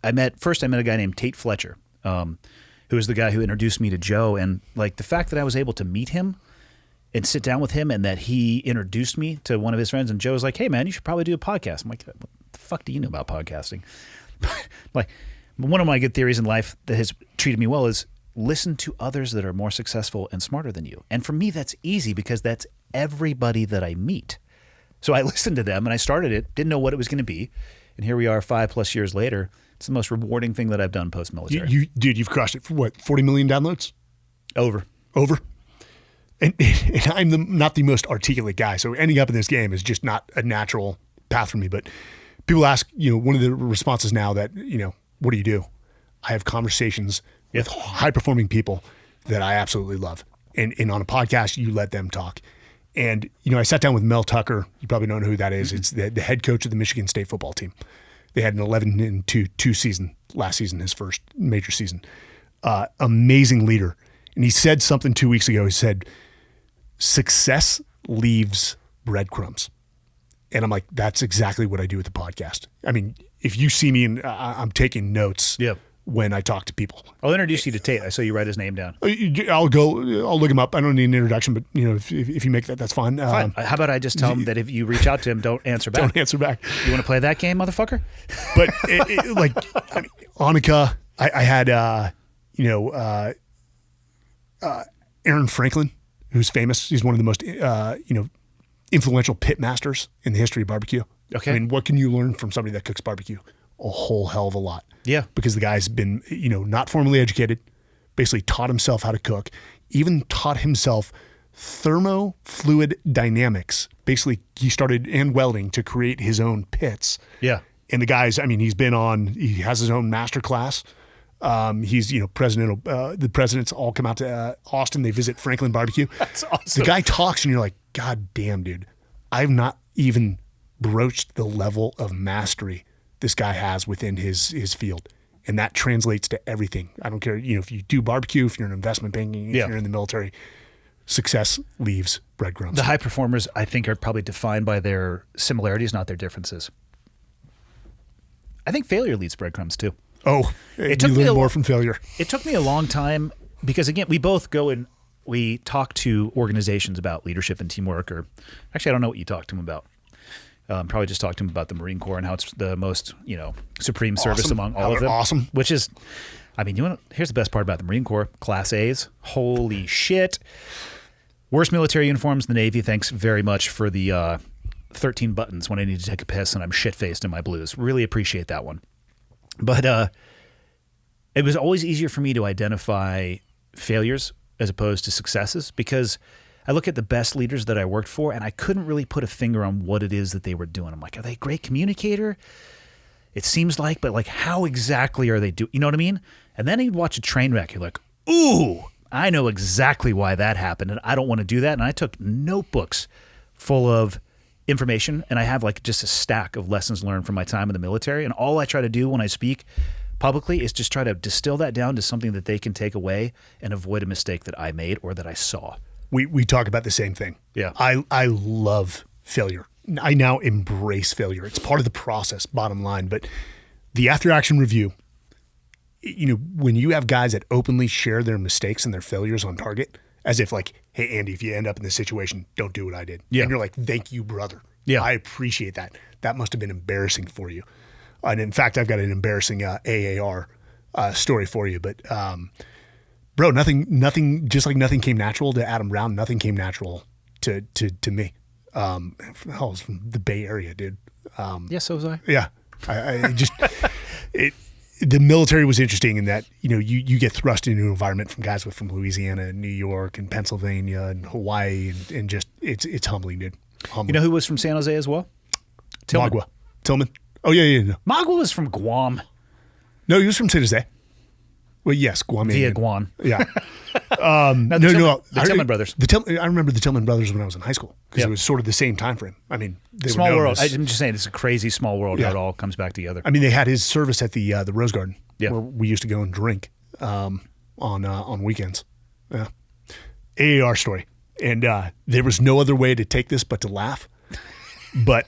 I met a guy named Tate Fletcher, who was the guy who introduced me to Joe. And like the fact that I was able to meet him and sit down with him and that he introduced me to one of his friends. And Joe was like, hey, man, you should probably do a podcast. I'm like, what the fuck do you know about podcasting? Like, one of my good theories in life that has treated me well is listen to others that are more successful and smarter than you. And for me, that's easy because that's everybody that I meet. So I listened to them and I started it, didn't know what it was going to be. And here we are 5+ years later. It's the most rewarding thing that I've done post-military. Dude, you've crushed it. For what, 40 million downloads? Over. And I'm not the most articulate guy, so ending up in this game is just not a natural path for me. But people ask, one of the responses now that, what do you do? I have conversations with high-performing people that I absolutely love. And on a podcast, you let them talk. And, I sat down with Mel Tucker. You probably don't know who that is. Mm-hmm. It's the head coach of the Michigan State football team. They had an 11-2 season last season, his first major season. Amazing leader. And he said something 2 weeks ago. He said, success leaves breadcrumbs. And I'm like, that's exactly what I do with the podcast. I mean, if you see me and I'm taking notes when I talk to people. I'll introduce you to Tate. I saw you write hil name down. I'll look him up. I don't need an introduction, but if you make that, that's fine. Fine. How about I just tell him that if you reach out to him, don't answer back. Don't answer back. You want to play that game, motherfucker? But Annika, I had, Aaron Franklin, who's famous. He's one of the most, influential pit masters in the history of barbecue. Okay. I mean, what can you learn from somebody that cooks barbecue? A whole hell of a lot. Yeah. Because the guy's been, not formally educated, basically taught himself how to cook, even taught himself thermofluid dynamics. Basically, he started and welding to create his own pits. Yeah. And the guys, I mean, he has his own master class. He's, the presidents all come out to Austin. They visit Franklin Barbecue. That's awesome. The guy talks and you're like, God damn, dude, I've not even broached the level of mastery this guy has within his field. And that translates to everything. I don't care, if you do barbecue, if you're in investment banking, if you're in the military, success leaves breadcrumbs. The high performers, I think, are probably defined by their similarities, not their differences. I think failure leaves breadcrumbs too. Oh, it took you me learn more from failure. It took me a long time because, again, we both go and we talk to organizations about leadership and teamwork, or actually, I don't know what you talk to them about. Probably just talk to them about the Marine Corps and how it's the most, supreme service among all of them. Awesome. Which is, here's the best part about the Marine Corps. Class A's. Holy shit. Worst military uniforms in the Navy. Thanks very much for the 13 buttons when I need to take a piss and I'm shit-faced in my blues. Really appreciate that one. But it was always easier for me to identify failures as opposed to successes because I look at the best leaders that I worked for and I couldn't really put a finger on what it is that they were doing. I'm like, are they a great communicator? It seems like, but like how exactly are they doing? You know what I mean? And then you'd watch a train wreck. You're like, ooh, I know exactly why that happened and I don't want to do that. And I took notebooks full of information and I have like just a stack of lessons learned from my time in the military. And all I try to do when I speak publicly is just try to distill that down to something that they can take away and avoid a mistake that I made or that I saw. We talk about the same thing. Yeah. I love failure. I now embrace failure. It's part of the process, bottom line. But the after action review, when you have guys that openly share their mistakes and their failures on target, as if like, hey, Andy, if you end up in this situation, don't do what I did. Yeah. And you're like, thank you, brother. Yeah. I appreciate that. That must have been embarrassing for you. And in fact, I've got an embarrassing AAR story for you. But bro, nothing, just like nothing came natural to Adam Brown, nothing came natural to me. I was from the Bay Area, dude. Yeah, so was I. Yeah. I just, the military was interesting in that, you get thrust into an environment from guys from Louisiana and New York and Pennsylvania and Hawaii and just, it's humbling, dude. Humbling. You know who was from San Jose as well? Tillman. Tillman. Oh, yeah. No. Magua was from Guam. No, he was from San Jose. Well, yes, Guam. Via Guam. Yeah. The Tillman brothers. I remember the Tillman brothers when I was in high school because it was sort of the same time frame. I mean, they small were known world. as, I'm just saying, it's a crazy small world how it all comes back together. I mean, they had his service at the Rose Garden Yeah. where we used to go and drink on weekends. Yeah. AAR story. And there was no other way to take this but to laugh. But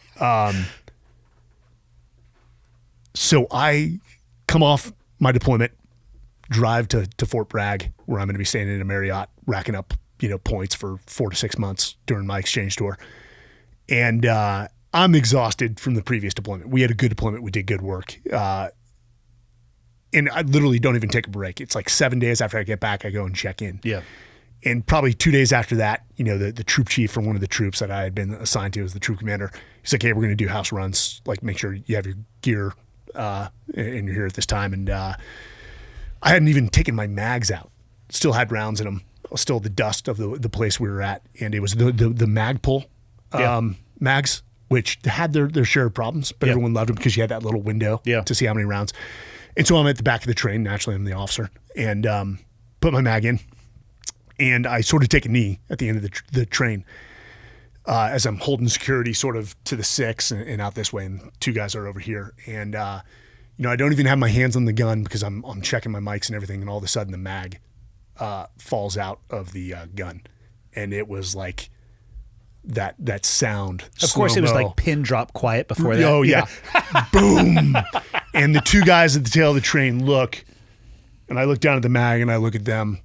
so I come off my deployment, drive to Fort Bragg, where I'm going to be staying in a Marriott, racking up points for 4 to 6 months during my exchange tour. And I'm exhausted from the previous deployment. We had a good deployment. We did good work. And I literally don't even take a break. It's like 7 days after I get back, I go and check in. Yeah. And probably 2 days after that, the troop chief from one of the troops that I had been assigned to as the troop commander, he's like, hey, we're going to do house runs. Like, make sure you have your gear and you're here at this time. And I hadn't even taken my mags out. Still had rounds in them. Still the dust of the place we were at. And it was the mag pull mags, which had their share of problems, but everyone loved them because you had that little window to see how many rounds. And so I'm at the back of the train. Naturally, I'm the officer. And put my mag in. And I sort of take a knee at the end of the train as I'm holding security sort of to the 6 and out this way. And 2 guys are over here. And, I don't even have my hands on the gun because I'm checking my mics and everything. And all of a sudden the mag falls out of the gun. And it was like that sound. Of course, it was like pin drop quiet before that. Oh, yeah. Boom. And the 2 guys at the tail of the train look. And I look down at the mag and I look at them.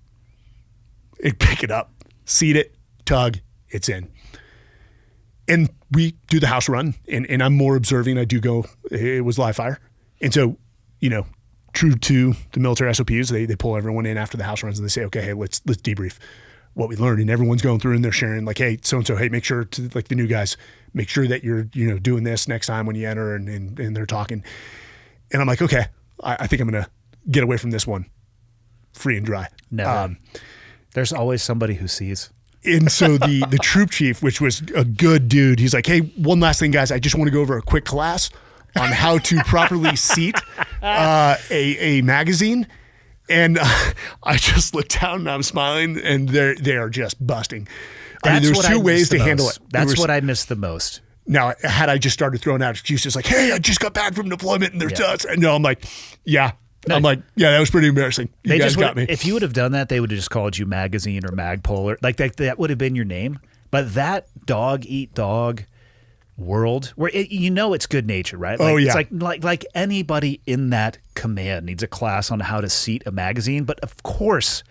Pick it up, seat it, tug, it's in. And we do the house run, and I'm more observing. I do go, it was live fire. And so, true to the military SOPs, they pull everyone in after the house runs and they say, okay, hey, let's debrief what we learned. And everyone's going through and they're sharing like, hey, so-and-so, hey, make sure to, like the new guys, make sure that you're, doing this next time when you enter and they're talking. And I'm like, okay, I think I'm going to get away from this one free and dry. Never. There's always somebody who sees. And so the troop chief, which was a good dude, he's like, hey, one last thing, guys. I just want to go over a quick class on how to properly seat a magazine. And I just looked down and I'm smiling, and they are just busting. There's two ways to handle it. That's what I miss the most. Now, had I just started throwing out excuses like, hey, I just got back from deployment and there's nuts. And no, I'm like, yeah. No. I'm like, yeah, that was pretty embarrassing. You guys got me. If you would have done that, they would have just called you magazine or magpole, or like that would have been your name. But that dog eat dog world where it's good nature, right? Like, it's like anybody in that command needs a class on how to seat a magazine. But of course,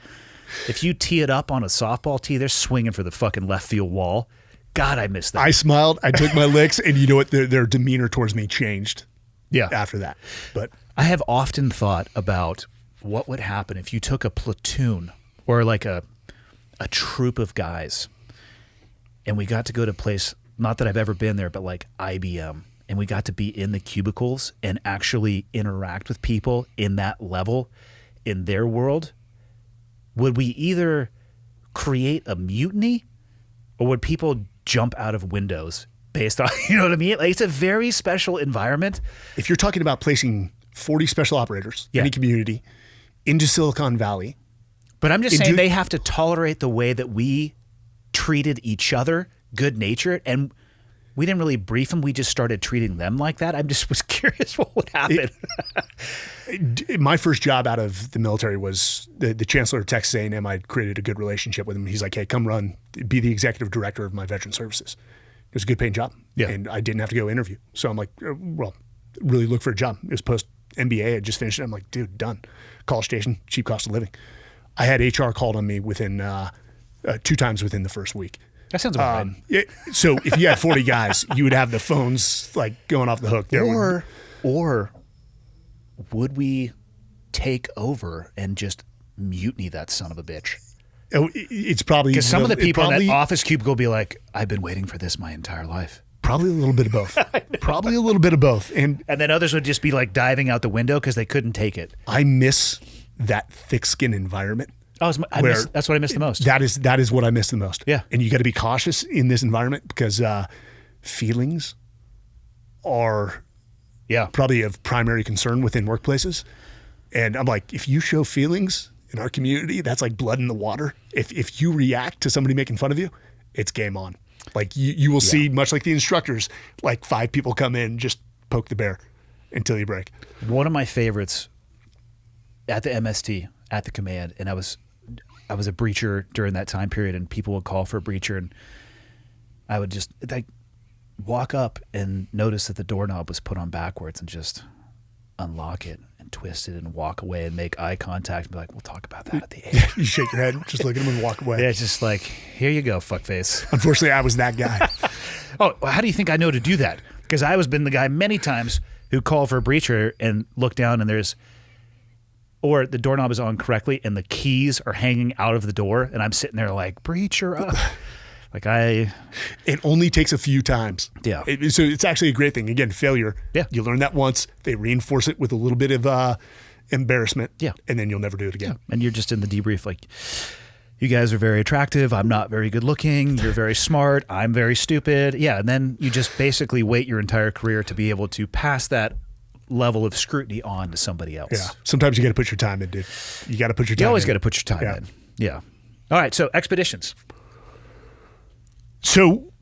if you tee it up on a softball tee, they're swinging for the fucking left field wall. God, I miss that. I smiled, I took my licks, and you know what? Their demeanor towards me changed. Yeah. After that. But I have often thought about what would happen if you took a platoon or like a troop of guys and we got to go to a place, not that I've ever been there, but like IBM, and we got to be in the cubicles and actually interact with people in that level in their world. Would we either create a mutiny or would people jump out of windows based on, you know what I mean? Like, it's a very special environment. If you're talking about placing 40 special operators, any community, into Silicon Valley. But I'm just saying they have to tolerate the way that we treated each other, good-natured, and we didn't really brief them. We just started treating them like that. I just was curious what would happen. My first job out of the military was the chancellor of Texas A&M. I'd created a good relationship with him. He's like, hey, come be the executive director of my veteran services. It was a good paying job. Yeah. And I didn't have to go interview. So I'm like, well, really look for a job. It was post MBA. I just finished it. I'm like, dude, done. College station, cheap cost of living. I had HR called on me within 2 times within the first week. That sounds about right. So if you had 40 guys, you would have the phones like going off the hook. Or would we take over and just mutiny that son of a bitch? It's probably because some of the people in that office cubicle will be like, I've been waiting for this my entire life. Probably a little bit of both. Probably a little bit of both. And then others would just be like diving out the window because they couldn't take it. I miss that thick skin environment. That's what I miss the most. That is what I miss the most. Yeah. And you got to be cautious in this environment because feelings are probably of primary concern within workplaces. And I'm like, if you show feelings in our community, that's like blood in the water. If you react to somebody making fun of you, it's game on. Like you will see, much like the instructors, like 5 people come in, just poke the bear until you break. One of my favorites at the MST, at the command, and I was a breacher during that time period, and people would call for a breacher, and I would just like walk up and notice that the doorknob was put on backwards and just unlock it and twist it and walk away and make eye contact and be like, we'll talk about that at the end. You shake your head, just look at him and walk away. Yeah, it's just like, here you go, fuckface. Unfortunately, I was that guy. Oh, how do you think I know to do that? Because I was been the guy many times who called for a breacher and look down and or the doorknob is on correctly and the keys are hanging out of the door and I'm sitting there like, breacher up. It only takes a few times. Yeah. So it's actually a great thing. Again, failure. Yeah. You learn that once. They reinforce it with a little bit of embarrassment. Yeah. And then you'll never do it again. Yeah. And you're just in the debrief like, you guys are very attractive. I'm not very good looking. You're very smart. I'm very stupid. Yeah. And then you just basically wait your entire career to be able to pass that level of scrutiny on to somebody else. Yeah. Sometimes you got to put your time in, dude. You got to put your time in. You always got to put your time in. Yeah. All right. So expeditions. So,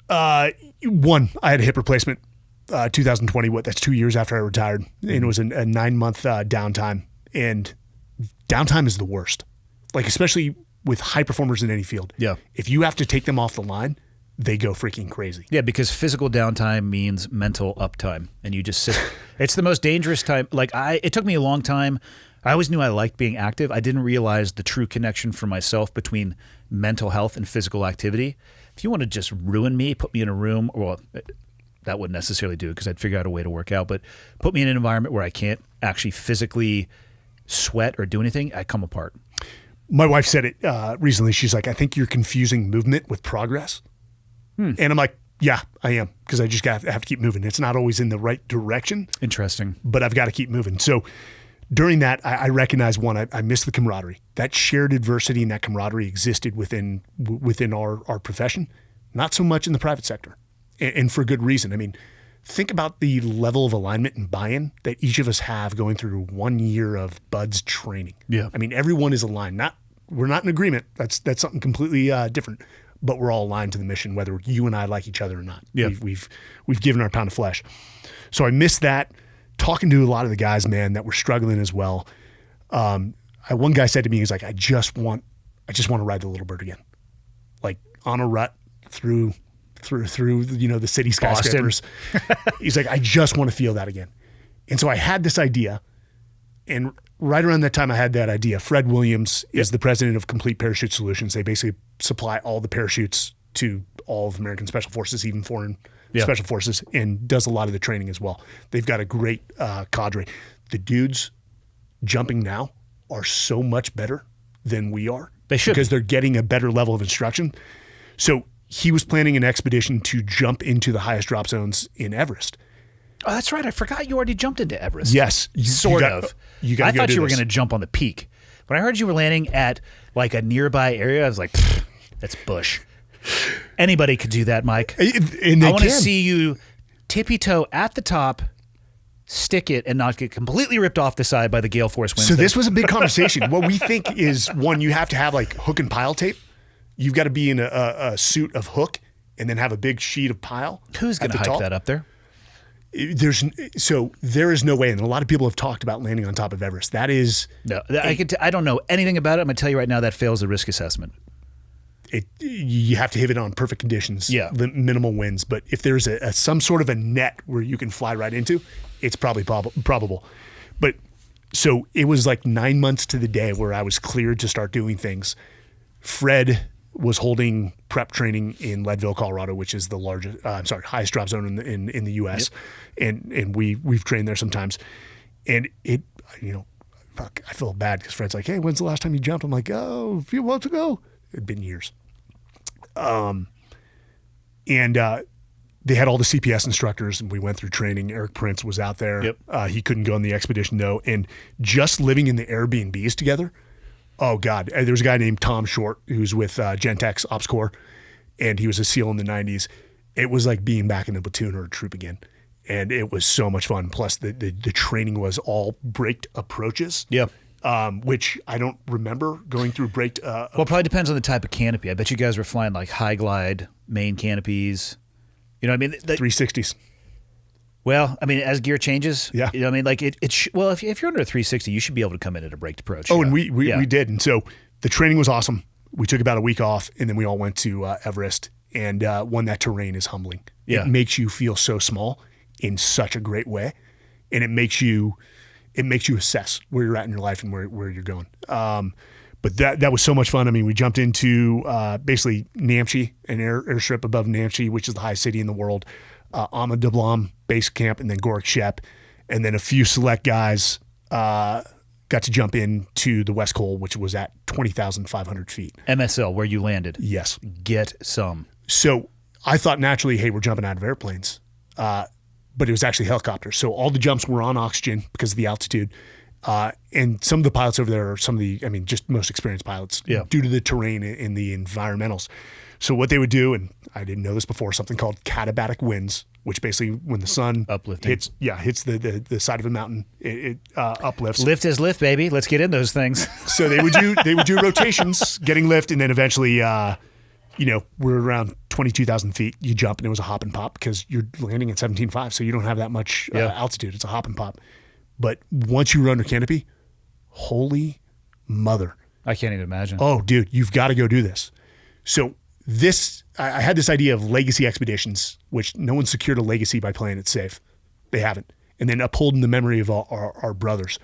I had a hip replacement, 2020. That's 2 years after I retired, and it was a 9-month downtime. And downtime is the worst, like especially with high performers in any field. Yeah, if you have to take them off the line, they go freaking crazy. Yeah, because physical downtime means mental uptime, and you just sit. It's the most dangerous time. Like it took me a long time. I always knew I liked being active. I didn't realize the true connection for myself between mental health and physical activity. If you want to just ruin me, put me in a room, well, that wouldn't necessarily do it because I'd figure out a way to work out, but put me in an environment where I can't actually physically sweat or do anything, I come apart. My wife said it recently. She's like, I think you're confusing movement with progress. And I'm like, yeah, I am, because I just have to keep moving. It's not always in the right direction. Interesting. But I've got to keep moving. So during that, I recognized one, I missed the camaraderie. That shared adversity and that camaraderie existed within our profession, not so much in the private sector, and for good reason. I mean, think about the level of alignment and buy-in that each of us have going through 1 year of BUDS training. Yeah. I mean, everyone is aligned. We're not in agreement. That's something completely different, but we're all aligned to the mission, whether you and I like each other or not. Yeah. We've given our pound of flesh. So I missed that. Talking to a lot of the guys, man, that were struggling as well. One guy said to me, he's like, I just want to ride the Little Bird again, like on a rut through the city skyscrapers. He's like, I just want to feel that again. And so I had this idea, and right around that time I had that idea. Fred Williams is the president of Complete Parachute Solutions. They basically supply all the parachutes to all of American Special Forces, even foreign Special Forces, and does a lot of the training as well. They've got a great cadre. The dudes jumping now are so much better than we are. They should, because they're getting a better level of instruction. So he was planning an expedition to jump into the highest drop zones in Everest. Oh, that's right. I forgot you already jumped into Everest. Yes. Sort of. I thought you were going to jump on the peak. When I heard you were landing at like a nearby area, I was like, that's bush. Anybody could do that, Mike. And I want to see you tippy-toe at the top, stick it, and not get completely ripped off the side by the gale force winds. So this was a big conversation. What we think is, one, you have to have like hook and pile tape. You've got to be in a suit of hook and then have a big sheet of pile. Who's going to hike that up there? There is no way, and a lot of people have talked about landing on top of Everest. That is no. I don't know anything about it. I'm going to tell you right now that fails the risk assessment. You have to hit it on perfect conditions, minimal winds. But if there's some sort of a net where you can fly right into, it's probably probable. But so it was like 9 months to the day where I was cleared to start doing things. Fred was holding prep training in Leadville, Colorado, which is the highest drop zone in the U.S. Yep. And we've trained there sometimes. And I feel bad because Fred's like, hey, when's the last time you jumped? I'm like, oh, a few months ago. It'd been years. And they had all the CPS instructors, and we went through training. Eric Prince was out there. Yep. He couldn't go on the expedition though. And just living in the Airbnbs together, oh God, there was a guy named Tom Short who's with Gentex Ops Corps, and he was a SEAL in the 90s. It was like being back in a platoon or a troop again. And it was so much fun. Plus the training was all braked approaches. Yeah. Which I don't remember going through braked. Well, it probably depends on the type of canopy. I bet you guys were flying like high glide main canopies. You know what I mean? 360s. Well, I mean, as gear changes, yeah. You know what I mean? Like well, if you're under a 360, you should be able to come in at a braked approach. Oh, and we did. And so the training was awesome. We took about a week off, and then we all went to Everest. And that terrain is humbling. Yeah. It makes you feel so small in such a great way, and it makes you assess where you're at in your life and where you're going. But that was so much fun. I mean, we jumped into basically Namche, an airstrip above Namche, which is the highest city in the world, Ama Dablam base camp, and then Gorik Shep, and then a few select guys got to jump into the West Col, which was at 20,500 feet. MSL, where you landed. Yes. Get some. So I thought naturally, hey, we're jumping out of airplanes. But it was actually helicopters. So all the jumps were on oxygen because of the altitude. And some of the pilots over there are just most experienced pilots due to the terrain and the environmentals. So what they would do, and I didn't know this before, something called katabatic winds, which basically when the sun hits the side of a mountain, it uplifts. Lift is lift, baby. Let's get in those things. So they would do rotations, getting lift, and then eventually we're around 22,000 feet. You jump, and it was a hop and pop because you're landing at 17.5, so you don't have that much altitude. It's a hop and pop. But once you were under canopy, holy mother. I can't even imagine. Oh, dude, you've got to go do this. So I had this idea of legacy expeditions, which no one secured a legacy by playing it safe. They haven't. And then upholding the memory of our brothers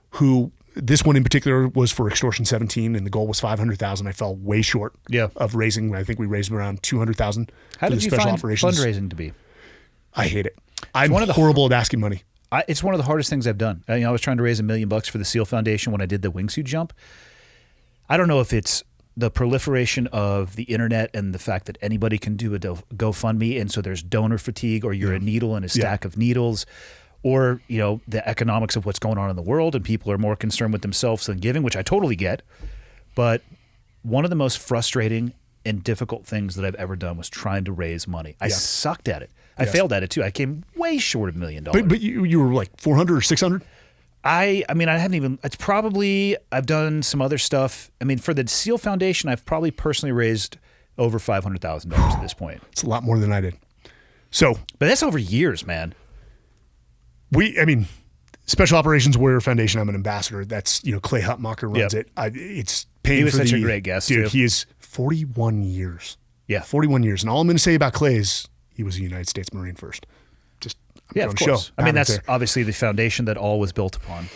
who... This one in particular was for Extortion 17, and the goal was 500,000. I fell way short of raising. I think we raised around 200,000. How did you find fundraising to be? I hate it. I'm horrible at asking money. It's one of the hardest things I've done. I was trying to raise $1 million for the SEAL Foundation when I did the wingsuit jump. I don't know if it's the proliferation of the internet and the fact that anybody can do a GoFundMe, and so there's donor fatigue, or you're a needle in a stack of needles, or, the economics of what's going on in the world, and people are more concerned with themselves than giving, which I totally get. But one of the most frustrating and difficult things that I've ever done was trying to raise money. I sucked at it. I failed at it too. I came way short of $1 million. But you were like 400 or 600? I haven't even, I've done some other stuff. I mean, for the SEAL Foundation, I've probably personally raised over $500,000 at this point. It's a lot more than I did. So, but that's over years, man. Special Operations Warrior Foundation, I'm an ambassador. That's, Clay Hutmacher runs it. It's paying He was for such a great guest, dude, too. He is 41 years. Yeah. 41 years. And all I'm going to say about Clay is he was a United States Marine first. Just, of course. That's obviously the foundation that all was built upon.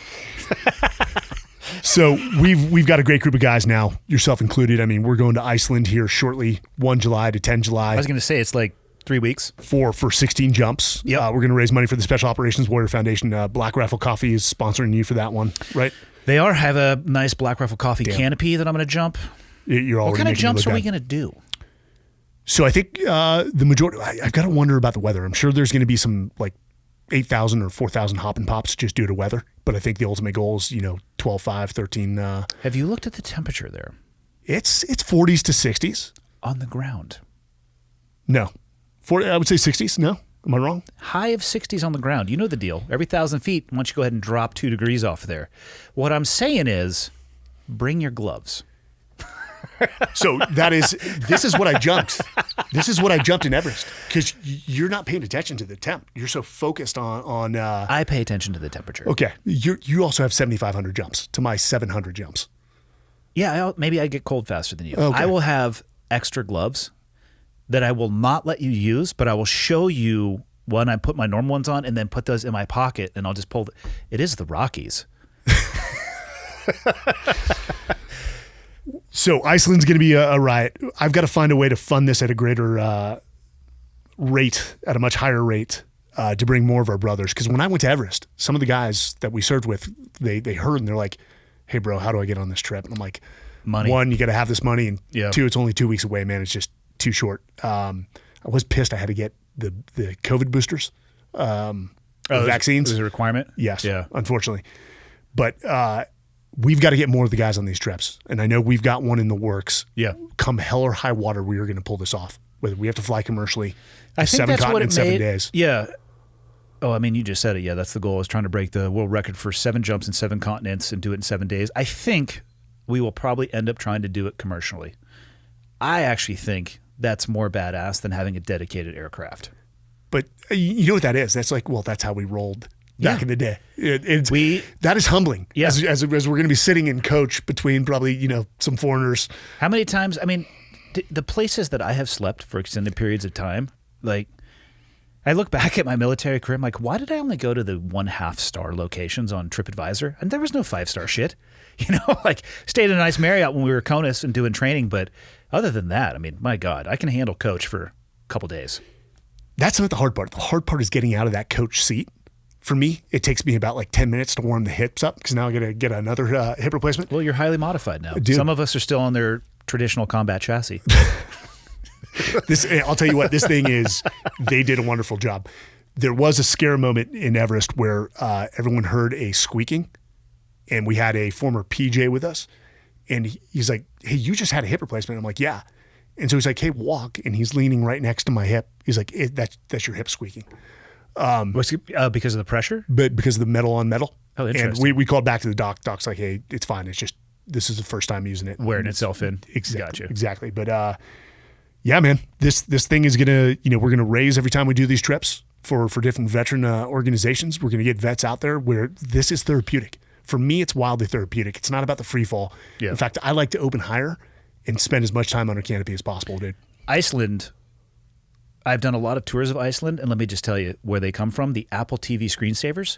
So we've got a great group of guys now, yourself included. We're going to Iceland here shortly, 1 July to 10 July. I was going to say, it's like 3 weeks. For 16 jumps. Yep. We're going to raise money for the Special Operations Warrior Foundation. Black Rifle Coffee is sponsoring you for that one, right? They have a nice Black Rifle Coffee canopy that I'm going to jump. You're already what kind of jumps are we going to do? So I think the majority, I've got to wonder about the weather. I'm sure there's going to be some like 8,000 or 4,000 hop and pops just due to weather. But I think the ultimate goal is, 12, 5, 13. Have you looked at the temperature there? It's 40s to 60s. On the ground. No. I would say 60s. No? Am I wrong? High of 60s on the ground. You know the deal. Every 1,000 feet, why don't you go ahead and drop 2 degrees off there? What I'm saying is, bring your gloves. So this is what I jumped. This is what I jumped in Everest, because you're not paying attention to the temp. You're so focused on I pay attention to the temperature. Okay. You also have 7,500 jumps to my 700 jumps. Yeah, maybe I get cold faster than you. Okay. I will have extra gloves that I will not let you use, but I will show you when I put my normal ones on and then put those in my pocket, and I'll just pull. It is the Rockies. So Iceland's going to be a riot. I've got to find a way to fund this at a greater rate, at a much higher rate, to bring more of our brothers. Because when I went to Everest, some of the guys that we served with, they heard and they're like, "Hey, bro, how do I get on this trip?" And I'm like, "Money. One, you got to have this money, and two, it's only 2 weeks away, man. It's just too short." I was pissed. I had to get the COVID boosters, vaccines. Is a requirement? Yes. Yeah. Unfortunately, but. We've got to get more of the guys on these trips. And I know we've got one in the works. Yeah. Come hell or high water, we are going to pull this off. Whether we have to fly commercially. I think 7 that's what it continents, 7 made. days. Yeah. Oh, you just said it. Yeah, that's the goal. Is trying to break the world record for 7 jumps in 7 continents and do it in 7 days. I think we will probably end up trying to do it commercially. I actually think that's more badass than having a dedicated aircraft. But you know what that is? That's like, well, that's how we rolled back in the day. That is humbling. Yeah. As we're going to be sitting in coach between probably, some foreigners. How many times, the places that I have slept for extended periods of time, like, I look back at my military career, I'm like, why did I only go to the 1.5 star locations on TripAdvisor? And there was no 5-star shit. Stayed in a nice Marriott when we were CONUS and doing training. But other than that, my God, I can handle coach for a couple days. That's not the hard part. The hard part is getting out of that coach seat. For me, it takes me about 10 minutes to warm the hips up, because now I got to get another hip replacement. Well, you're highly modified now. Dude. Some of us are still on their traditional combat chassis. I'll tell you what, this thing is, they did a wonderful job. There was a scare moment in Everest where everyone heard a squeaking, and we had a former PJ with us, and he's like, "Hey, you just had a hip replacement." I'm like, "Yeah." And so he's like, "Hey, walk." And he's leaning right next to my hip. He's like, "That's your hip squeaking." Because of the pressure? But because of the metal on metal. Oh, interesting. And we called back to the doc. Doc's like, "Hey, it's fine. It's just, this is the first time using it." Wearing itself in. Exactly. Gotcha. Exactly. But yeah, man, this thing is going to, we're going to raise every time we do these trips for different veteran organizations. We're going to get vets out there where this is therapeutic. For me, it's wildly therapeutic. It's not about the free fall. Yeah. In fact, I like to open higher and spend as much time under canopy as possible, dude. Iceland, I've done a lot of tours of Iceland, and let me just tell you where they come from. The Apple TV screensavers,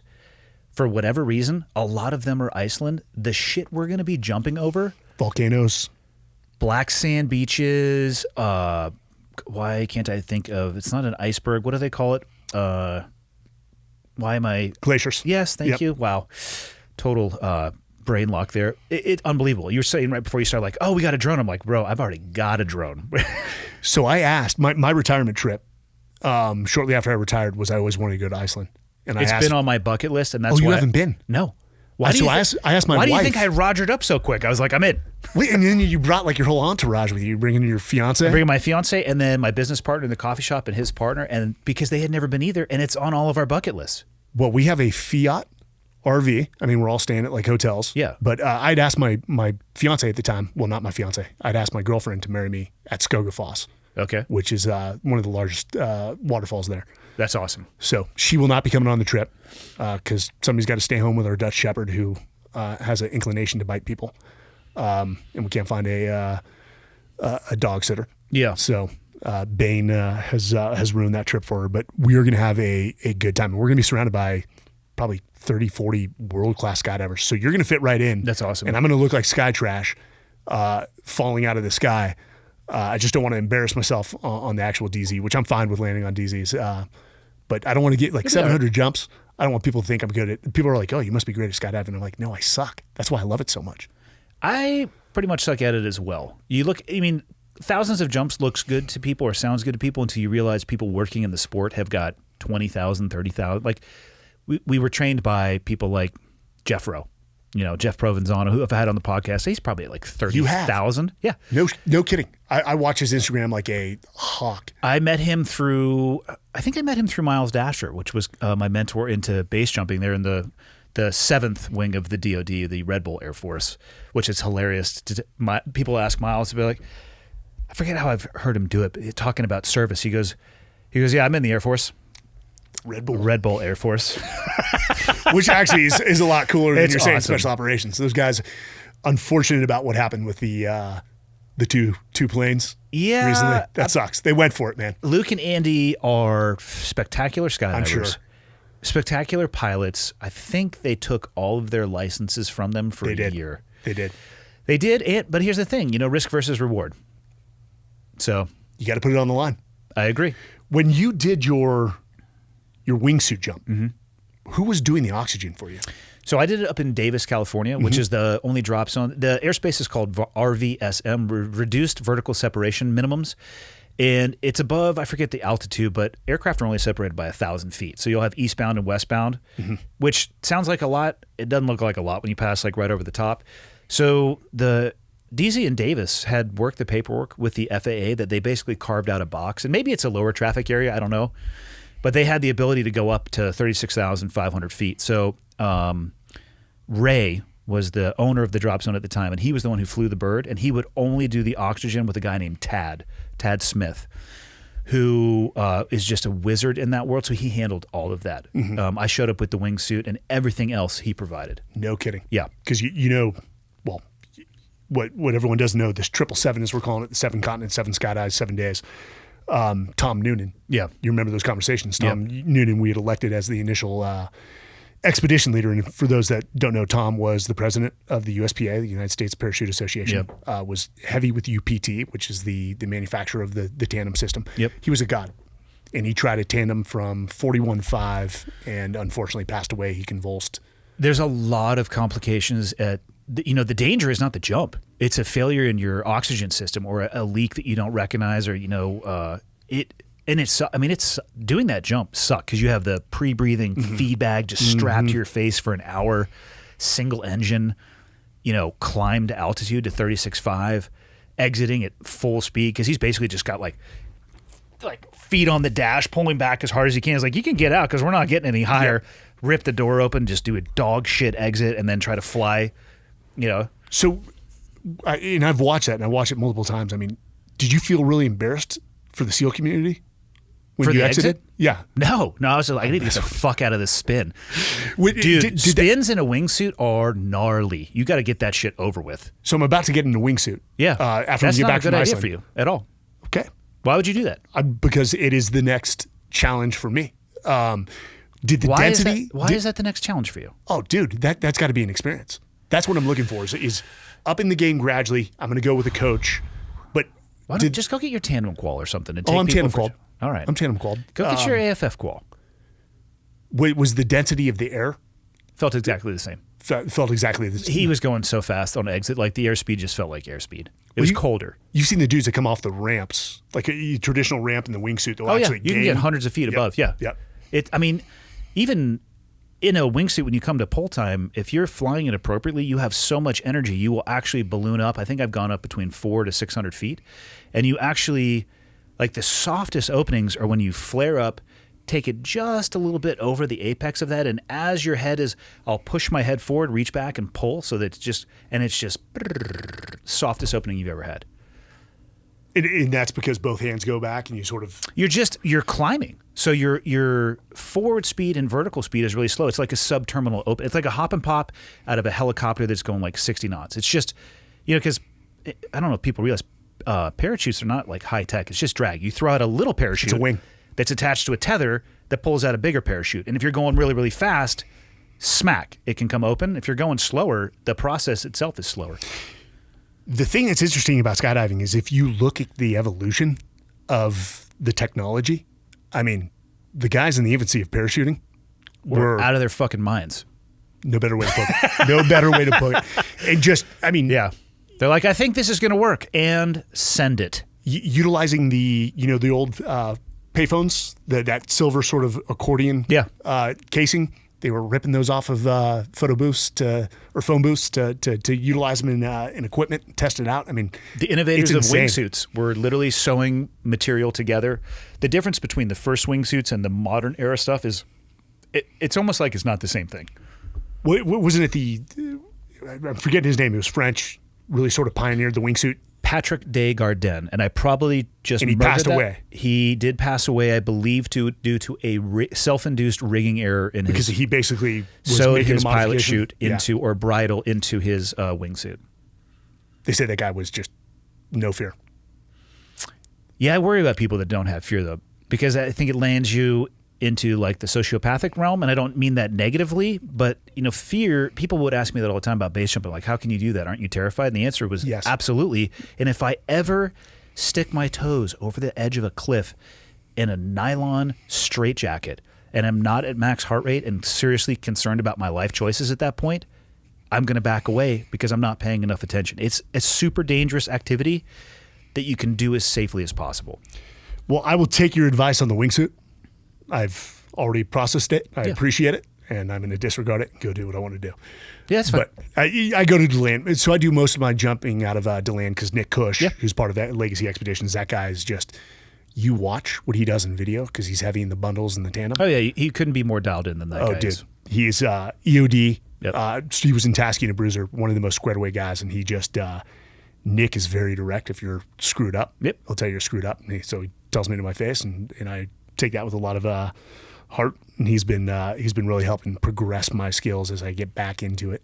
for whatever reason, a lot of them are Iceland. The shit we're going to be jumping over. Volcanoes. Black sand beaches. Why can't I think of, it's not an iceberg. What do they call it? Why am I? Glaciers. Yes, thank you. Wow. Total brain lock there. It's unbelievable. You were saying right before you started, like, "Oh, we got a drone." I'm like, bro, I've already got a drone. So I asked, my retirement trip, shortly after I retired, was I always wanted to go to Iceland. And It's been on my bucket list, and that's Oh, why you haven't been? No. Why do So you I asked my Why do you wife- think I rogered up so quick? I was like, I'm in. Wait, and then you brought like your whole entourage with you. You bringing your fiance? Bringing my fiance and then my business partner in the coffee shop and his partner, and because they had never been either, and it's on all of our bucket lists. Well, we have a Fiat RV. I mean, we're all staying at like hotels. Yeah. But I'd asked my fiance at the time. Well, not my fiance. I'd asked my girlfriend to marry me at Skogafoss, Okay. which is one of the largest waterfalls there. That's awesome. So she will not be coming on the trip because somebody's got to stay home with our Dutch Shepherd who has an inclination to bite people, and we can't find a dog sitter. Yeah. So Bane has ruined that trip for her, but we are going to have a good time. We're going to be surrounded by probably 30, 40 world-class skydivers. So you're going to fit right in. That's awesome. And I'm going to look like sky trash falling out of the sky. I just don't want to embarrass myself on the actual DZ, which I'm fine with landing on DZs. But I don't want to get like 700 jumps. I don't want people to think I'm good at. People are like, "Oh, you must be great at skydiving." I'm like, "No, I suck. That's why I love it so much." I pretty much suck at it as well. You look, I mean, thousands of jumps looks good to people or sounds good to people until you realize people working in the sport have got 20,000, 30,000. Like we were trained by people like Jeff Rowe, Jeff Provenzano, who I've had on the podcast. He's probably at like 30,000. Yeah. No kidding. I watch his Instagram like a hawk. I met him through Miles Dasher, which was my mentor into base jumping there in the 7th wing of the DoD, the Red Bull Air Force, which is hilarious. People ask Miles to be like, I forget how I've heard him do it, but talking about service. He goes, yeah, I'm in the Air Force. Red Bull Air Force. Which actually is a lot cooler than It's you're saying awesome. special operations. Those guys, unfortunate about what happened with the two planes Yeah. recently. That sucks. They went for it, man. Luke and Andy are spectacular skydivers. I'm sure. Spectacular pilots. I think they took all of their licenses from them for a year. They did. They did, but here's the thing, risk versus reward. So You got to put it on the line. I agree. When you did your wingsuit jump, Mm-hmm. who was doing the oxygen for you? So I did it up in Davis, California, which is the only drop zone. The airspace is called RVSM, Reduced Vertical Separation Minimums. And it's above, I forget the altitude, but aircraft are only separated by 1,000 feet. So you'll have eastbound and westbound, which sounds like a lot. It doesn't look like a lot when you pass like right over the top. So the DZ and Davis had worked the paperwork with the FAA that they basically carved out a box. And maybe it's a lower traffic area, I don't know. But they had the ability to go up to 36,500 feet. So Ray was the owner of the drop zone at the time, and he was the one who flew the bird, and he would only do the oxygen with a guy named Tad Smith, who is just a wizard in that world. So he handled all of that. I showed up with the wingsuit and everything else he provided. No kidding. Yeah. Because well, what everyone doesn't know, this 777, as we're calling it, the 7 continents, 7 skydives, 7 days. Tom Noonan. Yeah. You remember those conversations? Tom Noonan, we had elected as the initial expedition leader. And for those that don't know, Tom was the president of the USPA, the United States Parachute Association, was heavy with UPT, which is the manufacturer of the tandem system. Yep. He was a god. And he tried a tandem from 41.5 and unfortunately passed away. He convulsed. There's a lot of complications at the danger is not the jump. It's a failure in your oxygen system or a leak that you don't recognize, or it's doing that jump suck because you have the pre-breathing feed bag just strapped to your face for an hour, single engine, climb to altitude to 36.5, exiting at full speed because he's basically just got like feet on the dash, pulling back as hard as he can. It's like, you can get out because we're not getting any higher. Rip the door open, just do a dog shit exit, and then try to fly. So, and I've watched that, and I watched it multiple times. I mean, did you feel really embarrassed for the SEAL community when For you the exited? exit? Yeah. No, I was like, I need to get the fuck out of this spin. Wait, Dude, spins in a wingsuit are gnarly. You got to get that shit over with. So I'm about to get in a wingsuit. Yeah. After That's we get not back a good from idea Iceland. for you at all. Okay. Why would you do that? Because it is the next challenge for me. Did the density? Why is that the next challenge for you? Oh, dude, that's got to be an experience. That's what I'm looking for. Is up in the game gradually. I'm going to go with a coach, but Why don't you just go get your tandem qual or something? And take I'm people tandem for- qual. All right. I'm tandem qual. Go get your AFF qual. Was the density of the air Felt exactly the same. felt exactly the same? He was going so fast on exit, like the airspeed just felt like airspeed. It was colder. You've seen the dudes that come off the ramps, like a traditional ramp in the wingsuit. They'll Oh yeah, actually you can get hundreds of feet above. Yeah. Yep. even in a wingsuit, when you come to pull time, if you're flying it appropriately, you have so much energy, you will actually balloon up. I think I've gone up between 400 to 600 feet. And you actually, like the softest openings are when you flare up, take it just a little bit over the apex of that. And as your head is, I'll push my head forward, reach back and pull so that it's just softest opening you've ever had. And that's because both hands go back and you sort of... You're climbing. So your forward speed and vertical speed is really slow. It's like a sub-terminal open. It's like a hop and pop out of a helicopter that's going like 60 knots. It's just, because I don't know if people realize parachutes are not like high tech. It's just drag. You throw out a little parachute. It's a wing. That's attached to a tether that pulls out a bigger parachute. And if you're going really, really fast, smack, it can come open. If you're going slower, the process itself is slower. The thing that's interesting about skydiving is if you look at the evolution of the technology, I mean, the guys in the infancy of parachuting were out of their fucking minds. No better way to put it. No better way to put it. And just, I mean... Yeah. They're like, I think this is going to work, and send it. Utilizing the old payphones, that silver sort of accordion casing. They were ripping those off of phone booths to utilize them in equipment and test it out. I mean, the innovators of wingsuits were literally sewing material together. The difference between the first wingsuits and the modern era stuff is it's almost like it's not the same thing. Wasn't it I'm forgetting his name. It was French, really sort of pioneered the wingsuit. Patrick Desjardins, and I probably just and he passed away. He did pass away, I believe, due to a self-induced rigging error in because he basically sewed his pilot chute into or bridle into his wingsuit. They say that guy was just no fear. Yeah, I worry about people that don't have fear though, because I think it lands you into like the sociopathic realm, and I don't mean that negatively, but fear, people would ask me that all the time about base jumping, like, how can you do that? Aren't you terrified? And the answer was yes, absolutely. And if I ever stick my toes over the edge of a cliff in a nylon straitjacket and I'm not at max heart rate and seriously concerned about my life choices at that point, I'm going to back away because I'm not paying enough attention. It's a super dangerous activity that you can do as safely as possible. Well, I will take your advice on the wingsuit. I've already processed it. I appreciate it, and I'm going to disregard it and go do what I want to do. Yeah, that's fine. But I go to DeLand. So I do most of my jumping out of DeLand because Nick Cush, who's part of that Legacy Expeditions, that guy is just, you watch what he does in video because he's heavy in the bundles and the tandem. Oh, yeah. He couldn't be more dialed in than that guy. Oh, dude. He's EOD. Yep. He was in Tasky and a Bruiser, one of the most squared away guys, and he just, Nick is very direct. If you're screwed up, he'll tell you you're screwed up. And so he tells me to my face, and I take that with a lot of heart, and he's been really helping progress my skills as I get back into it,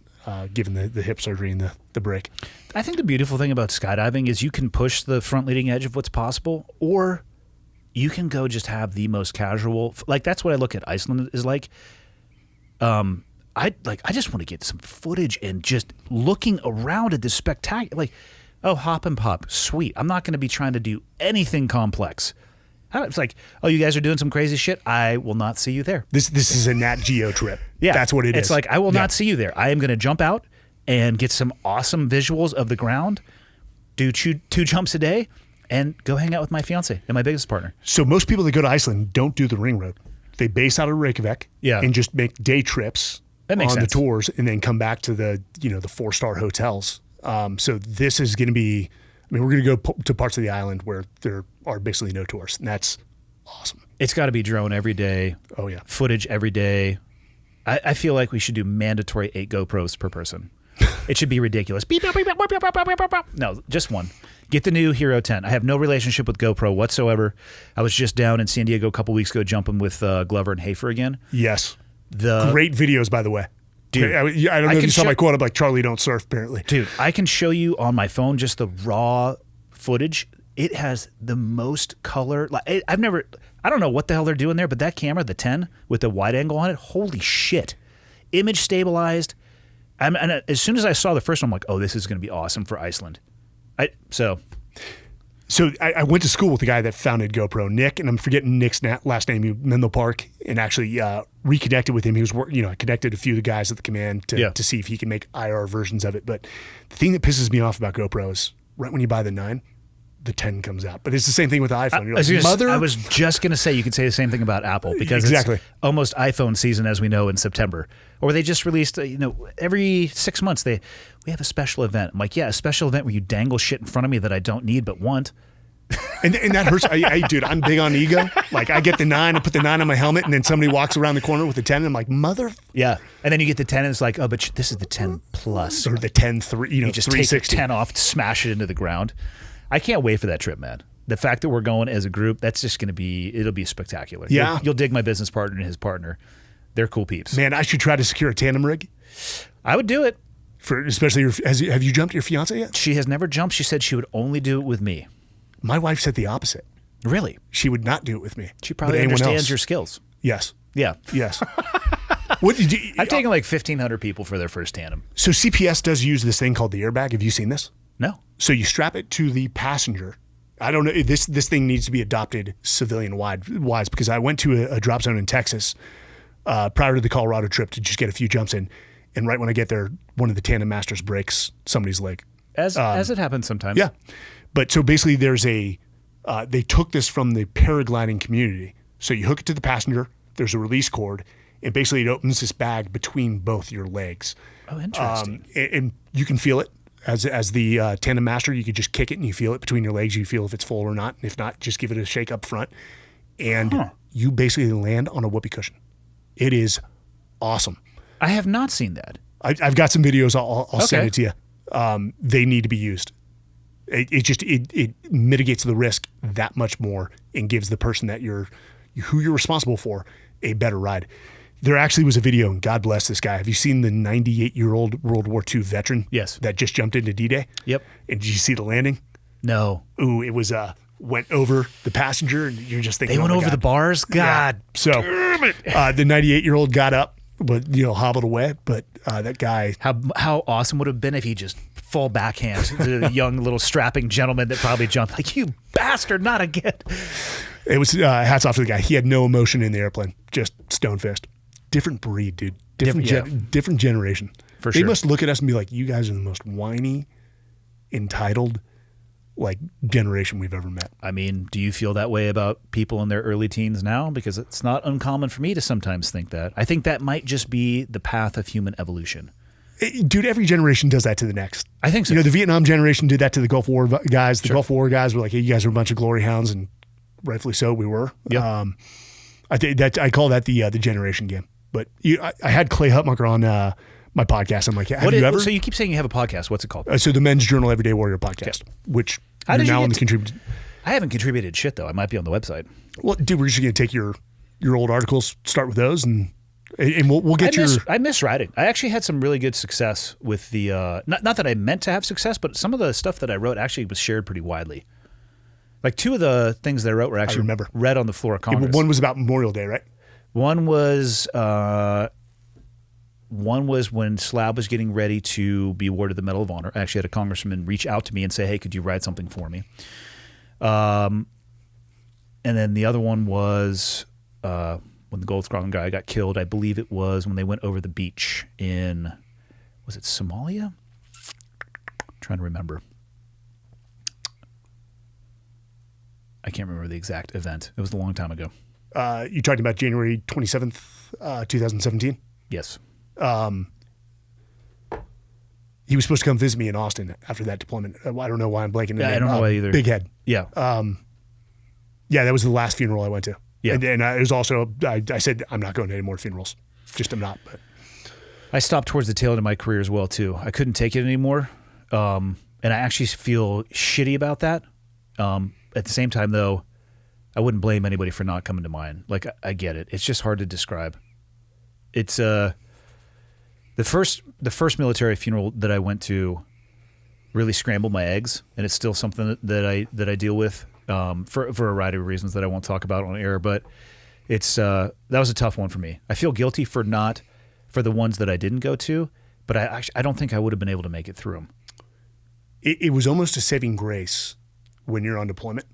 given the hip surgery and the break. I think the beautiful thing about skydiving is you can push the front leading edge of what's possible, or you can go just have the most casual. Like that's what I look at Iceland is like. I just want to get some footage and just looking around at this spectacular. Like, oh, hop and pop, sweet. I'm not going to be trying to do anything complex. It's like, oh, you guys are doing some crazy shit. I will not see you there. This is a Nat Geo trip. Yeah, that's what it is. It's like I will not see you there. I am going to jump out and get some awesome visuals of the ground, do two jumps a day, and go hang out with my fiance and my biggest partner. So most people that go to Iceland don't do the ring road. They base out of Reykjavik and just make day trips on the tours, and then come back to the 4-star hotels. So this is going to be. I mean, we're going to go to parts of the island where there are basically no tours, and that's awesome. It's got to be drone every day. Oh, yeah. Footage every day. I feel like we should do mandatory 8 GoPros per person. It should be ridiculous. Beep, beep, beep, beep, beep, beep, beep, beep. No, just one. Get the new Hero 10. I have no relationship with GoPro whatsoever. I was just down in San Diego a couple weeks ago jumping with Glover and Hafer again. Yes. Great videos, by the way. Dude, I don't know if you saw my quote. I'm like, Charlie, don't surf, apparently. Dude, I can show you on my phone just the raw footage. It has the most color. Like I don't know what the hell they're doing there, but that camera, the 10 with the wide angle on it, holy shit. Image stabilized. And as soon as I saw the first one, I'm like, oh, this is going to be awesome for Iceland. So I went to school with the guy that founded GoPro, Nick, and I'm forgetting Nick's last name, Menlo Park, and actually reconnected with him. He was, I connected a few of the guys at the command to see if he can make IR versions of it. But the thing that pisses me off about GoPro is right when you buy the 9, the 10 comes out. But it's the same thing with the iPhone. You're I was just going to say you could say the same thing about Apple because Exactly. it's almost iPhone season as we know in September. Or they just released, every 6 months we have a special event. I'm like, yeah, a special event where you dangle shit in front of me that I don't need but want. And that hurts. Dude, I'm big on ego. Like I get the 9, I put the 9 on my helmet, and then somebody walks around the corner with the 10, and I'm like, mother. Yeah. And then you get the 10 and it's like, oh, but this is the 10 plus. Or the 10, 3, You just take the 10 off, smash it into the ground. I can't wait for that trip, man. The fact that we're going as a group, that's just going to be, it'll be spectacular. Yeah. You'll dig my business partner and his partner. They're cool peeps. Man, I should try to secure a tandem rig. I would do it. Especially, have you jumped your fiance yet? She has never jumped. She said she would only do it with me. My wife said the opposite. Really? She would not do it with me. She probably but anyone understands else. your skills. Yes. Yeah. Yes. What did you, I've taken like 1,500 people for their first tandem. So CPS does use this thing called the airbag. Have you seen this? No. So you strap it to the passenger. I don't know. This thing needs to be adopted civilian wise because I went to a drop zone in Texas prior to the Colorado trip to just get a few jumps in. And right when I get there, one of the tandem masters breaks somebody's leg. As it happens sometimes. Yeah. But so basically there's they took this from the paragliding community. So you hook it to the passenger, there's a release cord, and basically it opens this bag between both your legs. Oh, interesting. And you can feel it. As the tandem master, you could just kick it and you feel it between your legs. You feel if it's full or not. And if not, just give it a shake up front. And you basically land on a whoopee cushion. It is awesome. I have not seen that. I've got some videos. I'll send it to you. They need to be used. It mitigates the risk that much more and gives the person that who you're responsible for a better ride. There actually was a video, and God bless this guy. Have you seen the 98-year-old World War II veteran? Yes. That just jumped into D-Day? Yep. And did you see the landing? No. Ooh, it was went over the passenger, and you're just thinking, They went oh my over God. the bars? God. Yeah. So the 98-year-old got up, but hobbled away. But that guy, How awesome would it have been if he just full backhand to the young little strapping gentleman that probably jumped like, you bastard, not again. it was hats off to the guy. He had no emotion in the airplane, just stone fist. Different breed, dude. Different generation. For They sure. must look at us and be like, you guys are the most whiny, entitled, generation we've ever met. I mean, do you feel that way about people in their early teens now? Because it's not uncommon for me to sometimes think that. I think that might just be the path of human evolution. Dude, every generation does that to the next. I think so. The Vietnam generation did that to the Gulf War guys. The Gulf War guys were like, hey, you guys are a bunch of glory hounds, and rightfully so, we were. Yep. I call that the generation game. But I had Clay Hutmacher on my podcast. I'm like, have you ever? So you keep saying you have a podcast. What's it called? So the Men's Journal Everyday Warrior podcast, which How did you're you now get on the to- contribute. I haven't contributed shit, though. I might be on the website. Well, dude, we're just gonna take your old articles, start with those, and we'll get I miss writing. I actually had some really good success with the not that I meant to have success, but some of the stuff that I wrote actually was shared pretty widely. Like two of the things that I wrote were actually remember. read on the floor of Congress. One was about Memorial Day, right? One was when Slab was getting ready to be awarded the Medal of Honor. I actually had a congressman reach out to me and say, "Hey, could you write something for me?" And then the other one was when the Gold Squadron guy got killed. I believe it was when they went over the beach in, was it Somalia? I'm trying to remember. I can't remember the exact event. It was a long time ago. You talking about January 27th, 2017? Yes. He was supposed to come visit me in Austin after that deployment. I don't know why I'm blanking. Yeah, I don't know why either. Big Head. Yeah. Yeah, that was the last funeral I went to. Yeah. And it was also, I said, I'm not going to any more funerals. Just I'm not. But I stopped towards the tail end of my career as well, too. I couldn't take it anymore. And I actually feel shitty about that. At the same time, though, I wouldn't blame anybody for not coming to mine. Like, I get it. It's just hard to describe. It's the first military funeral that I went to really scrambled my eggs, and it's still something that I deal with for a variety of reasons that I won't talk about on air. But it's that was a tough one for me. I feel guilty for the ones that I didn't go to, but I don't think I would have been able to make it through them. it was almost a saving grace when you're on deployment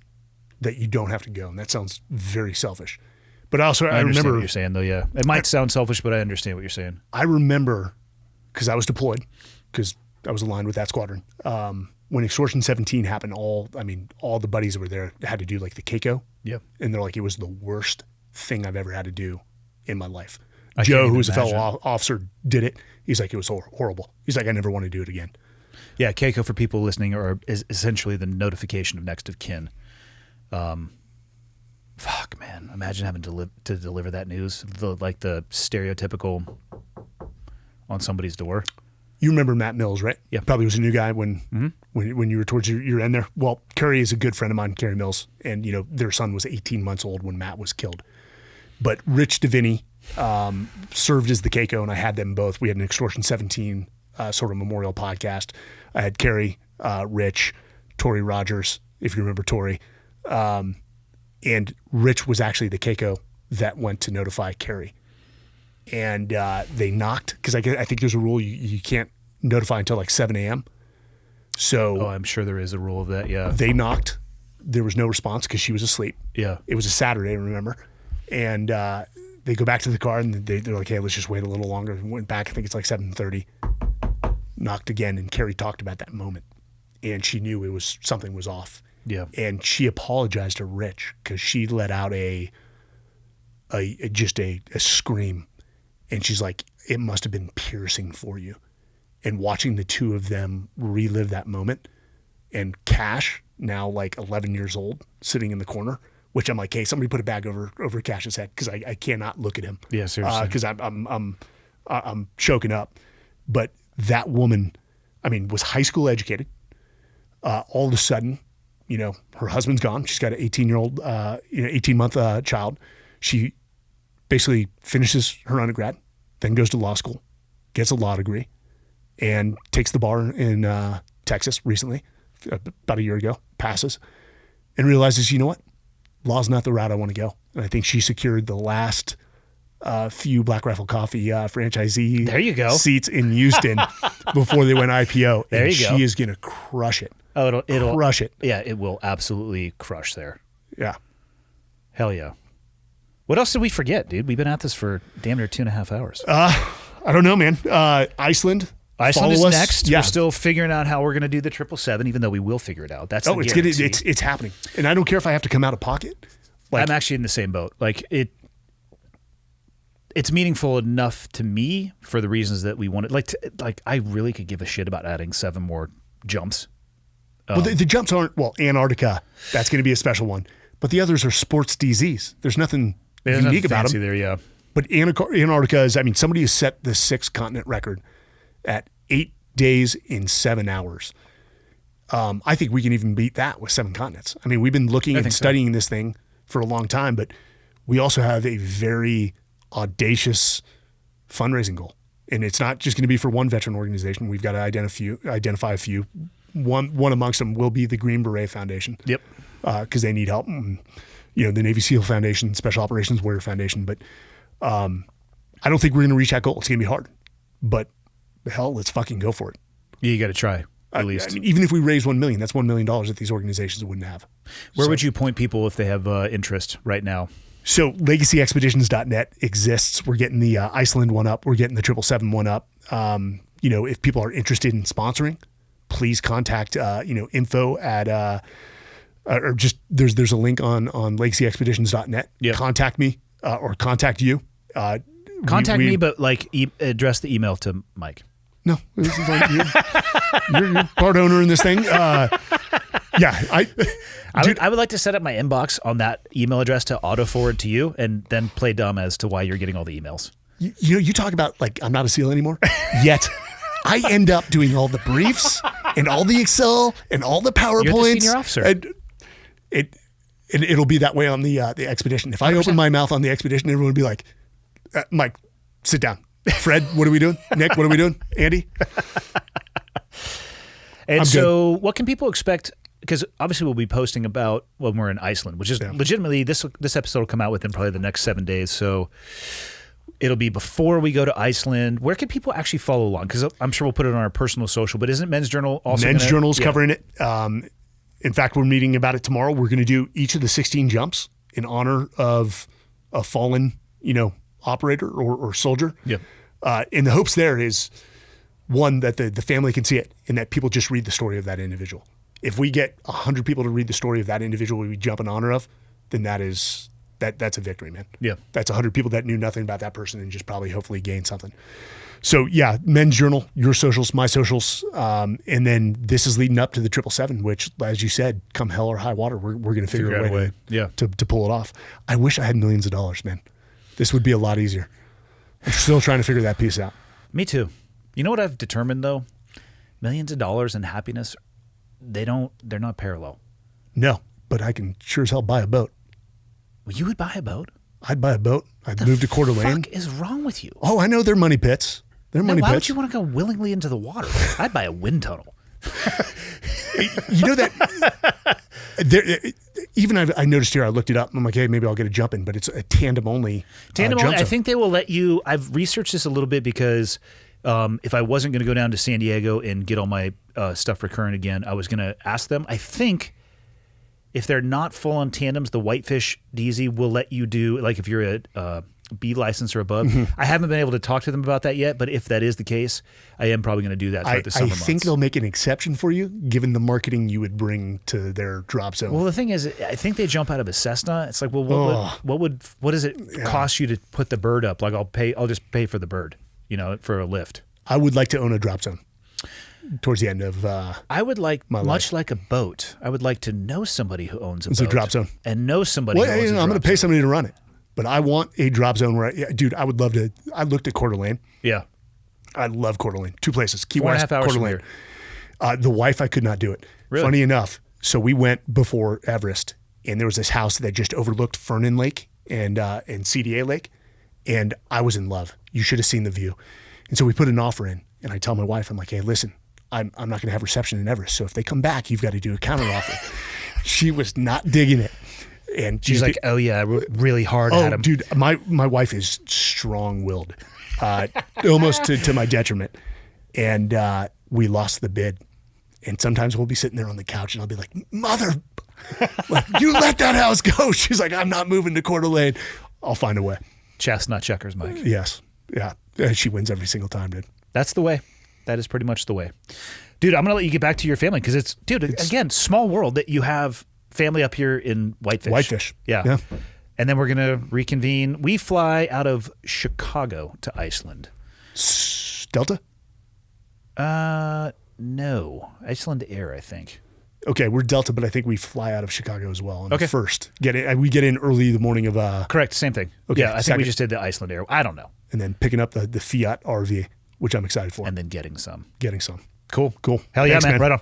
that you don't have to go. And that sounds very selfish. But also, I understand remember what you're saying, though. Yeah, it might sound selfish, but I understand what you're saying. I remember because I was deployed, because I was aligned with that squadron. when Extortion 17 happened, all the buddies that were there had to do like the Keiko. Yep. And they're like, it was the worst thing I've ever had to do in my life. I Joe, can't who was a even fellow officer, did it. He's like, it was horrible. He's like, I never want to do it again. Yeah, Keiko, for people listening, is essentially the notification of next of kin. Fuck, man. Imagine having to deliver that news, the stereotypical on somebody's door. You remember Matt Mills, right? Yeah. Probably was a new guy when you were towards your end there. Well, Kerry is a good friend of mine, Kerry Mills, and their son was 18 months old when Matt was killed. But Rich DeVinny served as the Keiko, and I had them both. We had an Extortion 17 sort of memorial podcast. I had Kerry, Rich, Tori Rogers, if you remember Tori, and Rich was actually the Keiko that went to notify Kerry. And they knocked, because I think there's a rule you can't notify until like 7 a.m. So I'm sure there is a rule of that, yeah. They knocked. There was no response because she was asleep. Yeah. It was a Saturday, remember? And they go back to the car, and they're like, hey, let's just wait a little longer. And went back, I think it's like 7:30. Knocked again, and Kerry talked about that moment. And she knew something was off. Yeah. And she apologized to Rich because she let out a scream. And she's like, it must have been piercing for you. And watching the two of them relive that moment, and Cash, now like 11 years old, sitting in the corner, which I'm like, hey, somebody put a bag over Cash's head because I cannot look at him. Yeah, seriously. Because I'm choking up. But that woman, was high school educated. All of a sudden, her husband's gone. She's got an 18-month child. She basically finishes her undergrad, then goes to law school, gets a law degree, and takes the bar in Texas recently, about a year ago, passes, and realizes, you know what? Law's not the route I want to go. And I think she secured the last few Black Rifle Coffee franchisee there you go. seats in Houston before they went IPO. There and you go. She is going to crush it. Oh, it'll crush it. Yeah, it will absolutely crush there. Yeah. Hell yeah. What else did we forget, dude? We've been at this for damn near 2.5 hours. I don't know, man. Iceland. Iceland is Follow us. next. Yeah. We're still figuring out how we're going to do the 777, even though we will figure it out. That's the guarantee. It's happening. And I don't care if I have to come out of pocket. I'm actually in the same boat. Like it's meaningful enough to me for the reasons that we wanted. Like I really could give a shit about adding 7 more jumps. Well, the jumps aren't, Antarctica, that's going to be a special one. But the others are sports DZs. There's nothing unique about them. There, yeah. But Antarctica is, somebody has set the 6-continent record at 8 days in 7 hours. I think we can even beat that with 7 continents. We've been looking and studying this thing for a long time, but we also have a very audacious fundraising goal. And it's not just going to be for one veteran organization. We've got to identify a few. One amongst them will be the Green Beret Foundation. Yep. Because they need help. And, the Navy SEAL Foundation, Special Operations Warrior Foundation. But I don't think we're going to reach that goal. It's going to be hard. But hell, let's fucking go for it. Yeah, you got to try, at least. Even if we raise $1 million, that's $1 million that these organizations wouldn't have. Where would you point people if they have interest right now? So legacyexpeditions.net exists. We're getting the Iceland one up. We're getting the 777 one up. If people are interested in sponsoring, please contact, info at, or just there's a link on legacyexpeditions.net. Yep. Contact me or contact you. Contact me, but address the email to Mike. No, this is like you're part owner in this thing. Yeah, I would like to set up my inbox on that email address to auto forward to you, and then play dumb as to why you're getting all the emails. You talk about I'm not a SEAL anymore. Yet I end up doing all the briefs and all the Excel and all the PowerPoints. You're the senior officer. And it'll be that way on the expedition. If I 100%. Open my mouth on the expedition, everyone would be like, Mike, sit down. Fred, what are we doing? Nick, what are we doing? Andy? And so what can people expect? Because obviously we'll be posting about when we're in Iceland, which is legitimately, this episode will come out within probably the next 7 days. So it'll be before we go to Iceland. Where can people actually follow along? Because I'm sure we'll put it on our personal social, but isn't Men's Journal also Men's Journal's covering it. In fact, we're meeting about it tomorrow. We're going to do each of the 16 jumps in honor of a fallen, operator or soldier. Yep. In the hopes there is One, that the family can see it and that people just read the story of that individual. If we get 100 people to read the story of that individual we jump in honor of, then that's a victory, man. Yeah. That's 100 people that knew nothing about that person and just probably hopefully gained something. So yeah, men's journal, your socials, my socials. And then this is leading up to the 777, which, as you said, come hell or high water, we're going to figure out a way to pull it off. I wish I had millions of dollars, man. This would be a lot easier. I'm still trying to figure that piece out. Me too. You know what I've determined though? Millions of dollars and happiness, they're not parallel. No, but I can sure as hell buy a boat. Well, you would buy a boat? I'd buy a boat. I'd move to Coeur d'Alene. What the fuck is wrong with you? Oh, I know they're money pits. They're money why pits. would you want to go willingly into the water? I'd buy a wind tunnel. You know that even I noticed here, I looked it up. I'm like, hey, maybe I'll get a jump in, but it's a tandem only. Tandem jump only. I zone. think they will let you. I've researched this a little bit because if I wasn't going to go down to San Diego and get all my stuff for current again, I was going to ask them. I think if they're not full on tandems, the Whitefish DZ will let you do, like if you're a B license or above. I haven't been able to talk to them about that yet, but if that is the case, I am probably going to do that throughout the summer months. I think they'll make an exception for you, given the marketing you would bring to their drop zone. Well, the thing is, I think they jump out of a Cessna. It's like, well, what does it cost you to put the bird up? Like I'll just pay for the bird, for a lift. I would like to own a drop zone towards the end of I would like, my much life. like a boat, I would like to know somebody who owns a It's boat. a drop zone. And know somebody Well, who owns a drop I'm going to pay zone. somebody to run it, but I want a drop zone where, dude, I would love to. I looked at Coeur d'Alene. Yeah. I love Coeur d'Alene. Two places. Key 4.5 West, hours Coeur from d'Alene. The wife, I could not do it. Really? Funny enough, so we went before Everest, and there was this house that just overlooked Fernan Lake and CDA Lake, and I was in love. You should have seen the view. And so we put an offer in, and I tell my wife, I'm like, hey, listen, I'm not going to have reception in Everest, so if they come back, you've got to do a counter offer. She was not digging it. And She's like, oh yeah, really hard at him. Dude, my wife is strong-willed, almost to my detriment. And we lost the bid. And sometimes we'll be sitting there on the couch, and I'll be like, mother, you let that house go. She's like, I'm not moving to Coeur d'Alene. I'll find a way. Chestnut checkers, Mike. Yes. Yeah. She wins every single time, dude. That's the way. That is pretty much the way. Dude, I'm going to let you get back to your family because it's again, small world that you have family up here in Whitefish. Whitefish. Yeah. And then we're going to reconvene. We fly out of Chicago to Iceland. Delta? No. Iceland Air, I think. Okay, we're Delta, but I think we fly out of Chicago as well on Okay. the first. We get in early the morning of Correct, same thing. Okay, Yeah, I think second. we just did the Iceland Air. I don't know. and then picking up the Fiat RV, which I'm excited for. And then getting some. Getting some. Cool. Cool. Hell yeah, Thanks, man. Right on.